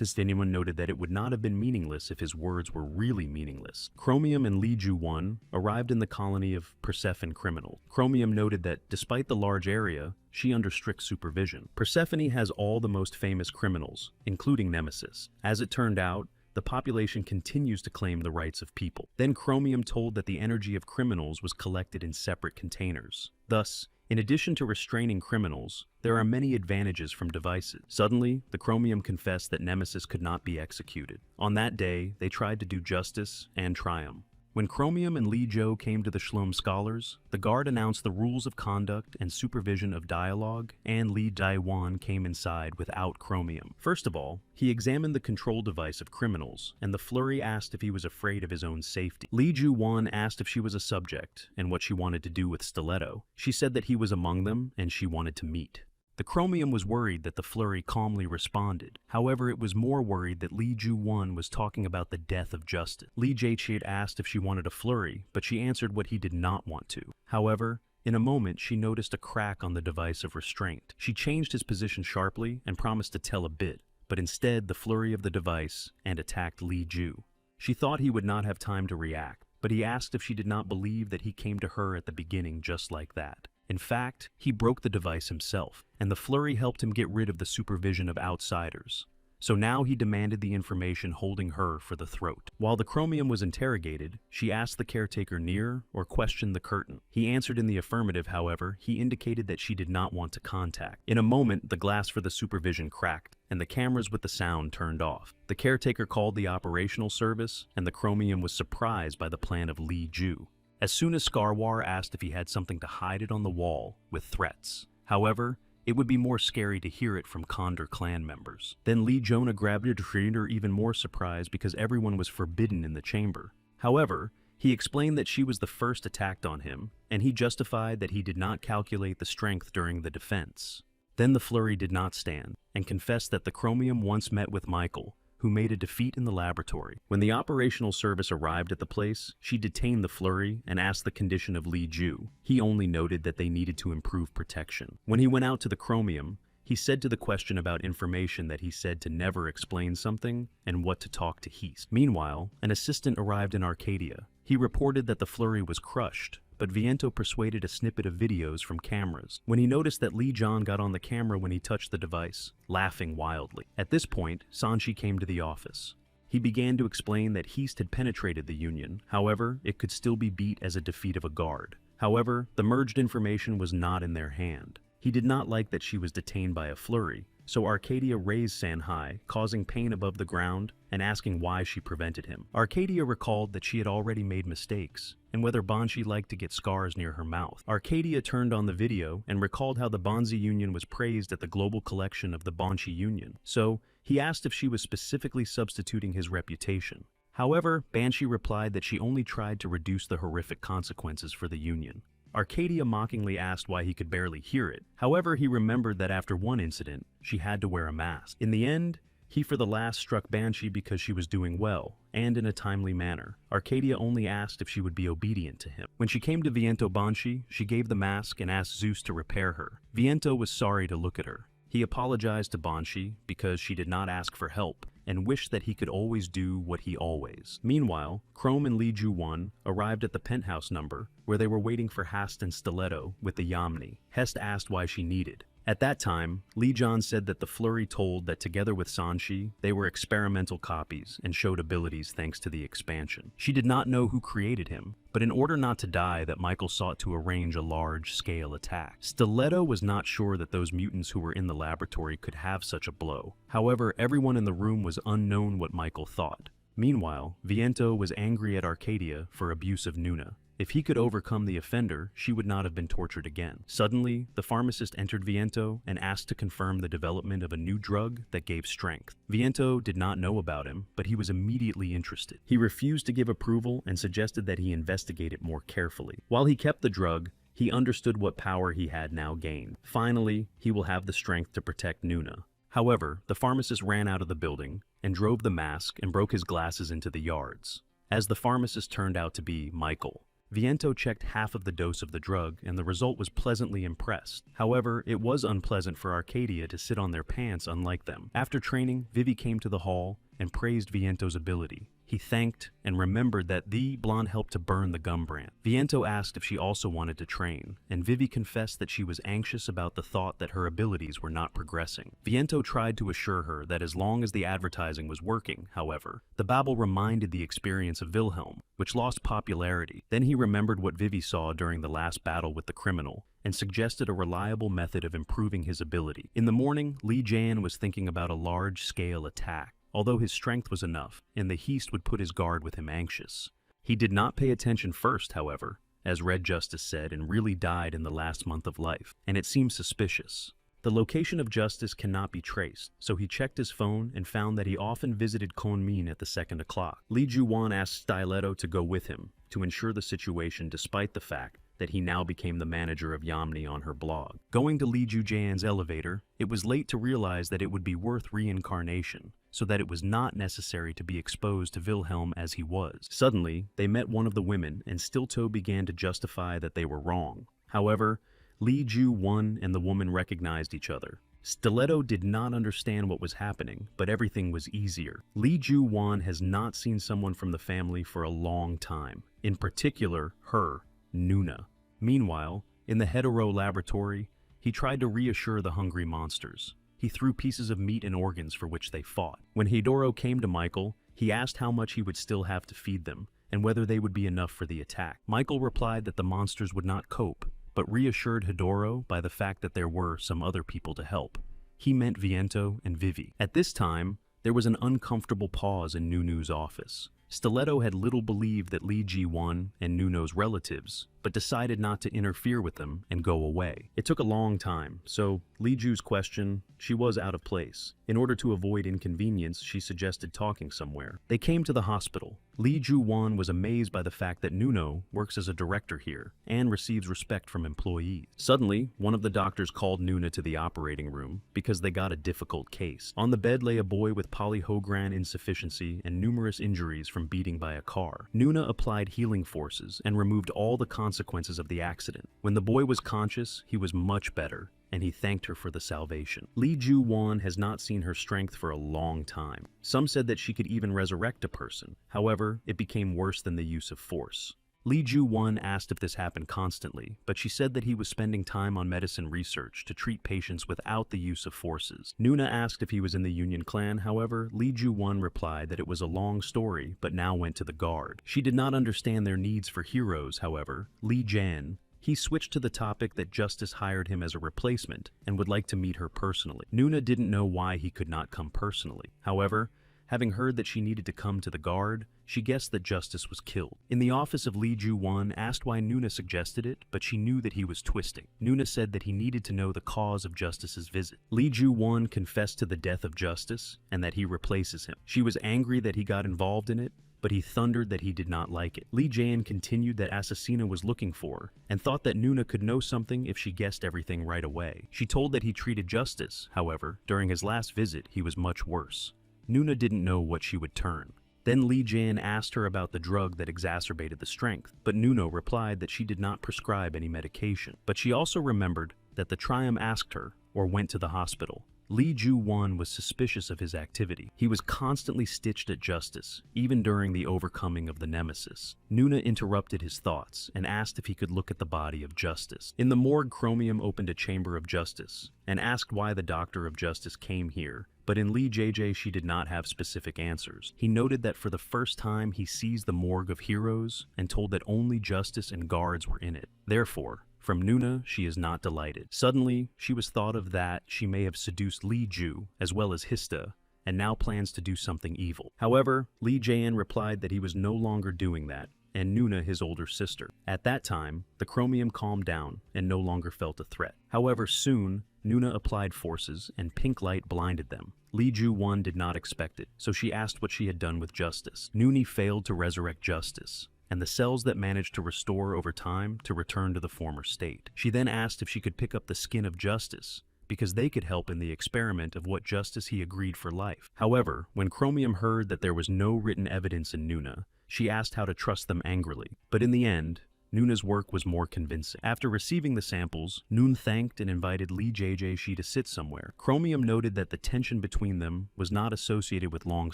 noted that it would not have been meaningless if his words were really meaningless. Chromium and Lee Ju-won arrived in the colony of Persephone criminals. Chromium noted that despite the large area, she under strict supervision. Persephone has all the most famous criminals, including Nemesis. As it turned out, the population continues to claim the rights of people. Then Chromium told that the energy of criminals was collected in separate containers. Thus, in addition to restraining criminals, there are many advantages from devices. Suddenly, the Chromium confessed that Nemesis could not be executed. On that day, they tried to do justice and triumph. When Chromium and Lee Jo came to the Shlom Scholars, the guard announced the rules of conduct and supervision of dialogue, and Lee Dae-won came inside without Chromium. First of all, he examined the control device of criminals, and the flurry asked if he was afraid of his own safety. Lee Ju-won asked if she was a subject and what she wanted to do with Stiletto. She said that he was among them and she wanted to meet. The Chromium was worried that the flurry calmly responded. However, it was more worried that Lee Ju-won was talking about the death of justice. Lee Jae-chit asked if she wanted a flurry, but she answered what he did not want to. However, in a moment, she noticed a crack on the device of restraint. She changed his position sharply and promised to tell a bit, but instead the flurry of the device and attacked Lee Ju. She thought he would not have time to react, but he asked if she did not believe that he came to her at the beginning just like that. In fact, he broke the device himself, and the flurry helped him get rid of the supervision of outsiders. So now he demanded the information holding her for the throat. While the Chromium was interrogated, she asked the caretaker near or questioned the curtain. He answered in the affirmative, however, he indicated that she did not want to contact. In a moment, the glass for the supervision cracked, and the cameras with the sound turned off. The caretaker called the operational service, and the Chromium was surprised by the plan of Lee Ju. As soon as Skarwar asked if he had something to hide it on the wall with threats. However, it would be more scary to hear it from Condor clan members. Then Lee Jonah grabbed her trainer, even more surprised because everyone was forbidden in the chamber. However, he explained that she was the first attacked on him, and he justified that he did not calculate the strength during the defense. Then the flurry did not stand, and confessed that the Chromium once met with Michael, who made a defeat in the laboratory. When the operational service arrived at the place, she detained the flurry and asked the condition of Li Ju. He only noted that they needed to improve protection. When he went out to the Chromium, he said to the question about information that he said to never explain something and what to talk to Heast. Meanwhile, an assistant arrived in Arcadia. He reported that the flurry was crushed, but Viento persuaded a snippet of videos from cameras. When he noticed that Li John got on the camera when he touched the device, laughing wildly. At this point, Sanchi came to the office. He began to explain that Heast had penetrated the Union, however, it could still be beat as a defeat of a guard. However, the merged information was not in their hand. He did not like that she was detained by a flurry, so Arcadia raised San Hai, causing pain above the ground and asking why she prevented him. Arcadia recalled that she had already made mistakes, and whether Banshee liked to get scars near her mouth. Arcadia turned on the video and recalled how the Bonzi Union was praised at the global collection of the Banshee Union, so he asked if she was specifically substituting his reputation. However, Banshee replied that she only tried to reduce the horrific consequences for the Union. Arcadia mockingly asked why he could barely hear it. However, he remembered that after one incident, she had to wear a mask. In the end, he for the last struck Banshee because she was doing well, and in a timely manner. Arcadia only asked if she would be obedient to him. When she came to Viento Banshee, she gave the mask and asked Zeus to repair her. Viento was sorry to look at her. He apologized to Banshee because she did not ask for help, and wished that he could always do what he always. Meanwhile, Chrome and Li Ju-won arrived at the penthouse number, where they were waiting for Hast and Stiletto with the Yamni. Hest asked why she needed. At that time, Li John said that the flurry told that together with Sanchi, they were experimental copies and showed abilities thanks to the expansion. She did not know who created him, but in order not to die, that Michael sought to arrange a large-scale attack. Stiletto was not sure that those mutants who were in the laboratory could have such a blow. However, everyone in the room was unknown what Michael thought. Meanwhile, Viento was angry at Arcadia for abuse of Nuna. If he could overcome the offender, she would not have been tortured again. Suddenly, the pharmacist entered Viento and asked to confirm the development of a new drug that gave strength. Viento did not know about him, but he was immediately interested. He refused to give approval and suggested that he investigate it more carefully. While he kept the drug, he understood what power he had now gained. Finally, he will have the strength to protect Nuna. However, the pharmacist ran out of the building and drove the mask and broke his glasses into the yards. As the pharmacist turned out to be Michael. Viento checked half of the dose of the drug, and the result was pleasantly impressed. However, it was unpleasant for Arcadia to sit on their pants unlike them. After training, Vivi came to the hall and praised Viento's ability. He thanked and remembered that the blonde helped to burn the gum brand. Viento asked if she also wanted to train, and Vivi confessed that she was anxious about the thought that her abilities were not progressing. Viento tried to assure her that as long as the advertising was working, however, the babble reminded the experience of Wilhelm, which lost popularity. Then he remembered what Vivi saw during the last battle with the criminal, and suggested a reliable method of improving his ability. In the morning, Li Jan was thinking about a large-scale attack. Although his strength was enough, and the Heast would put his guard with him anxious. He did not pay attention first, however, as Red Justice said, and really died in the last month of life, and it seemed suspicious. The location of Justice cannot be traced, so he checked his phone and found that he often visited Konmin at the 2 o'clock. Li Ju-won asked Stiletto to go with him, to ensure the situation despite the fact that he now became the manager of Yamni on her blog. Going to Li Ju-jan's elevator, it was late to realize that it would be worth reincarnation, so that it was not necessary to be exposed to Wilhelm as he was. Suddenly, they met one of the women, and Stilto began to justify that they were wrong. However, Li Ju-won and the woman recognized each other. Stiletto did not understand what was happening, but everything was easier. Li Ju-won has not seen someone from the family for a long time, in particular, her, Nuna. Meanwhile, in the hetero laboratory, he tried to reassure the hungry monsters. He threw pieces of meat and organs for which they fought. When Hidoro came to Michael, he asked how much he would still have to feed them, and whether they would be enough for the attack. Michael replied that the monsters would not cope, but reassured Hidoro by the fact that there were some other people to help. He meant Viento and Vivi. At this time, there was an uncomfortable pause in Nunu's office. Stiletto had little believed that Li Ji-won and Nuno's relatives but decided not to interfere with them and go away. It took a long time, so Li Ju's question, she was out of place. In order to avoid inconvenience, she suggested talking somewhere. They came to the hospital. Li Ju-won was amazed by the fact that Nuno works as a director here and receives respect from employees. Suddenly, one of the doctors called Nuna to the operating room because they got a difficult case. On the bed lay a boy with polyhogran insufficiency and numerous injuries from beating by a car. Nuna applied healing forces and removed all the consequences of the accident. When the boy was conscious, he was much better, and he thanked her for the salvation. Li Ju-won has not seen her strength for a long time. Some said that she could even resurrect a person. However, it became worse than the use of force. Li Ju-won asked if this happened constantly, but she said that he was spending time on medicine research to treat patients without the use of forces. Nuna asked if he was in the Union clan. However, Li Ju-won replied that it was a long story, but now went to the guard. She did not understand their needs for heroes. However, Li Jan, he switched to the topic that Justice hired him as a replacement and would like to meet her personally. Nuna didn't know why he could not come personally. However, having heard that she needed to come to the guard, she guessed that Justice was killed. In the office of Li Ju-won asked why Nuna suggested it, but she knew that he was twisting. Nuna said that he needed to know the cause of Justice's visit. Li Ju-won confessed to the death of Justice and that he replaces him. She was angry that he got involved in it, but he thundered that he did not like it. Li Jan continued that Assassina was looking for her, and thought that Nuna could know something if she guessed everything right away. She told that he treated Justice. However, during his last visit, he was much worse. Nuna didn't know what she would turn. Then Li Jan asked her about the drug that exacerbated the strength, but Nuna replied that she did not prescribe any medication. But she also remembered that the Trium asked her, or went to the hospital. Li Ju-won was suspicious of his activity. He was constantly stitched at Justice, even during the overcoming of the Nemesis. Nuna interrupted his thoughts and asked if he could look at the body of Justice. In the morgue, Chromium opened a chamber of Justice and asked why the Doctor of Justice came here, but in Li JJ she did not have specific answers. He noted that for the first time he sees the morgue of heroes and told that only Justice and guards were in it. Therefore, from Nuna, she is not delighted. Suddenly, she was thought of that she may have seduced Li Ju, as well as Hista, and now plans to do something evil. However, Li Jan replied that he was no longer doing that, and Nuna his older sister. At that time, the Chromium calmed down and no longer felt a threat. However, soon, Nuna applied forces and pink light blinded them. Li Ju-won did not expect it, so she asked what she had done with Justice. Nuni failed to resurrect Justice, and the cells that managed to restore over time to return to the former state. She then asked if she could pick up the skin of Justice, because they could help in the experiment of what Justice he agreed for life. However, when Chromium heard that there was no written evidence in Nuna, she asked how to trust them angrily. But in the end, Nuna's work was more convincing. After receiving the samples, Noon thanked and invited Li JJ to sit somewhere. Chromium noted that the tension between them was not associated with long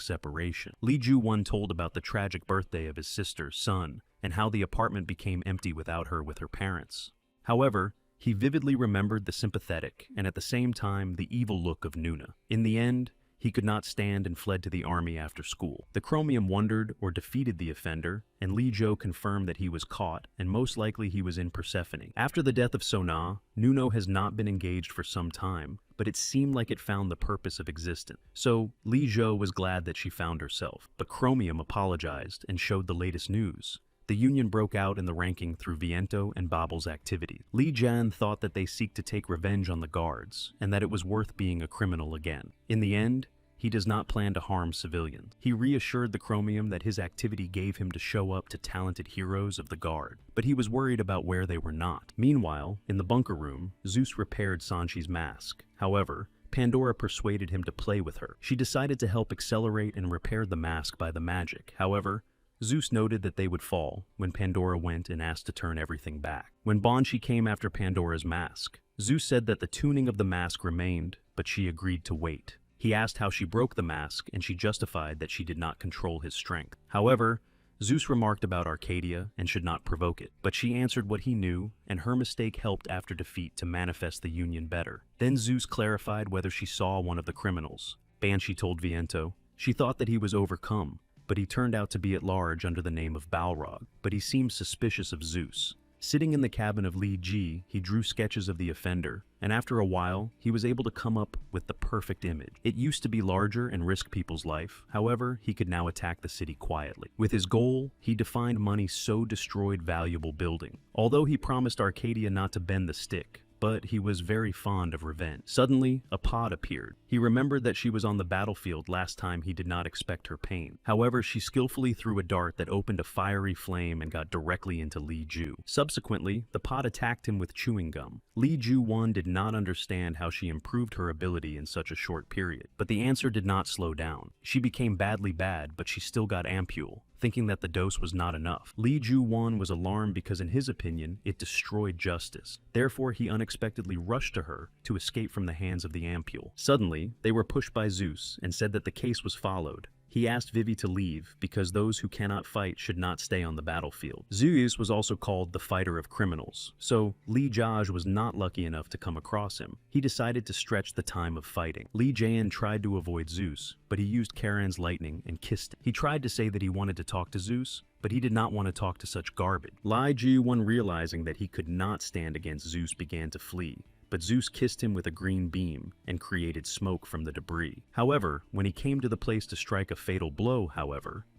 separation. Li Ju-won told about the tragic birthday of his sister, Sun, and how the apartment became empty without her with her parents. However, he vividly remembered the sympathetic and at the same time the evil look of Nuna. In the end, he could not stand and fled to the army after school. The Chromium wondered or defeated the offender, and Li Jo confirmed that he was caught, and most likely he was in Persephone. After the death of Sona, Nuno has not been engaged for some time, but it seemed like it found the purpose of existence. So, Li Jo was glad that she found herself, but Chromium apologized and showed the latest news. The Union broke out in the ranking through Viento and Babel's activity. Li Jan thought that they seek to take revenge on the guards, and that it was worth being a criminal again. In the end, he does not plan to harm civilians. He reassured the Chromium that his activity gave him to show up to talented heroes of the guard, but he was worried about where they were not. Meanwhile, in the bunker room, Zeus repaired Sanchi's mask. However, Pandora persuaded him to play with her. She decided to help accelerate and repair the mask by the magic. However, Zeus noted that they would fall when Pandora went and asked to turn everything back. When Banshee came after Pandora's mask, Zeus said that the tuning of the mask remained, but she agreed to wait. He asked how she broke the mask, and she justified that she did not control his strength. However, Zeus remarked about Arcadia and should not provoke it, but she answered what he knew, and her mistake helped after defeat to manifest the Union better. Then Zeus clarified whether she saw one of the criminals. Banshee told Viento she thought that he was overcome, but he turned out to be at large under the name of Balrog, but he seemed suspicious of Zeus. Sitting in the cabin of Li Ji, he drew sketches of the offender, and after a while, he was able to come up with the perfect image. It used to be larger and risk people's life, however, he could now attack the city quietly. With his goal, he defined money so destroyed valuable building. Although he promised Arcadia not to bend the stick, but he was very fond of revenge. Suddenly, a pod appeared. He remembered that she was on the battlefield last time he did not expect her pain. However, she skillfully threw a dart that opened a fiery flame and got directly into Li Ju. Subsequently, the pod attacked him with chewing gum. Li Ju-won did not understand how she improved her ability in such a short period, but the answer did not slow down. She became badly bad, but she still got ampule, thinking that the dose was not enough. Li Ju-won was alarmed because in his opinion, it destroyed justice. Therefore, he unexpectedly rushed to her to escape from the hands of the ampule. Suddenly, they were pushed by Zeus and said that the case was followed. He asked Vivi to leave because those who cannot fight should not stay on the battlefield. Zeus was also called the fighter of criminals, so Li Jaj was not lucky enough to come across him. He decided to stretch the time of fighting. Li Jayan tried to avoid Zeus, but he used Karen's lightning and kissed him. He tried to say that he wanted to talk to Zeus, but he did not want to talk to such garbage. Li Ji-won, realizing that he could not stand against Zeus, began to flee. But Zeus kissed him with a green beam and created smoke from the debris. However, when he came to the place to strike a fatal blow,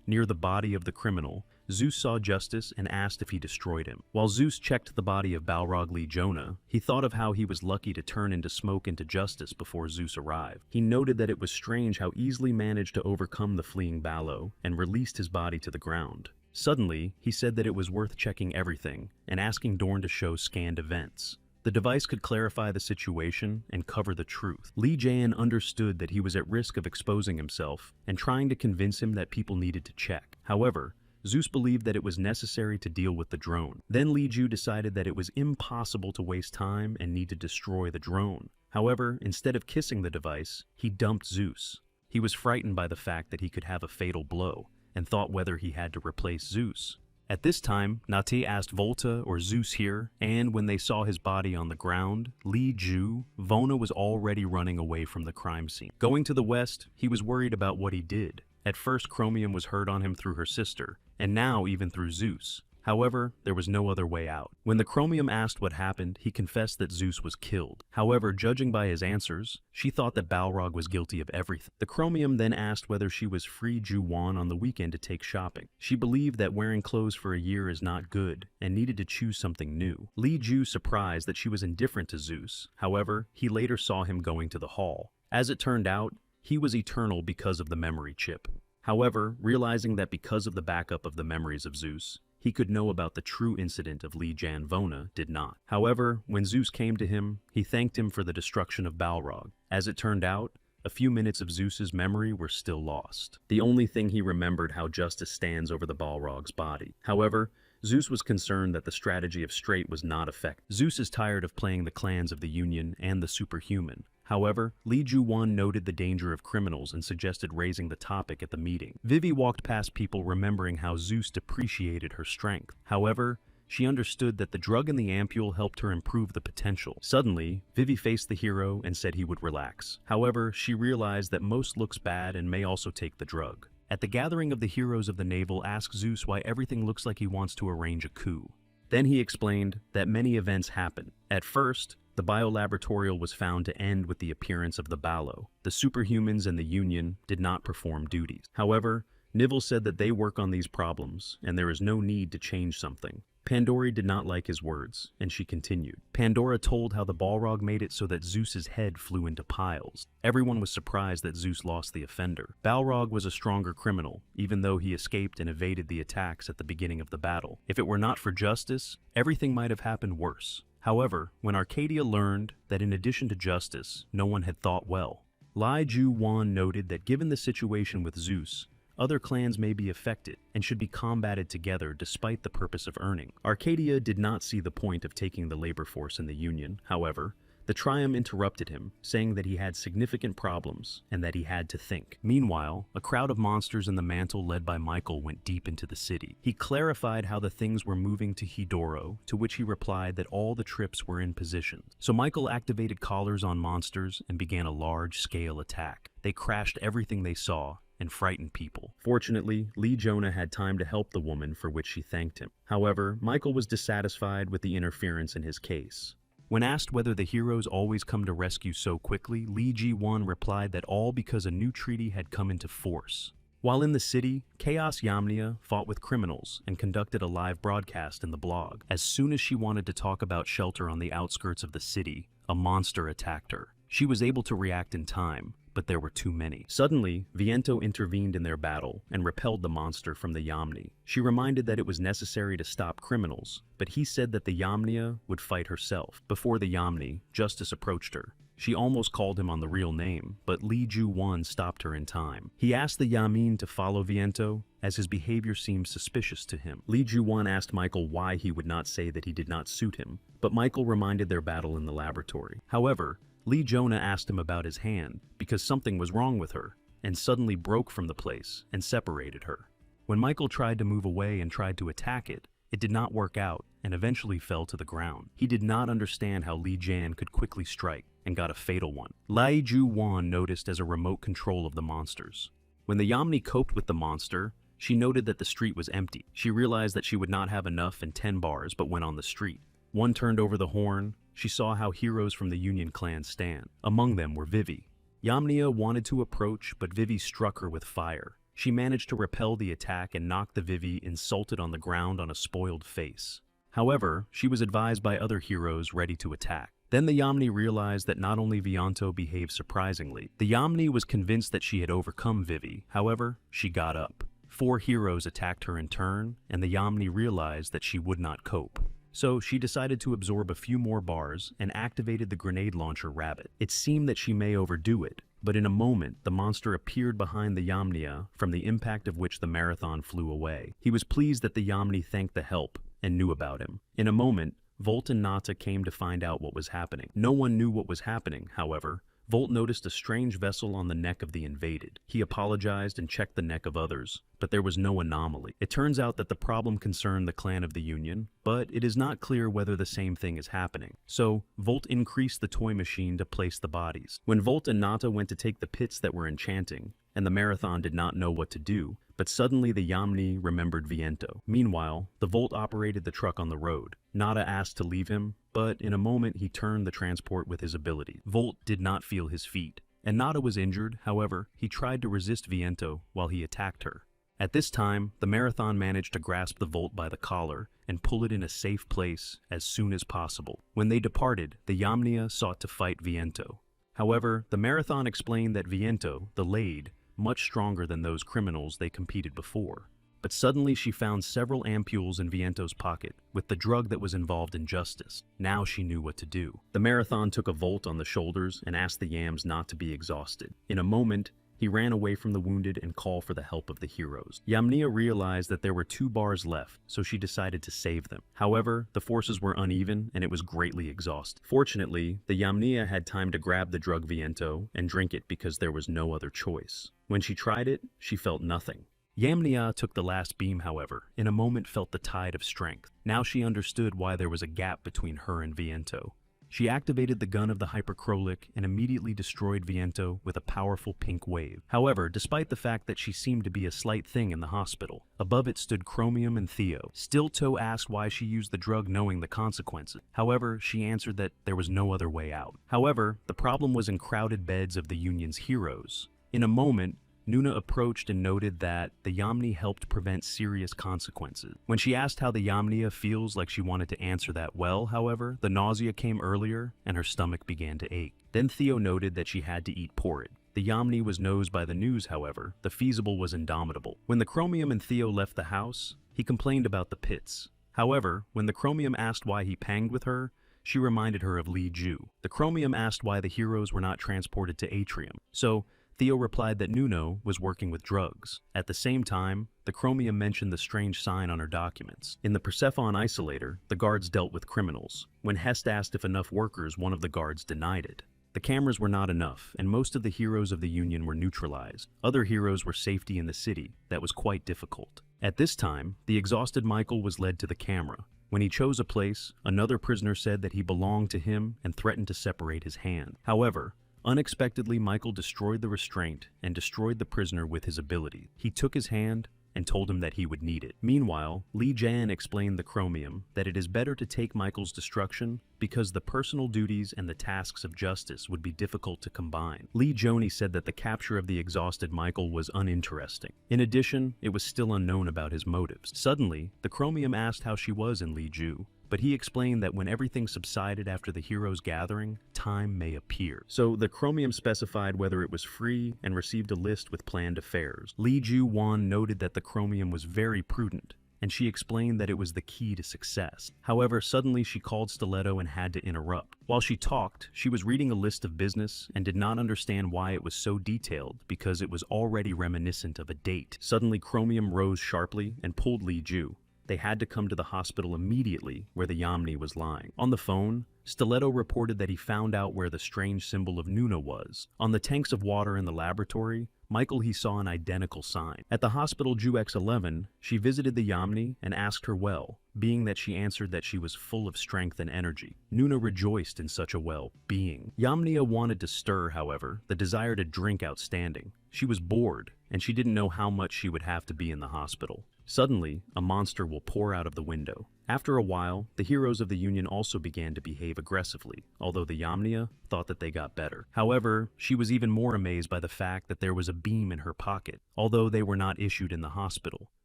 near the body of the criminal, Zeus saw justice and asked if he destroyed him. While Zeus checked the body of Balrog Lee Jonah, he thought of how he was lucky to turn into smoke into justice before Zeus arrived. He noted that it was strange how easily managed to overcome the fleeing Ballo and released his body to the ground. Suddenly, he said that it was worth checking everything and asking Dorn to show scanned events. The device could clarify the situation and cover the truth. Li Jayan understood that he was at risk of exposing himself and trying to convince him that people needed to check. However, Zeus believed that it was necessary to deal with the drone. Then Li Ju decided that it was impossible to waste time and need to destroy the drone. However, instead of kissing the device, he dumped Zeus. He was frightened by the fact that he could have a fatal blow and thought whether he had to replace Zeus. At this time, Nate asked Volta or Zeus here, and when they saw his body on the ground, Li Ju, Vona was already running away from the crime scene. Going to the west, he was worried about what he did. At first, Chromium was heard on him through her sister, and now even through Zeus. However, there was no other way out. When the Chromium asked what happened, he confessed that Zeus was killed. However, judging by his answers, she thought that Balrog was guilty of everything. The Chromium then asked whether she was free Ju-won on the weekend to take shopping. She believed that wearing clothes for a year is not good and needed to choose something new. Li Ju surprised that she was indifferent to Zeus. However, he later saw him going to the hall. As it turned out, he was eternal because of the memory chip. However, realizing that because of the backup of the memories of Zeus, he could know about the true incident of Li Jan, Vona did not. However, when Zeus came to him, he thanked him for the destruction of Balrog. As it turned out, a few minutes of Zeus's memory were still lost. The only thing he remembered how justice stands over the Balrog's body. However, Zeus was concerned that the strategy of Straight was not effective. Zeus is tired of playing the clans of the Union and the Superhuman. However, Li Ju-won noted the danger of criminals and suggested raising the topic at the meeting. Vivi walked past people remembering how Zeus depreciated her strength. However, she understood that the drug in the ampule helped her improve the potential. Suddenly, Vivi faced the hero and said he would relax. However, she realized that most looks bad and may also take the drug. At the gathering of the heroes of the naval, asked Zeus why everything looks like he wants to arrange a coup. Then he explained that many events happen. At first, the biolaboratorial was found to end with the appearance of the Ballo. The superhumans and the Union did not perform duties. However, Nivel said that they work on these problems, and there is no need to change something. Pandora did not like his words, and she continued. Pandora told how the Balrog made it so that Zeus's head flew into piles. Everyone was surprised that Zeus lost the offender. Balrog was a stronger criminal, even though he escaped and evaded the attacks at the beginning of the battle. If it were not for justice, everything might have happened worse. However, when Arcadia learned that in addition to justice, no one had thought well, Li Ju-won noted that given the situation with Zeus, other clans may be affected and should be combated together despite the purpose of earning. Arcadia did not see the point of taking the labor force in the Union. However, the Triumph interrupted him, saying that he had significant problems and that he had to think. Meanwhile, a crowd of monsters in the mantle led by Michael went deep into the city. He clarified how the things were moving to Hidoro, to which he replied that all the trips were in position. So Michael activated collars on monsters and began a large-scale attack. They crashed everything they saw, and frighten people. Fortunately, Lee Jonah had time to help the woman, for which she thanked him. However, Michael was dissatisfied with the interference in his case. When asked whether the heroes always come to rescue so quickly, Lee Ji-won replied that all because a new treaty had come into force. While in the city, Chaos Yamnia fought with criminals and conducted a live broadcast in the blog. As soon as she wanted to talk about shelter on the outskirts of the city, a monster attacked her. She was able to react in time, but there were too many. Suddenly, Viento intervened in their battle and repelled the monster from the Yamni. She reminded that it was necessary to stop criminals, but he said that the Yamnia would fight herself. Before the Yamni, Justice approached her. She almost called him on the real name, but Lee Ju-won stopped her in time. He asked the Yamin to follow Viento, as his behavior seemed suspicious to him. Lee Ju-won asked Michael why he would not say that he did not suit him, but Michael reminded their battle in the laboratory. However, Lee Jonah asked him about his hand, because something was wrong with her, and suddenly broke from the place and separated her. When Michael tried to move away and tried to attack it, it did not work out and eventually fell to the ground. He did not understand how Lee Jan could quickly strike and got a fatal one. Lee Ju-won noticed as a remote control of the monsters. When the Yamni coped with the monster, she noted that the street was empty. She realized that she would not have enough in 10 bars but went on the street. One turned over the horn. She saw how heroes from the Union clan stand. Among them were Vivi. Yamnia wanted to approach, but Vivi struck her with fire. She managed to repel the attack and knock the Vivi insulted on the ground on a spoiled face. However, she was advised by other heroes ready to attack. Then the Yamni realized that not only Viento behaved surprisingly, the Yamni was convinced that she had overcome Vivi. However, she got up. 4 heroes attacked her in turn, and the Yamni realized that she would not cope. So she decided to absorb a few more bars and activated the grenade launcher Rabbit. It seemed that she may overdo it, but in a moment, the monster appeared behind the Yamnia, from the impact of which the marathon flew away. He was pleased that the Yamni thanked the help and knew about him. In a moment, Volt and Nata came to find out what was happening. No one knew what was happening, however. Volt noticed a strange vessel on the neck of the invaded. He apologized and checked the neck of others, but there was no anomaly. It turns out that the problem concerned the clan of the Union, but it is not clear whether the same thing is happening. So, Volt increased the toy machine to place the bodies. When Volt and Nata went to take the pits that were enchanting, and the marathon did not know what to do, but suddenly the Yamni remembered Viento. Meanwhile, the Volt operated the truck on the road. Nata asked to leave him, but in a moment he turned the transport with his ability. Volt did not feel his feet, and Nata was injured. However, he tried to resist Viento while he attacked her. At this time, the marathon managed to grasp the Volt by the collar and pull it in a safe place as soon as possible. When they departed, the Yamnia sought to fight Viento. However, the marathon explained that Viento, the Lade, much stronger than those criminals they competed before. But suddenly she found several ampules in Viento's pocket, with the drug that was involved in justice. Now she knew what to do. The marathon took a Volt on the shoulders and asked the Yams not to be exhausted. In a moment, he ran away from the wounded and called for the help of the heroes. Yamnia realized that there were 2 bars left, so she decided to save them. However, the forces were uneven and it was greatly exhausted. Fortunately, the Yamnia had time to grab the drug Viento and drink it because there was no other choice. When she tried it, she felt nothing. Yamnia took the last beam, however, in a moment felt the tide of strength. Now she understood why there was a gap between her and Viento. She activated the gun of the Hypercrolic and immediately destroyed Viento with a powerful pink wave. However, despite the fact that she seemed to be a slight thing in the hospital, above it stood Chromium and Theo. Still-Toe asked why she used the drug knowing the consequences. However, she answered that there was no other way out. However, the problem was in crowded beds of the Union's heroes. In a moment, Nuna approached and noted that the Yamni helped prevent serious consequences. When she asked how the Yamnia feels, like she wanted to answer that well, however, the nausea came earlier and her stomach began to ache. Then Theo noted that she had to eat porridge. The Yamni was nosed by the news, however. The feasible was indomitable. When the Chromium and Theo left the house, he complained about the pits. However, when the Chromium asked why he panged with her, she reminded her of Lee Ju. The Chromium asked why the heroes were not transported to Atrium. So, Theo replied that Nuno was working with drugs. At the same time, the Chromium mentioned the strange sign on her documents. In the Persephone isolator, the guards dealt with criminals. When Hest asked if enough workers, one of the guards denied it. The cameras were not enough, and most of the heroes of the Union were neutralized. Other heroes were safety in the city. That was quite difficult. At this time, the exhausted Michael was led to the camera. When he chose a place, another prisoner said that he belonged to him and threatened to separate his hand. However, Unexpectedly, Michael destroyed the restraint and destroyed the prisoner with his ability. He took his hand and told him that he would need it. Meanwhile, Lee Jan explained the chromium that it is better to take Michael's destruction because the personal duties and the tasks of justice would be difficult to combine. Lee Joni said that the capture of the exhausted Michael was uninteresting. In addition, it was still unknown about his motives. Suddenly, the chromium asked how she was in Lee Ju, but he explained that when everything subsided after the heroes' gathering, time may appear. So the chromium specified whether it was free and received a list with planned affairs. Lee Ju-won noted that the chromium was very prudent, and she explained that it was the key to success. However, suddenly she called Stiletto and had to interrupt. While she talked, she was reading a list of business and did not understand why it was so detailed because it was already reminiscent of a date. Suddenly, Chromium rose sharply and pulled Lee Ju. They had to come to the hospital immediately where the Yamni was lying. On the phone, Stiletto reported that he found out where the strange symbol of Nuna was. On the tanks of water in the laboratory, Michael he saw an identical sign. At the hospital Ju X11, she visited the Yamni and asked her well, being that she answered that she was full of strength and energy. Nuna rejoiced in such a well-being. Yamnia wanted to stir, however, the desire to drink outstanding. She was bored, and she didn't know how much she would have to be in the hospital. Suddenly, a monster will pour out of the window. After a while, the heroes of the Union also began to behave aggressively, although the Yamnia thought that they got better. However, she was even more amazed by the fact that there was a beam in her pocket, although they were not issued in the hospital.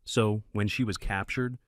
So, when she was captured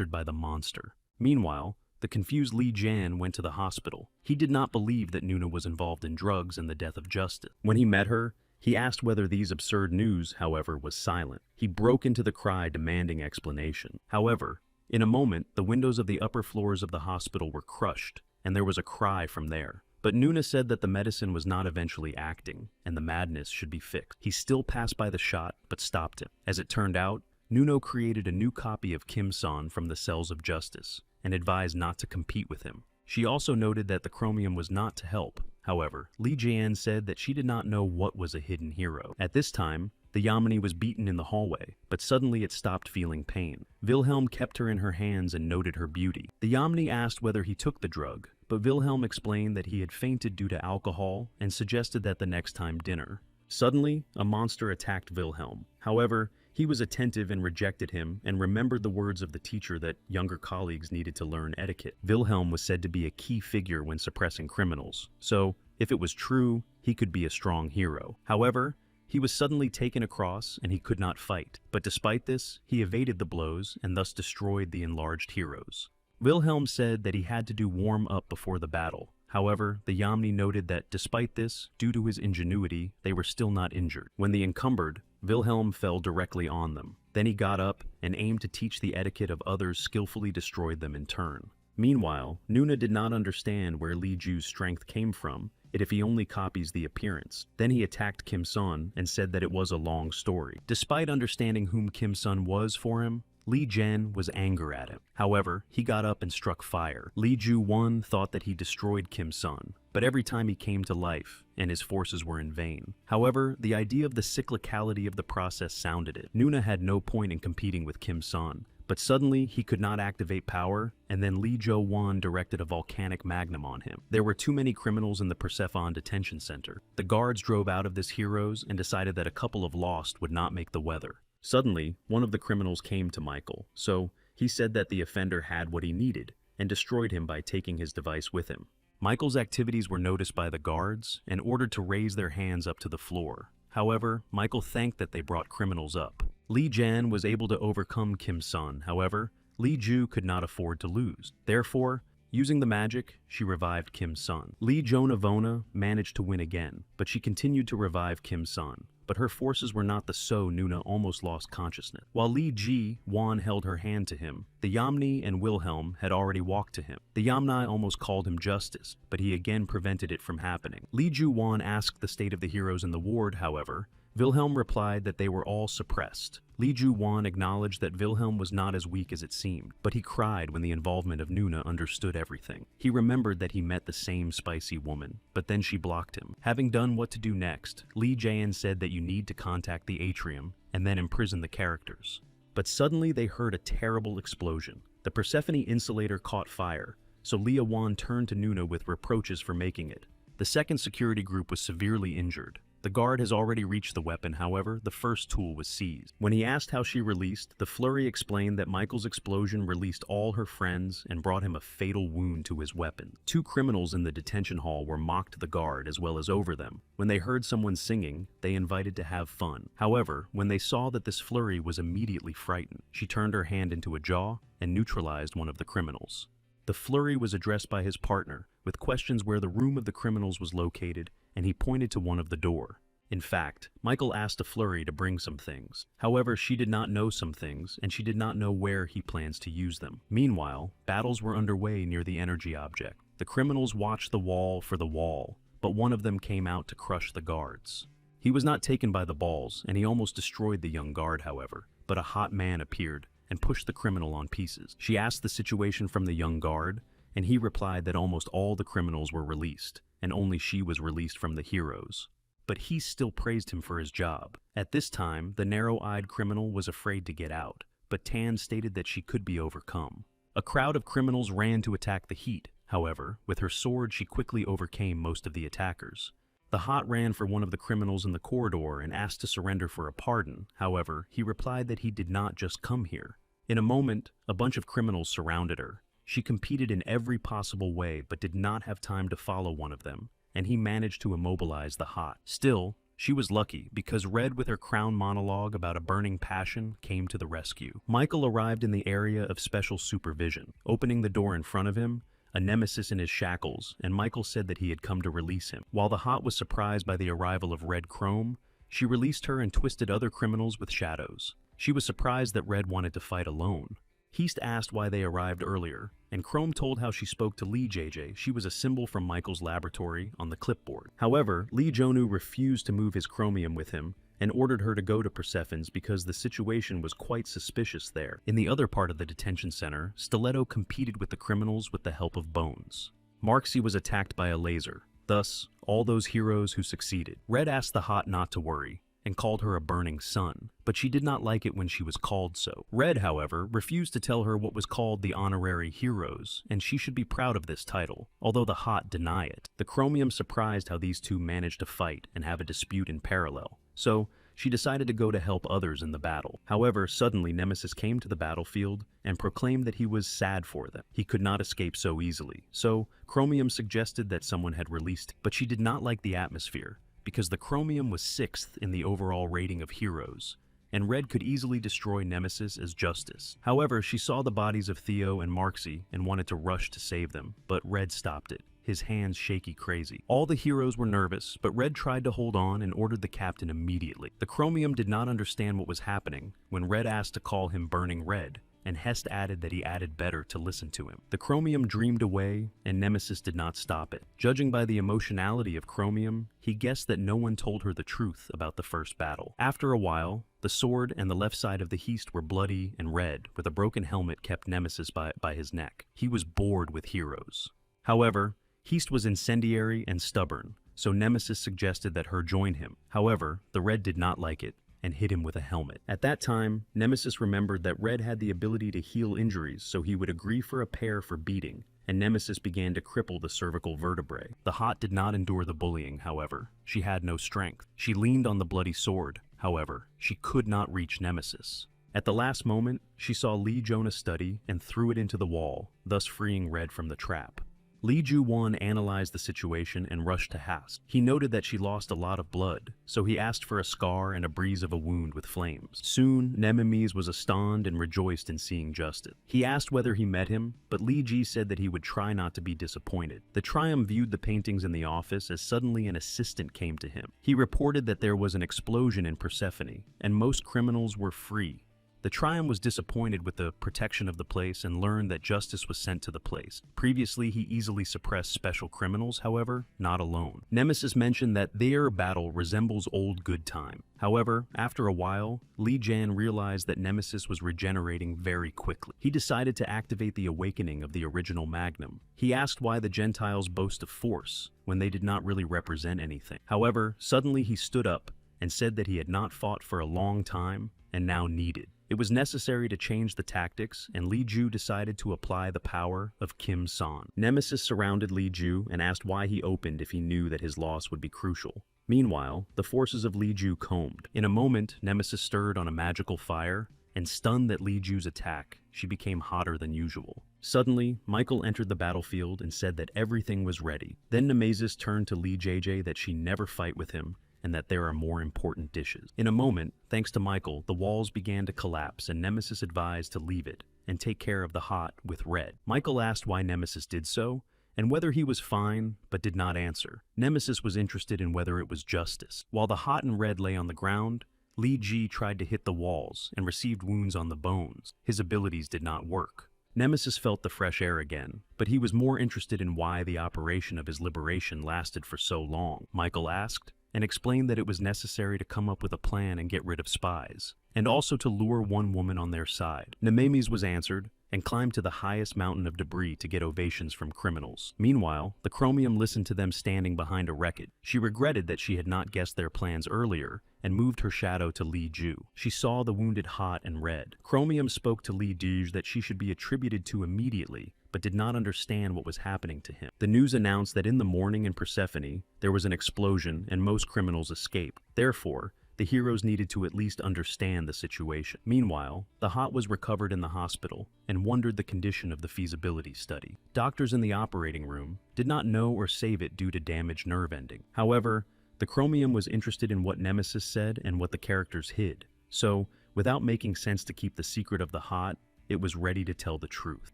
by the monster. Meanwhile, the confused Lee Jan went to the hospital. He did not believe that Nuna was involved in drugs and the death of Justice. When he met her, he asked whether these absurd news, however, was silent. He broke into the cry demanding explanation. However, in a moment, the windows of the upper floors of the hospital were crushed, and there was a cry from there. But Nuna said that the medicine was not eventually acting, and the madness should be fixed. He still passed by the shot, but stopped him. As it turned out, Nuno created a new copy of Kim-san from the cells of justice, and advised not to compete with him. She also noted that the chromium was not to help. However, Lee Jian said that she did not know what was a hidden hero. At this time, the Yamini was beaten in the hallway, but suddenly it stopped feeling pain. Wilhelm kept her in her hands and noted her beauty. The Yamini asked whether he took the drug, but Wilhelm explained that he had fainted due to alcohol and suggested that the next time dinner. Suddenly, a monster attacked Wilhelm. However, he was attentive and rejected him and remembered the words of the teacher that younger colleagues needed to learn etiquette. Wilhelm was said to be a key figure when suppressing criminals, so if it was true, he could be a strong hero. However, he was suddenly taken across and he could not fight. But despite this, he evaded the blows and thus destroyed the enlarged heroes. Wilhelm said that he had to do warm up before the battle. However, the Yamni noted that despite this, due to his ingenuity, they were still not injured. When they encumbered, Wilhelm fell directly on them. Then he got up and aimed to teach the etiquette of others, skillfully destroyed them in turn. Meanwhile, Nuna did not understand where Li Ju's strength came from, if he only copies the appearance. Then he attacked Kim-sun and said that it was a long story. Despite understanding whom Kim-sun was for him, Li Jian was angry at him. However, he got up and struck fire. Li Ju-won thought that he destroyed Kim-sun, but every time he came to life, and his forces were in vain. However, the idea of the cyclicality of the process sounded it. Nuna had no point in competing with Kim-sun, but suddenly he could not activate power, and then Li Jo-won directed a volcanic magnum on him. There were too many criminals in the Persephone detention center. The guards drove out of this heroes and decided that a couple of lost would not make the weather. Suddenly, one of the criminals came to Michael, so he said that the offender had what he needed, and destroyed him by taking his device with him. Michael's activities were noticed by the guards and ordered to raise their hands up to the floor. However, Michael thanked that they brought criminals up. Li Jan was able to overcome Kim-sun. However, Li Ju could not afford to lose. Therefore, using the magic, she revived Kim-sun. Li Jonavona managed to win again, but she continued to revive Kim-sun. But her forces were not so Nuna almost lost consciousness. While Li Ji-won held her hand to him, the Yamni and Wilhelm had already walked to him. The Yamni almost called him Justice, but he again prevented it from happening. Li Ju-won asked the state of the heroes in the ward, however. Wilhelm replied that they were all suppressed. Li Ju-won acknowledged that Wilhelm was not as weak as it seemed, but he cried when the involvement of Nuna understood everything. He remembered that he met the same spicy woman, but then she blocked him. Having done what to do next, Li Jian said that you need to contact the atrium and then imprison the characters. But suddenly they heard a terrible explosion. The Persephone insulator caught fire, so Leah Wan turned to Nuna with reproaches for making it. The The second security group was severely injured. The guard has already reached the weapon, however, the first tool was seized. When he asked how she released, the flurry explained that Michael's explosion released all her friends and brought him a fatal wound to his weapon. Two criminals in the detention hall were mocked the guard as well as over them. When they heard someone singing, they invited to have fun. However, when they saw that this flurry was immediately frightened, she turned her hand into a jaw and neutralized one of the criminals. The flurry was addressed by his partner, with questions where the room of the criminals was located, and he pointed to one of the door. In fact, Michael asked the flurry to bring some things. However, she did not know some things, and she did not know where he plans to use them. Meanwhile, battles were underway near the energy object. The criminals watched the wall for the wall, but one of them came out to crush the guards. He was not taken by the balls, and he almost destroyed the young guard, however, but a hot man appeared and pushed the criminal on pieces. She asked the situation from the young guard, and he replied that almost all the criminals were released, and only she was released from the heroes. But he still praised him for his job. At this time, the narrow-eyed criminal was afraid to get out, but Tan stated that she could be overcome. A crowd of criminals ran to attack the Heat. However, with her sword she quickly overcame most of the attackers. The Hot ran for one of the criminals in the corridor and asked to surrender for a pardon. However, he replied that he did not just come here. In a moment, a bunch of criminals surrounded her. She competed in every possible way but did not have time to follow one of them, and he managed to immobilize the Hot. Still, she was lucky because Red, with her crown monologue about a burning passion, came to the rescue. Michael arrived in the area of special supervision, opening the door in front of him, a nemesis in his shackles, and Michael said that he had come to release him. While the Hot was surprised by the arrival of Red Chrome, she released her and twisted other criminals with shadows. She was surprised that Red wanted to fight alone. Heast asked why they arrived earlier, and Chrome told how she spoke to Lee JJ. She was a symbol from Michael's laboratory on the clipboard. However, Lee Jonu refused to move his chromium with him and ordered her to go to Persephone's because the situation was quite suspicious there. In the other part of the detention center, Stiletto competed with the criminals with the help of Bones. Marxie was attacked by a laser, thus all those heroes who succeeded. Red asked the Hot not to worry and called her a burning sun, but she did not like it when she was called so. Red, however, refused to tell her what was called the honorary heroes, and she should be proud of this title, although the Hot deny it. The Chromium surprised how these two managed to fight and have a dispute in parallel, so she decided to go to help others in the battle. However, suddenly Nemesis came to the battlefield and proclaimed that he was sad for them. He could not escape so easily, so Chromium suggested that someone had released him, but she did not like the atmosphere, because the Chromium was 6th in the overall rating of heroes, and Red could easily destroy Nemesis as justice. However, she saw the bodies of Theo and Marxie and wanted to rush to save them, but Red stopped it, his hands shaky crazy. All the heroes were nervous, but Red tried to hold on and ordered the captain immediately. The Chromium did not understand what was happening when Red asked to call him Burning Red, and Hest added that he added better to listen to him. The Chromium dreamed away, and Nemesis did not stop it. Judging by the emotionality of Chromium, he guessed that no one told her the truth about the first battle. After a while, the sword and the left side of the Heast were bloody and red, with a broken helmet kept Nemesis by his neck. He was bored with heroes. However, Heast was incendiary and stubborn, so Nemesis suggested that her join him. However, the Red did not like it and hit him with a helmet. At that time, Nemesis remembered that Red had the ability to heal injuries, so he would agree for a pair for beating, and Nemesis began to cripple the cervical vertebrae. The Hot did not endure the bullying, however. She had no strength. She leaned on the bloody sword. However, she could not reach Nemesis. At the last moment, she saw Lee Jonah's study and threw it into the wall, thus freeing Red from the trap. Lee Ju-won analyzed the situation and rushed to Hast. He noted that she lost a lot of blood, so he asked for a scar and a breeze of a wound with flames. Soon, Nemesis was astonished and rejoiced in seeing Justice. He asked whether he met him, but Lee Ji said that he would try not to be disappointed. The Triumph viewed the paintings in the office as suddenly an assistant came to him. He reported that there was an explosion in Persephone, and most criminals were free. The Triumph was disappointed with the protection of the place and learned that Justice was sent to the place. Previously, he easily suppressed special criminals, however, not alone. Nemesis mentioned that their battle resembles old good time. However, after a while, Lee Jan realized that Nemesis was regenerating very quickly. He decided to activate the awakening of the original Magnum. He asked why the Gentiles boast of force when they did not really represent anything. However, suddenly he stood up and said that he had not fought for a long time and now needed It was necessary to change the tactics, and Lee Ju decided to apply the power of Kim San. Nemesis surrounded Lee Ju and asked why he opened if he knew that his loss would be crucial. Meanwhile, the forces of Lee Ju combed. In a moment, Nemesis stirred on a magical fire, and stunned at Lee Ju's attack, she became hotter than usual. Suddenly, Michael entered the battlefield and said that everything was ready. Then Nemesis turned to Lee JJ that she never fight with him, and that there are more important dishes. In a moment, thanks to Michael, the walls began to collapse and Nemesis advised to leave it and take care of the hot with Red. Michael asked why Nemesis did so, and whether he was fine, but did not answer. Nemesis was interested in whether it was justice. While the hot and Red lay on the ground, Lee Ji tried to hit the walls and received wounds on the bones. His abilities did not work. Nemesis felt the fresh air again, but he was more interested in why the operation of his liberation lasted for so long. Michael asked, and explained that it was necessary to come up with a plan and get rid of spies, and also to lure one woman on their side. Nemesis was answered, and climbed to the highest mountain of debris to get ovations from criminals. Meanwhile, the Chromium listened to them standing behind a wreckage. She regretted that she had not guessed their plans earlier, and moved her shadow to Lee Ju. She saw the wounded Hot and Red. Chromium spoke to Lee Ju that she should be attributed to immediately, but did not understand what was happening to him. The news announced that in the morning in Persephone, there was an explosion and most criminals escaped. Therefore, the heroes needed to at least understand the situation. Meanwhile, the Hot was recovered in the hospital and wondered the condition of the feasibility study. Doctors in the operating room did not know or save it due to damaged nerve ending. However, the Chromium was interested in what Nemesis said and what the characters hid. So, without making sense to keep the secret of the Hot, it was ready to tell the truth.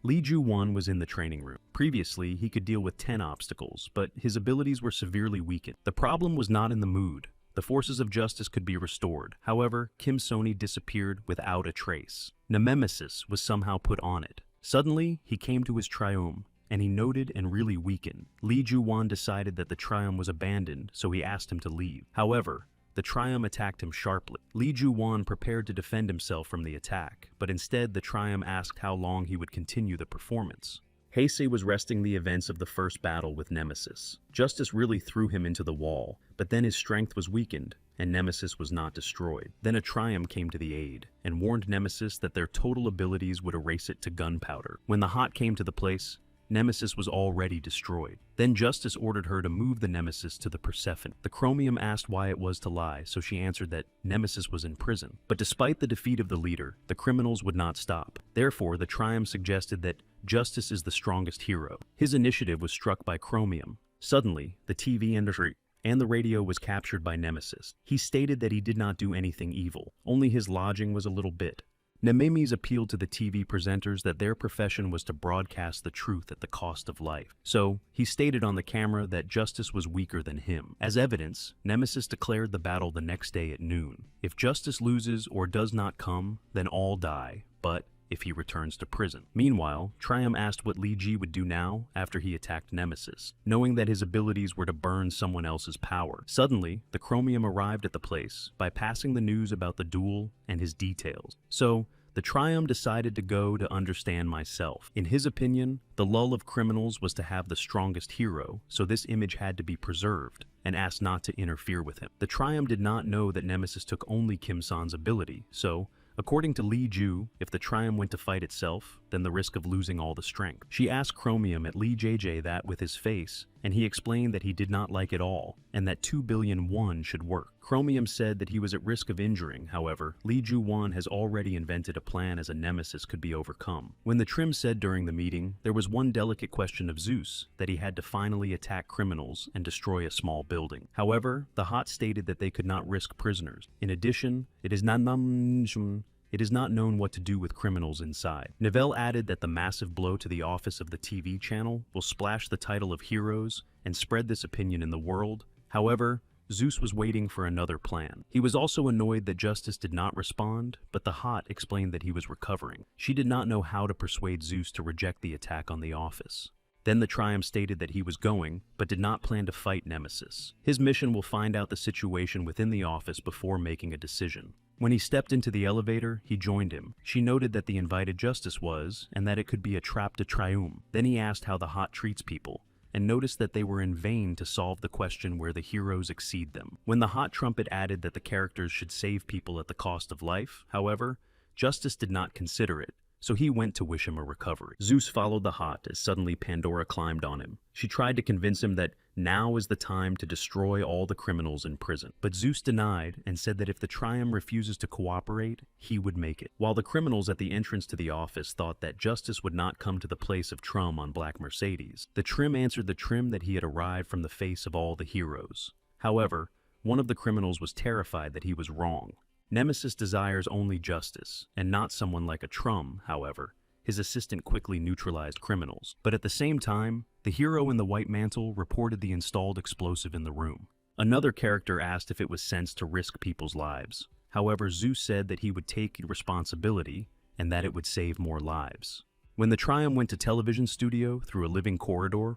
Lee Ju-won was in the training room. Previously, he could deal with 10 obstacles, but his abilities were severely weakened. The problem was not in the mood. The forces of justice could be restored. However, Kim Sony disappeared without a trace. Nemesis was somehow put on it. Suddenly, he came to his triumph, and he noted and really weakened. Lee Ju-won decided that the triumph was abandoned, so he asked him to leave. However, the triumph attacked him sharply. Lee Ju-won prepared to defend himself from the attack, but instead the triumph asked how long he would continue the performance. Heisei was resting the events of the first battle with Nemesis. Justice really threw him into the wall, but then his strength was weakened, and Nemesis was not destroyed. Then a triumph came to the aid, and warned Nemesis that their total abilities would erase it to gunpowder. When the Hot came to the place, Nemesis was already destroyed. Then Justice ordered her to move the Nemesis to the Persephone. The Chromium asked why it was to lie, so she answered that Nemesis was in prison. But despite the defeat of the leader, the criminals would not stop. Therefore, the Triumph suggested that Justice is the strongest hero. His initiative was struck by Chromium. Suddenly, the TV industry and the radio was captured by Nemesis. He stated that he did not do anything evil, only his lodging was a little bit. Nemesis appealed to the TV presenters that their profession was to broadcast the truth at the cost of life. So, he stated on the camera that Justice was weaker than him. As evidence, Nemesis declared the battle the next day at noon. If Justice loses or does not come, then all die, but if he returns to prison. Meanwhile, Triumph asked what Lee Ji would do now after he attacked Nemesis, knowing that his abilities were to burn someone else's power. Suddenly, the Chromium arrived at the place, bypassing the news about the duel and his details. So, the Triumph decided to go to understand myself. In his opinion, the lull of criminals was to have the strongest hero, so this image had to be preserved, and asked not to interfere with him. The Triumph did not know that Nemesis took only Kim San's ability, so according to Lee Ju, if the Triumph went to fight itself, then the risk of losing all the strength. She asked Chromium at Lee JJ that with his face, and he explained that he did not like it all, and that 2 billion won should work. Chromium said that he was at risk of injuring, however, Lee Ju-won has already invented a plan as a Nemesis could be overcome. When the Trim said during the meeting, there was one delicate question of Zeus, that he had to finally attack criminals and destroy a small building. However, the Hot stated that they could not risk prisoners. In addition, it is not known what to do with criminals inside. Nivelle added that the massive blow to the office of the TV channel will splash the title of heroes and spread this opinion in the world. However, Zeus was waiting for another plan. He was also annoyed that Justice did not respond, but the Hot explained that he was recovering. She did not know how to persuade Zeus to reject the attack on the office. Then the Triumph stated that he was going, but did not plan to fight Nemesis. His mission will find out the situation within the office before making a decision. When he stepped into the elevator, he joined him. She noted that the invited Justice was, and that it could be a trap to Triumph. Then he asked how the Hot treats people, and noticed that they were in vain to solve the question where the heroes exceed them. When the Hot Trumpet added that the characters should save people at the cost of life, however, Justice did not consider it, so he went to wish him a recovery. Zeus followed the hot as suddenly Pandora climbed on him. She tried to convince him that now is the time to destroy all the criminals in prison. But Zeus denied and said that if the Triumph refuses to cooperate, he would make it. While the criminals at the entrance to the office thought that Justice would not come to the place of Trum on Black Mercedes, the Trim answered the Trim that he had arrived from the face of all the heroes. However, one of the criminals was terrified that he was wrong. Nemesis desires only justice, and not someone like a Trum, however. His assistant quickly neutralized criminals. But at the same time, the hero in the white mantle reported the installed explosive in the room. Another character asked if it was sense to risk people's lives. However, Zeus said that he would take responsibility and that it would save more lives. When the Triumph went to television studio through a living corridor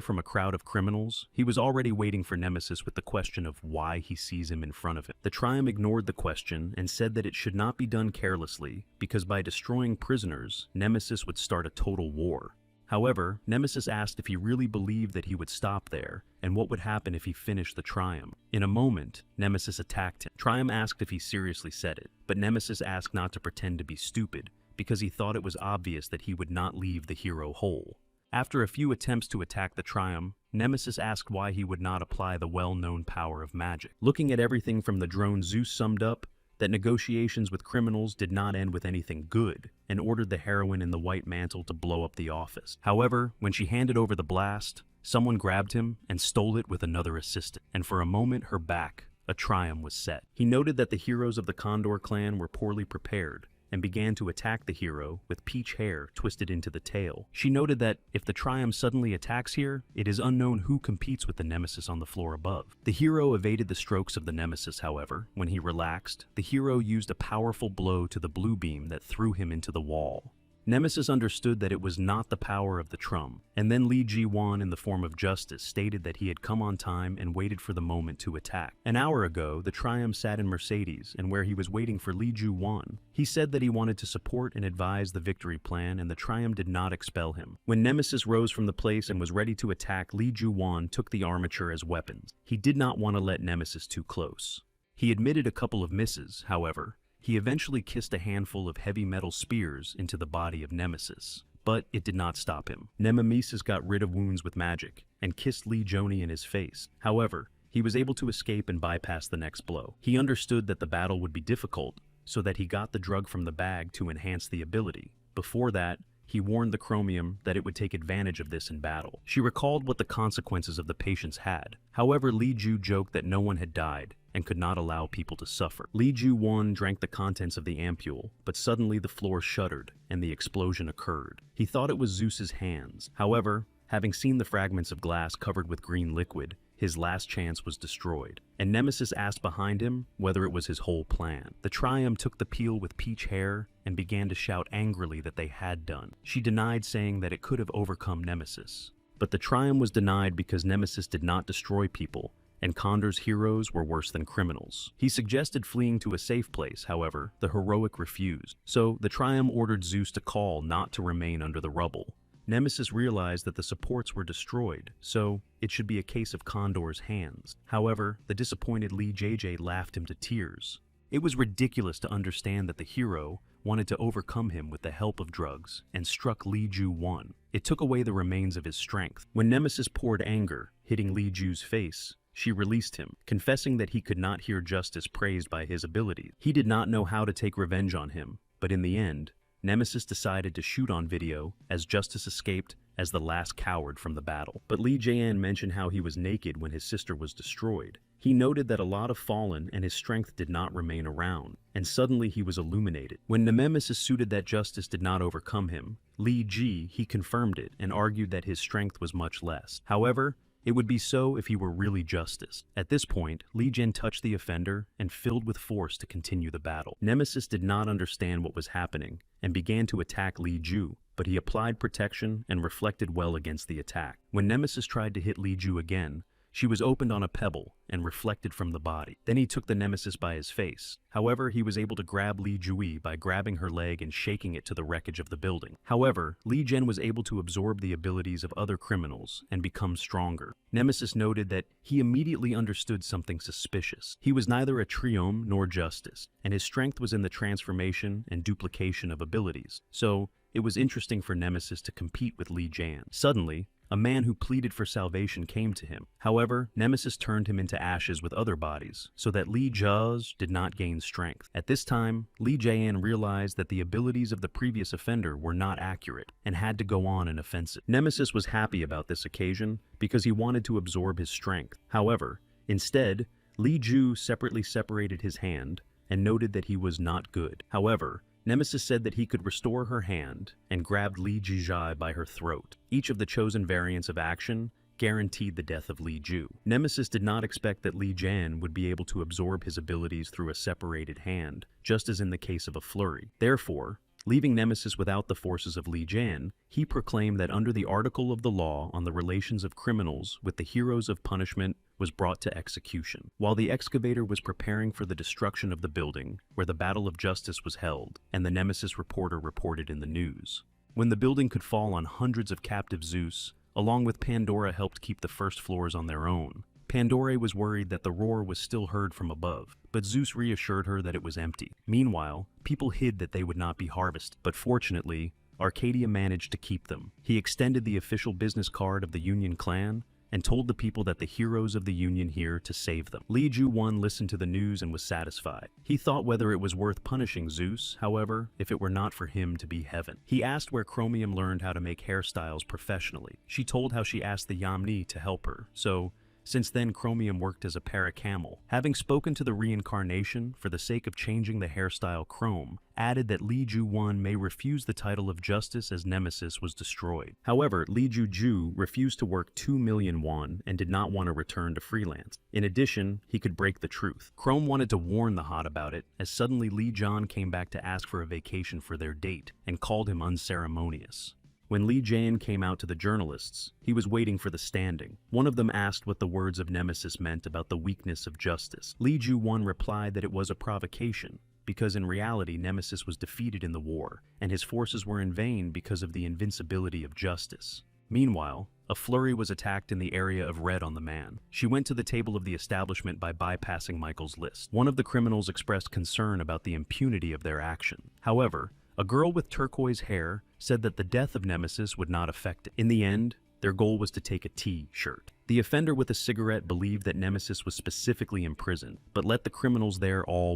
from a crowd of criminals, he was already waiting for Nemesis with the question of why he sees him in front of him. The Triumph ignored the question and said that it should not be done carelessly because by destroying prisoners, Nemesis would start a total war. However, Nemesis asked if he really believed that he would stop there and what would happen if he finished the Triumph. In a moment, Nemesis attacked him. Triumph asked if he seriously said it, but Nemesis asked not to pretend to be stupid because he thought it was obvious that he would not leave the hero whole. After a few attempts to attack the Triumph, Nemesis asked why he would not apply the well-known power of magic. Looking at everything from the drone, Zeus summed up that negotiations with criminals did not end with anything good and ordered the heroine in the white mantle to blow up the office. However, when she handed over the blast, someone grabbed him and stole it with another assistant, and for a moment her back, a Triumph, was set. He noted that the heroes of the Condor clan were poorly prepared and began to attack the hero with peach hair twisted into the tail. She noted that if the Triumph suddenly attacks here, it is unknown who competes with the Nemesis on the floor above. The hero evaded the strokes of the Nemesis, however. When he relaxed, the hero used a powerful blow to the blue beam that threw him into the wall. Nemesis understood that it was not the power of the Trum, and then Lee Ji-won in the form of Justice stated that he had come on time and waited for the moment to attack. An hour ago, the Triumph sat in Mercedes, and where he was waiting for Lee Ji-won, he said that he wanted to support and advise the victory plan, and the Triumph did not expel him. When Nemesis rose from the place and was ready to attack, Lee Ji-won took the armature as weapons. He did not want to let Nemesis too close. He admitted a couple of misses, however. He eventually kissed a handful of heavy metal spears into the body of Nemesis, but it did not stop him. Nemesis got rid of wounds with magic and kissed Lee Joni in his face. However, he was able to escape and bypass the next blow. He understood that the battle would be difficult, so that he got the drug from the bag to enhance the ability. Before that, he warned the Chromium that it would take advantage of this in battle. She recalled what the consequences of the patients had. However, Lee Ju joked that no one had died and could not allow people to suffer. Lee Ju-won drank the contents of the ampule, but suddenly the floor shuddered and the explosion occurred. He thought it was Zeus's hands. However, having seen the fragments of glass covered with green liquid, his last chance was destroyed, and Nemesis asked behind him whether it was his whole plan. The Triumph took the peel with peach hair and began to shout angrily that they had done. She denied, saying that it could have overcome Nemesis. But the Triumph was denied because Nemesis did not destroy people, and Condor's heroes were worse than criminals. He suggested fleeing to a safe place, however, the heroic refused. So the Triumph ordered Zeus to call not to remain under the rubble. Nemesis realized that the supports were destroyed, so it should be a case of Condor's hands. However, the disappointed Lee JJ laughed him to tears. It was ridiculous to understand that the hero wanted to overcome him with the help of drugs and struck Lee Ju-won. It took away the remains of his strength. When Nemesis poured anger, hitting Lee Ju's face, she released him, confessing that he could not hear Justice praised by his abilities. He did not know how to take revenge on him, but in the end, Nemesis decided to shoot on video as Justice escaped as the last coward from the battle. But Lee Jae-an mentioned how he was naked when his sister was destroyed. He noted that a lot of fallen and his strength did not remain around, and suddenly he was illuminated. When Nemesis suited that Justice did not overcome him, Lee Ji, he confirmed it and argued that his strength was much less. However, it would be so if he were really Justice. At this point, Lee Jin touched the offender and filled with force to continue the battle. Nemesis did not understand what was happening and began to attack Lee Ju, but he applied protection and reflected well against the attack. When Nemesis tried to hit Lee Ju again, She was opened on a pebble and reflected from the body. Then he took the nemesis by his face. However, he was able to grab Li Jui by grabbing her leg and shaking it to the wreckage of the building. However, Li Jian was able to absorb the abilities of other criminals and become stronger. Nemesis noted that he immediately understood something suspicious. He was neither a triome nor justice, and his strength was in the transformation and duplication of abilities. So, it was interesting for Nemesis to compete with Li Jian. Suddenly, a man who pleaded for salvation came to him. However, Nemesis turned him into ashes with other bodies, so that Li Jia's did not gain strength. At this time, Li Jian realized that the abilities of the previous offender were not accurate, and had to go on an offensive. Nemesis was happy about this occasion, because he wanted to absorb his strength. However, instead, Li Ju separately separated his hand, and noted that he was not good. However, Nemesis said that he could restore her hand and grabbed Li Jizhai by her throat. Each of the chosen variants of action guaranteed the death of Li Ju. Nemesis did not expect that Li Jian would be able to absorb his abilities through a separated hand, just as in the case of a flurry. Therefore, leaving Nemesis without the forces of Li Jian, he proclaimed that under the article of the law on the relations of criminals with the heroes of punishment was brought to execution. While the excavator was preparing for the destruction of the building where the battle of justice was held, and the Nemesis reporter reported in the news. When the building could fall on hundreds of captive Zeus, along with Pandora helped keep the first floors on their own. Pandora was worried that the roar was still heard from above, but Zeus reassured her that it was empty. Meanwhile, people hid that they would not be harvested, but fortunately, Arcadia managed to keep them. He extended the official business card of the Union clan, and told the people that the heroes of the Union here to save them. Li Ju-won listened to the news and was satisfied. He thought whether it was worth punishing Zeus, however, if it were not for him to be heaven. He asked where Chromium learned how to make hairstyles professionally. She told how she asked the Yamni to help her, so since then, Chromium worked as a para-camel. Having spoken to the reincarnation for the sake of changing the hairstyle, Chrome added that Li Ju-won may refuse the title of justice as Nemesis was destroyed. However, Li Ju-ju refused to work 2 million won and did not want to return to freelance. In addition, he could break the truth. Chrome wanted to warn the Hot about it, as suddenly Li John came back to ask for a vacation for their date and called him unceremonious. When Li Jian came out to the journalists, he was waiting for the standing. One of them asked what the words of Nemesis meant about the weakness of justice. Li Ju-won replied that it was a provocation, because in reality Nemesis was defeated in the war, and his forces were in vain because of the invincibility of justice. Meanwhile, a flurry was attacked in the area of Red on the Man. She went to the table of the establishment by bypassing Michael's list. One of the criminals expressed concern about the impunity of their action. However, a girl with turquoise hair said that the death of Nemesis would not affect it. In the end, their goal was to take a T-shirt. The offender with a cigarette believed that Nemesis was specifically imprisoned, but let the criminals there all